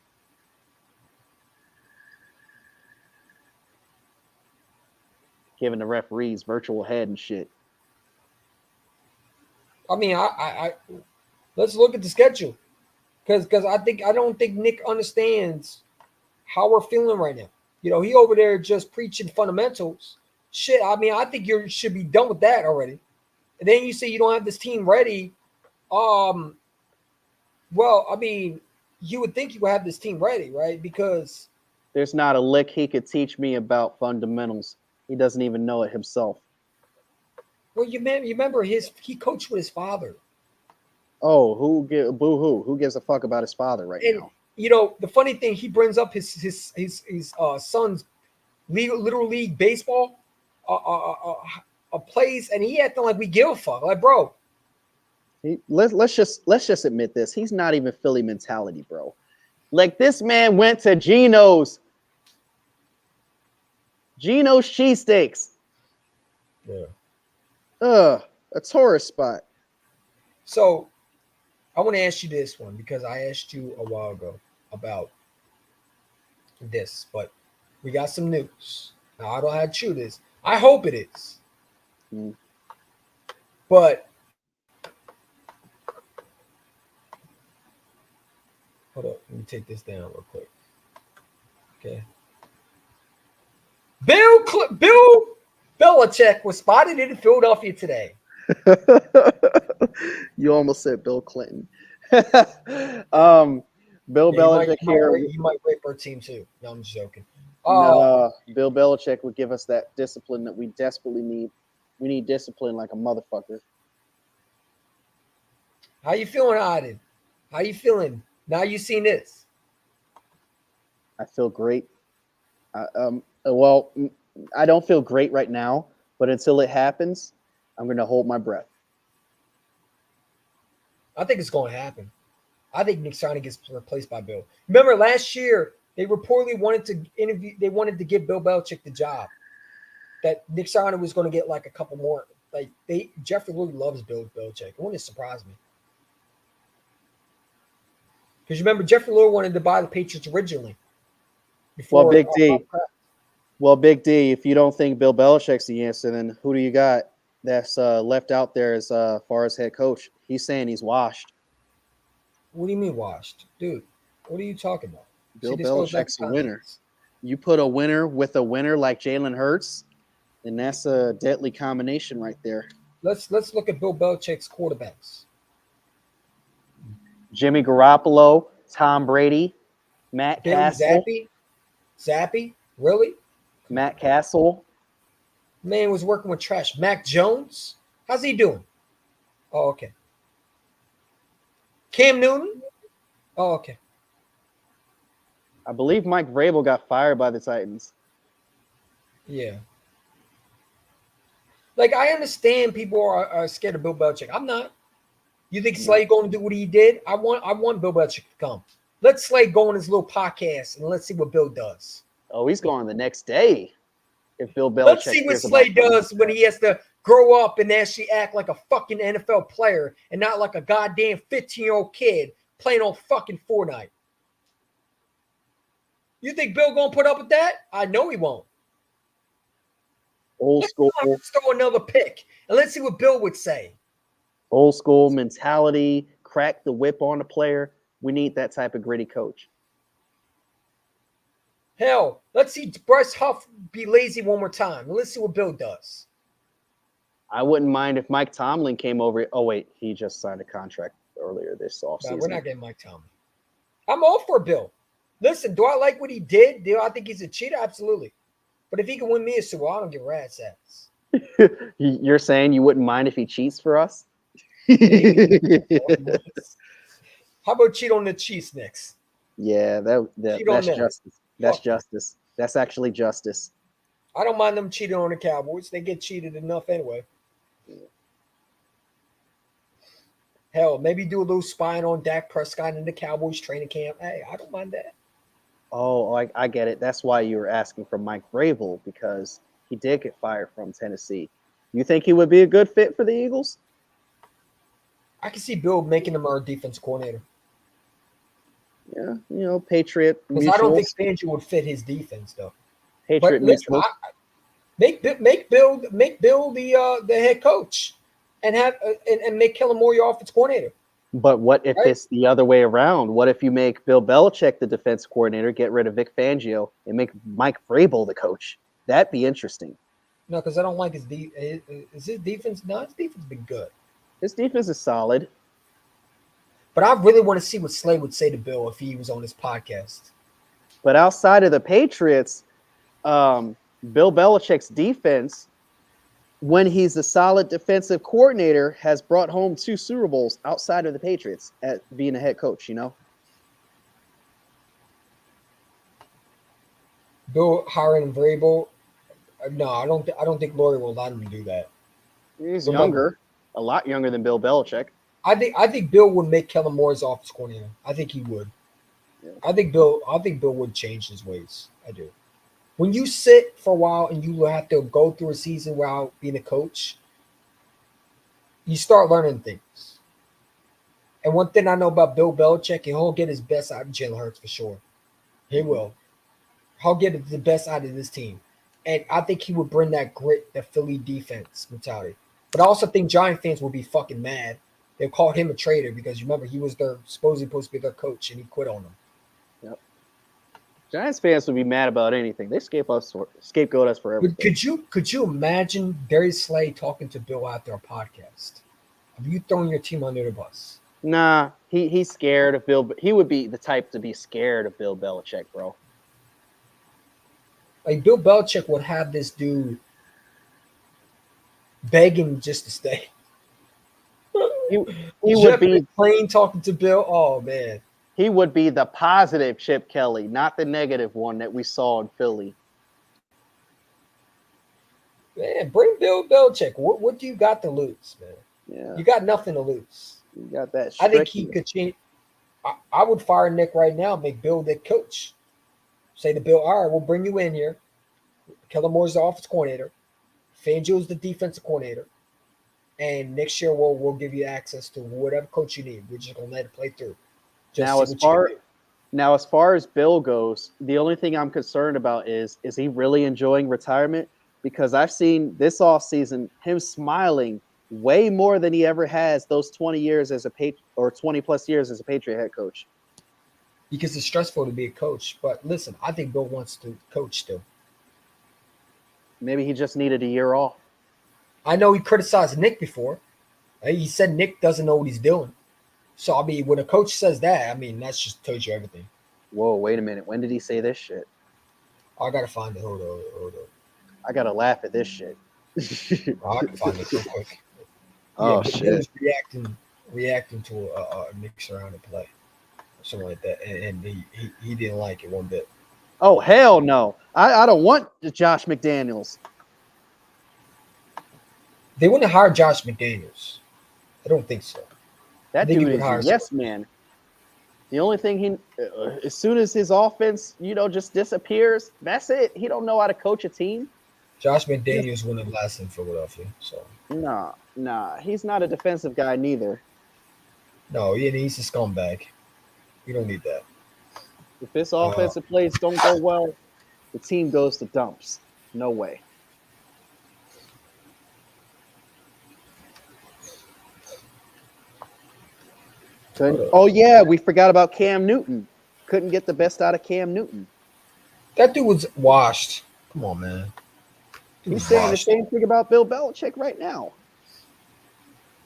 Giving the referees virtual head and shit. I mean, I let's look at the schedule. Because I don't think Nick understands how we're feeling right now. You know, he over there just preaching fundamentals. Shit, I mean, I think you should be done with that already. And then you say you don't have this team ready. Well, I mean, you would think you would have this team ready, right? Because there's not a lick he could teach me about fundamentals. He doesn't even know it himself. Well, you remember he coached with his father. Oh, who gives a fuck about his father right now? You know, the funny thing, he brings up his son's little league baseball plays, and he acting like we give a fuck. Like, bro, let's just admit this. He's not even Philly mentality, bro. Like, this man went to Geno's cheesesteaks. Yeah. A tourist spot. So I want to ask you this one because I asked you a while ago about this, but we got some news. Now, I don't know how true it is. I hope it is. But hold up, let me take this down real quick. Okay. Bill Belichick was spotted in Philadelphia today. You almost said Bill Clinton. Bill Belichick here. He might rape our team too. No, I'm just joking. Bill Belichick would give us that discipline that we desperately need. We need discipline like a motherfucker. How you feeling, Auden? How you feeling? Now you seen this. I feel great. Well, I don't feel great right now, but until it happens, I'm going to hold my breath. I think it's going to happen. I think Nick Sirianni gets replaced by Bill. Remember last year, they reportedly wanted to give Bill Belichick the job. That Nick Sirianni was going to get like a couple more. Like Jeffrey Lurie loves Bill Belichick. It wouldn't surprise me. Because remember, Jeffrey Lurie wanted to buy the Patriots originally. Well, Big D, if you don't think Bill Belichick's the answer, then who do you got? that's left out there as far as head coach. He's saying he's washed. What do you mean washed, dude? What are you talking about? Bill See, this goes back Belichick's to a winner. You put a winner with a winner like Jalen Hurts, and that's a deadly combination right there. Let's look at Bill Belichick's quarterbacks. Jimmy Garoppolo, Tom Brady, Matt Bailey Castle. Zappy, really? Matt Castle. Man was working with trash. Mac Jones, how's he doing? Oh, okay. Cam Newton. Oh, okay. I believe Mike Vrabel got fired by the Titans. Yeah. Like, I understand people are scared of Bill Belichick. I'm not. You think Slay going to do what he did? I want Bill Belichick to come. Let Slay go on his little podcast and let's see what Bill does. Oh, he's going the next day. If Bill Belichick. Let's see what Slay does when he has to grow up and actually act like a fucking NFL player and not like a goddamn 15-year-old kid playing on fucking Fortnite. You think Bill gonna put up with that? I know he won't. Old school. Let's throw another pick and let's see what Bill would say. Old school mentality, crack the whip on the player. We need that type of gritty coach. Hell, let's see Bryce Huff be lazy one more time. Let's see what Bill does. I wouldn't mind if Mike Tomlin came over. Oh, wait, he just signed a contract earlier this offseason. No, we're not getting Mike Tomlin. I'm all for Bill. Listen, do I like what he did? Do I think he's a cheater? Absolutely. But if he can win me a Super Bowl, I don't give a rat's ass. You're saying you wouldn't mind if he cheats for us? How about cheat on the Chiefs next? Yeah, that's justice. That's justice. That's actually justice. I don't mind them cheating on the Cowboys. They get cheated enough anyway. Hell, maybe do a little spying on Dak Prescott in the Cowboys training camp. Hey, I don't mind that. Oh, I get it. That's why you were asking for Mike Vrabel, because he did get fired from Tennessee. You think he would be a good fit for the Eagles? I can see Bill making him our defense coordinator. Yeah, Patriot. Because I don't think Fangio would fit his defense though. Patriot listen, make Bill the head coach, and make Kellen Moore your offense coordinator. But what if it's the other way around? What if you make Bill Belichick the defense coordinator, get rid of Vic Fangio, and make Mike Vrabel the coach? That'd be interesting. No, because I don't like his defense. No, his defense has been good. His defense is solid. But I really want to see what Slay would say to Bill if he was on his podcast. But outside of the Patriots, Bill Belichick's defense, when he's a solid defensive coordinator, has brought home 2 Super Bowls outside of the Patriots at being a head coach, Bill hiring Vrabel, no, I don't think Laurie will allow him to do that. He's younger, a lot younger than Bill Belichick. I think Bill would make Kellen Moore his offense coordinator. I think he would. Yeah. I think Bill would change his ways. I do. When you sit for a while and you have to go through a season without being a coach, you start learning things. And one thing I know about Bill Belichick, he'll get his best out of Jalen Hurts for sure. He will. He'll get the best out of this team. And I think he would bring that grit, that Philly defense mentality. But I also think Giant fans will be fucking mad. They called him a traitor because remember he was supposed to be their coach and he quit on them. Yep. Giants fans would be mad about anything. They scapegoat us for everything. Could you imagine Darius Slay talking to Bill after a podcast? Have you thrown your team under the bus? Nah, he's scared of Bill. He would be the type to be scared of Bill Belichick, bro. Like Bill Belichick would have this dude begging just to stay. He would be plain talking to Bill. Oh man, he would be the positive Chip Kelly, not the negative one that we saw in Philly. Man, bring Bill Belichick. What do you got to lose, man? Yeah, you got nothing to lose. You got that. I think he could change. I would fire Nick right now. Make Bill the coach. Say to Bill, all right, we'll bring you in here. Kellen Moore's the offense coordinator. Fangio's the defensive coordinator. And next year we'll give you access to whatever coach you need. We're just gonna let it play through. Now as far as Bill goes, the only thing I'm concerned about is he really enjoying retirement, because I've seen this offseason him smiling way more than he ever has those 20 years as a 20 plus years as a Patriot head coach. Because it's stressful to be a coach. But listen, I think Bill wants to coach still. Maybe he just needed a year off. I know he criticized Nick before. He said Nick doesn't know what he's doing. So, I mean, when a coach says that, I mean, that's just tells you everything. Whoa, wait a minute. When did he say this shit? I got to find it. Hold on. I got to laugh at this shit. I can find it real quick. Oh, He shit. was reacting to a Nick surrounded play or something like that. And he didn't like it one bit. Oh, hell no. I don't want Josh McDaniels. They wouldn't hire Josh McDaniels. I don't think so. That dude is a yes man. The only thing as soon as his offense, just disappears, that's it. He don't know how to coach a team. Josh McDaniels wouldn't have lasted in Philadelphia. So Nah. He's not a defensive guy neither. No, he's a scumbag. You don't need that. If his offensive plays don't go well, the team goes to dumps. No way. Oh, yeah, we forgot about Cam Newton. Couldn't get the best out of Cam Newton. That dude was washed. Come on, man. He's saying the same thing about Bill Belichick right now.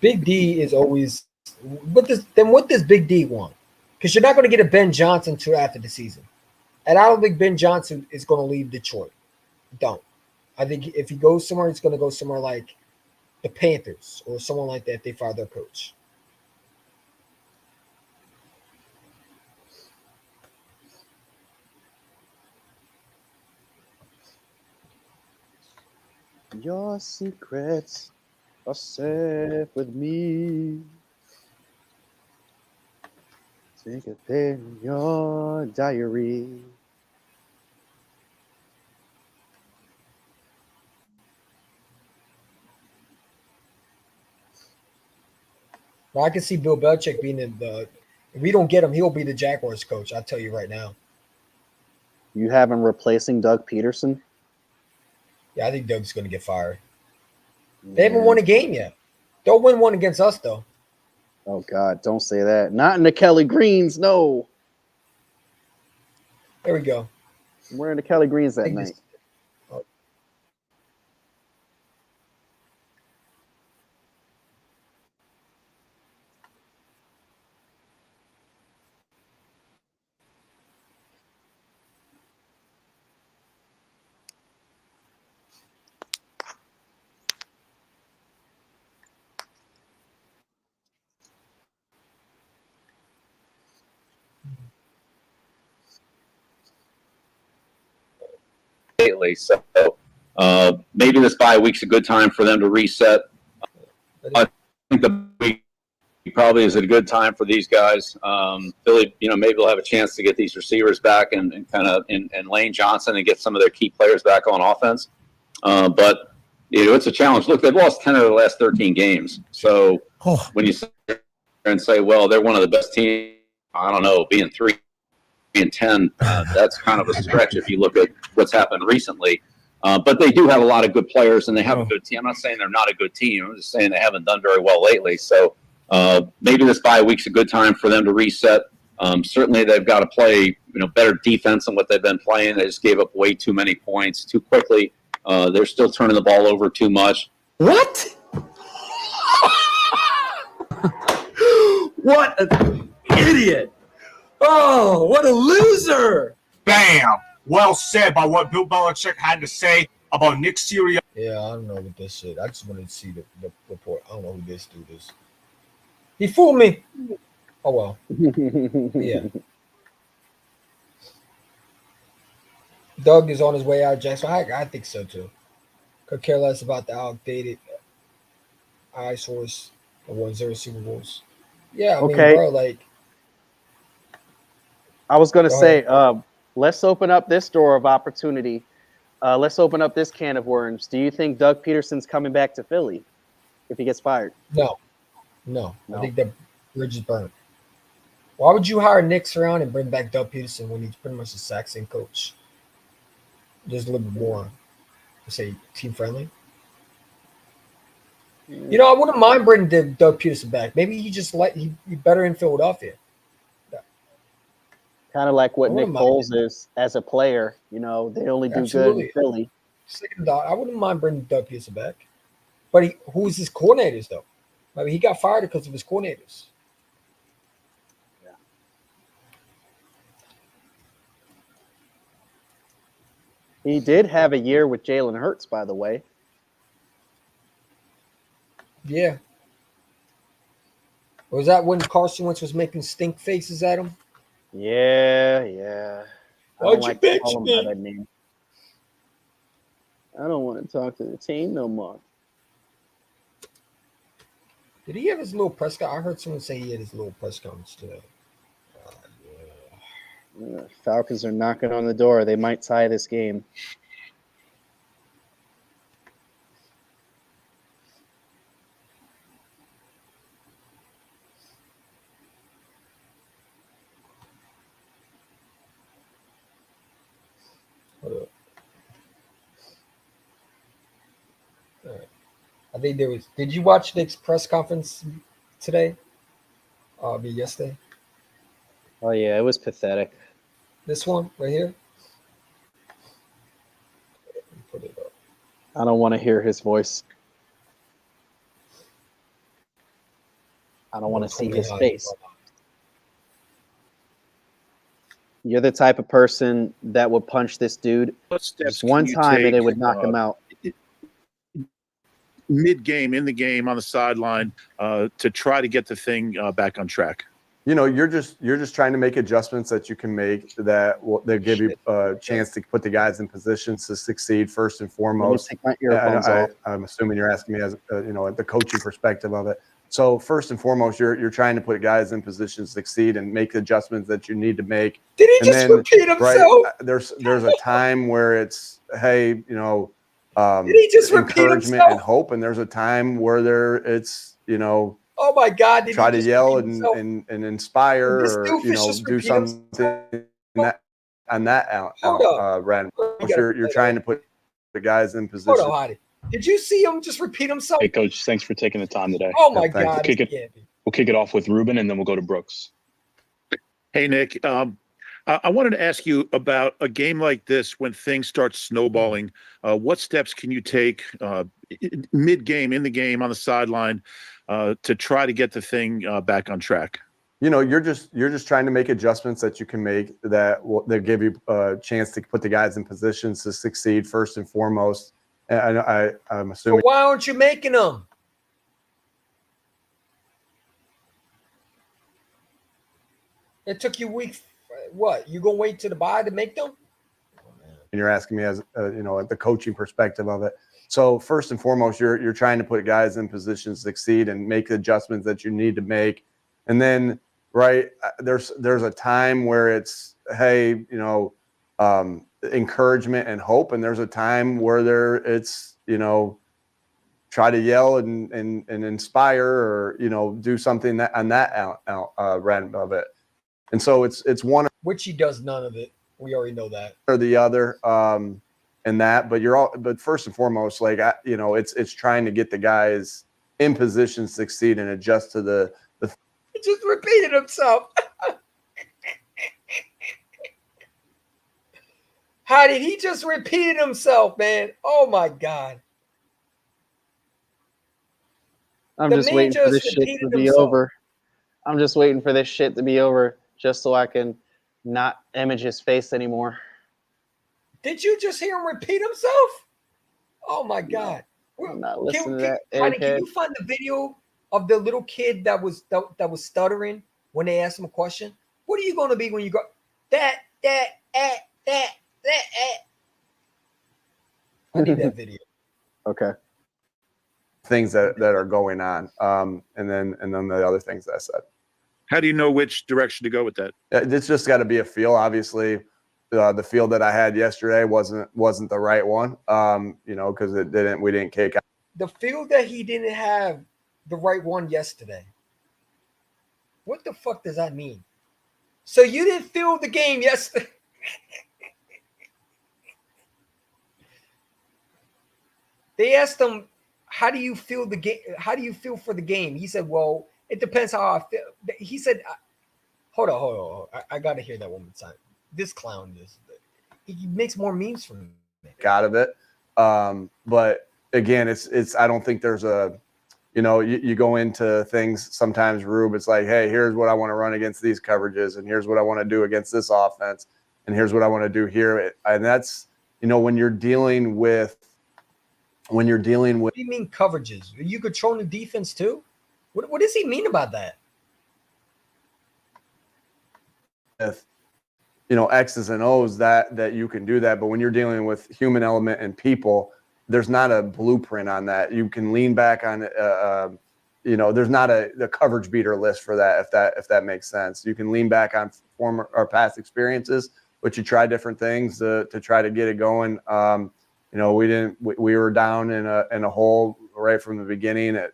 Big D is always – what does Big D want? Because you're not going to get a Ben Johnson until after the season. And I don't think Ben Johnson is going to leave Detroit. Don't. I think if he goes somewhere, he's going to go somewhere like the Panthers or someone like that if they fire their coach. Your secrets are safe with me. Take a pen in your diary. Well, I can see Bill Belichick being if we don't get him, he'll be the Jaguars coach. I'll tell you right now. You have him replacing Doug Peterson? Yeah, I think Doug's going to get fired. They haven't won a game yet. They'll win one against us, though. Oh, God, don't say that. Not in the Kelly Greens, no. There we go. I'm wearing the Kelly Greens that night. Lately, so maybe this bye week's a good time for them to reset. I think the week probably is a good time for these guys. Philly, maybe they'll have a chance to get these receivers back and kind of and Lane Johnson and get some of their key players back on offense. But it's a challenge. Look, they've lost 10 of their last 13 games. So when you sit there and say, well, they're one of the best teams, I don't know, being 3 and 10, that's kind of a stretch if you look at what's happened recently. But they do have a lot of good players, and they have a good team. I'm not saying they're not a good team. I'm just saying they haven't done very well lately. So maybe this bye week's a good time for them to reset. Certainly, they've got to play better defense than what they've been playing. They just gave up way too many points too quickly. They're still turning the ball over too much. What? What an idiot! Oh, what a loser! Bam! Well said by what Bill Belichick had to say about Nick Sirianni. Yeah, I don't know what this shit. I just wanted to see the report. I don't know who this dude is. He fooled me. Oh, well. Yeah. Doug is on his way out, Jackson. I think so, too. Could care less about the outdated eyesores and 1-0 Super Bowls. Yeah, I mean, bro, I was going to say, let's open up this door of opportunity. Let's open up this can of worms. Do you think Doug Peterson's coming back to Philly if he gets fired? No. I think the bridge is burned. Why would you hire Nick Sirianni and bring back Doug Peterson when he's pretty much the exact same coach? Just a little bit more. Say team friendly. You know, I wouldn't mind bringing Doug Peterson back. Maybe he just he better in Philadelphia. Kind of like what Nick Foles is as a player. You know, they only do good in Philly. I wouldn't mind bringing Doug Peterson back. But who's his coordinators, though? I mean, he got fired because of his coordinators. Yeah. He did have a year with Jalen Hurts, by the way. Yeah. Was that when Carson Wentz was making stink faces at him? Yeah. Why'd you bench me? By that name. I don't want to talk to the team no more. Did he have his little press conference? I heard someone say he had his little press conference today. Falcons are knocking on the door. They might tie this game. I think there was. Did you watch Nick's press conference today? Yesterday. Oh yeah, it was pathetic. This one right here. Put it up. I don't want to hear his voice. I don't want to see his face. You're the type of person that would punch this dude just one time and it would knock him out. Mid-game, in the game, on the sideline, to try to get the thing back on track. You know, you're just trying to make adjustments that you can make that give you a chance to put the guys in positions to succeed first and foremost. Take my earphones off. I'm assuming you're asking me as the coaching perspective of it. So first and foremost, you're trying to put guys in positions to succeed and make the adjustments that you need to make. Did he just repeat himself? Right, there's a time where it's did he just encouragement and hope, and there's a time where it's oh my God! Try to yell and inspire, or do something on that random. You're trying to put the guys in position. Hold on, Hottie. Did you see him just repeat himself? Hey, Coach, thanks for taking the time today. Oh my God! We'll kick it off with Ruben, and then we'll go to Brooks. Hey, Nick. I wanted to ask you about a game like this when things start snowballing. What steps can you take mid-game, in the game, on the sideline, to try to get the thing back on track? You know, you're just trying to make adjustments that you can make that give you a chance to put the guys in positions to succeed first and foremost. And I'm assuming. So why aren't you making them? It took you weeks. What, you gonna wait to the bye to make them? And you're asking me as the coaching perspective of it. So first and foremost, you're trying to put guys in positions to succeed and make the adjustments that you need to make. And then there's a time where it's encouragement and hope, and there's a time where it's try to yell and inspire, or do something on that random of it. And so it's one, which he does none of it. We already know that, or the other, and that. But first and foremost, it's trying to get the guys in position to succeed and adjust to the. He just repeated himself. How did he just repeat himself, man? Oh my God! I'm just waiting for this shit to be over. I'm just waiting for this shit to be over, just so I can not image his face anymore. Did you just hear him repeat himself? Oh my God! I'm not listening to that. Honey, can you find the video of the little kid that was stuttering when they asked him a question? What are you going to be when you go that? I need that video. Okay. Things that are going on, and then the other things that I said. How do you know which direction to go with that? It's just got to be a feel. Obviously, the field that I had yesterday wasn't the right one. Because we didn't kick out. The field that he didn't have the right one yesterday. What the fuck does that mean? So you didn't feel the game yesterday. They asked him, how do you feel the game? How do you feel for the game? He said, well, it depends how I feel. He said, hold on. I got to hear that one more time. This clown he makes more memes from me. Out of it. But again, it's I don't think there's a, you go into things sometimes, Rube, it's like, hey, here's what I want to run against these coverages, and here's what I want to do against this offense, and here's what I want to do here. And that's, when you're dealing with what do you mean coverages? Are you controlling the defense too? What does he mean about that? With, X's and O's that you can do that. But when you're dealing with human element and people, there's not a blueprint on that. You can lean back on, there's not a coverage beater list for that. If that makes sense, you can lean back on former or past experiences, but you try different things to try to get it going. We were down in a hole right from the beginning. I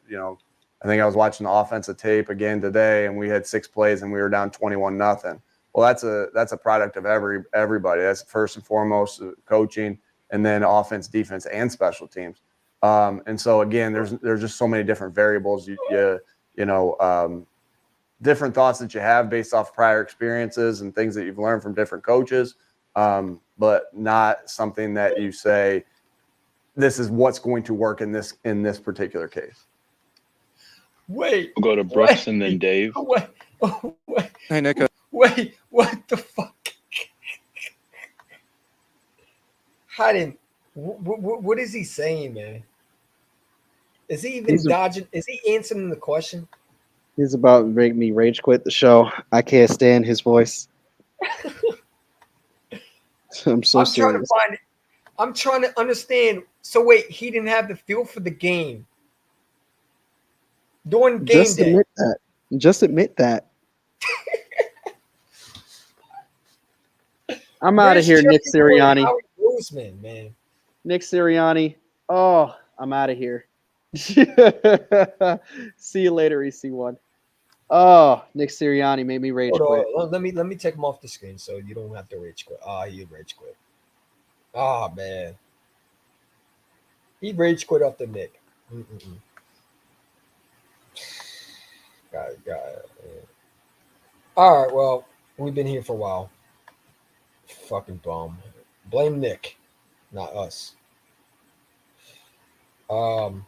think I was watching the offensive tape again today, and we had 6 plays and we were down 21-0. Well, that's a product of everybody. That's first and foremost coaching, and then offense, defense, and special teams. And so again, there's just so many different variables. Different thoughts that you have based off prior experiences and things that you've learned from different coaches, but not something that you say, this is what's going to work in this particular case. Wait. We'll go to Brooks and then Dave. Wait. Hey, Nick. Wait, what the fuck? What is he saying, man? Is he even dodging? Is he answering the question? He's about to make me rage quit the show. I can't stand his voice. I'm serious. I'm trying to understand. So wait, he didn't have the feel for the game during game day. Just admit that. I'm out of here, Nick Sirianni. Roseman, man. Nick Sirianni. Oh, I'm out of here. See you later, EC1. Oh, Nick Sirianni made me rage quit. Let me take him off the screen so you don't have to rage quit. He rage quit. Oh man, he rage quit off the Nick. Got it. All right, well, we've been here for a while. Fucking bum. Blame Nick, not us. Hold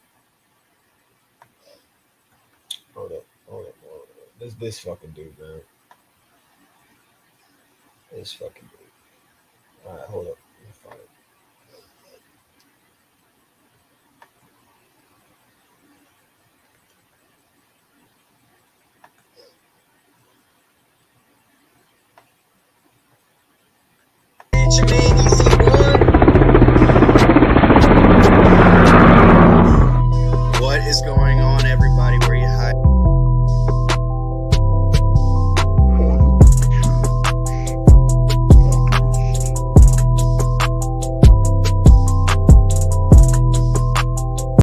up. This fucking dude, man. This fucking dude. All right, hold up. Let me find it. What is going on, everybody? Where you hiding?